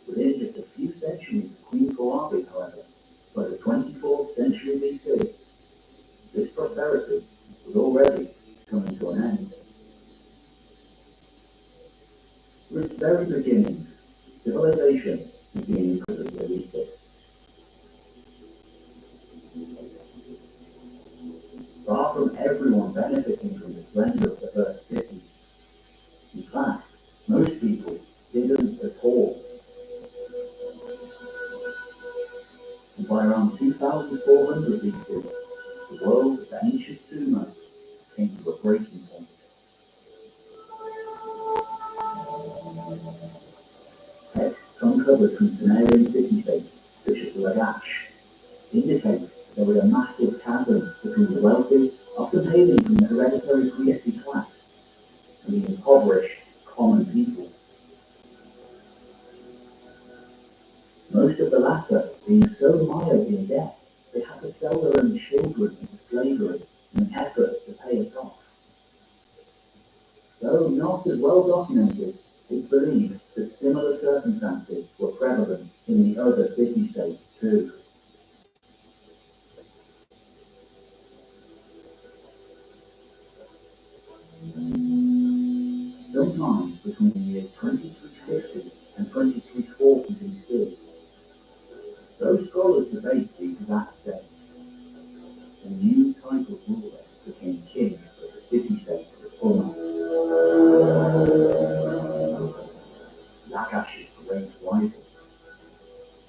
Within just a few centuries of Queen Koabi, however, by the 24th century BC, this prosperity was already coming to an end. From its very beginnings, civilization has been incredibly elitist. Far from everyone benefiting from the splendor of the first city. In fact, most people didn't at all. And by around 2400 BC, the world of ancient Sumer came to a breaking point. Texts uncovered from Sumerian city-states, such as Lagash, indicate there was a massive chasm between the wealthy, often hailing from the hereditary priestly class, and the impoverished common people. Most of the latter being so mired in debt, they had to sell their own children into slavery in an effort to pay it off. Though not as well documented, it's believed that similar circumstances were prevalent in the other city-states too. Sometime between the years 2350 and 2340 BC, those scholars debate the exact date. A new type of ruler became king of the city-state of Umma. Lagash's great rival.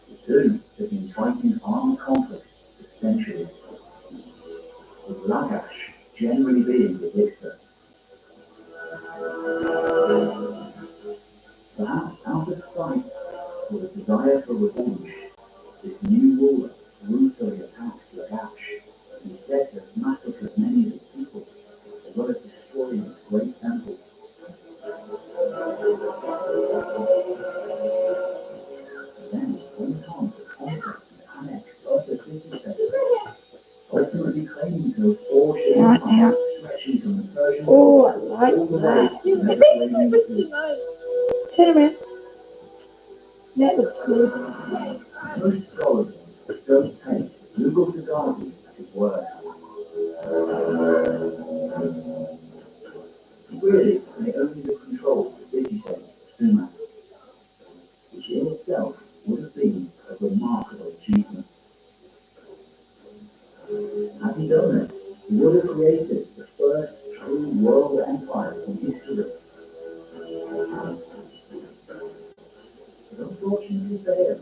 The two have been fighting armed conflict for centuries, with Lagash generally being the victor. Perhaps out of sight or the desire for revenge, this new ruler brutally attacked Lagash and said to have massacred many of his people, as well as destroying his great temples. Then went on to conquer and annex other city-states, ultimately claiming to have forged an empire stretching from the Persian Oh, I all like the way that. to the Mediterranean Sea. Cinnamon. That looks good. Most scholars don't take Mughal Sagazi at his word. Really, they only have control of the city-states of Sumer, which in itself would have been a remarkable achievement. Had he done this, he would have created the first true world empire in history. But unfortunately for him,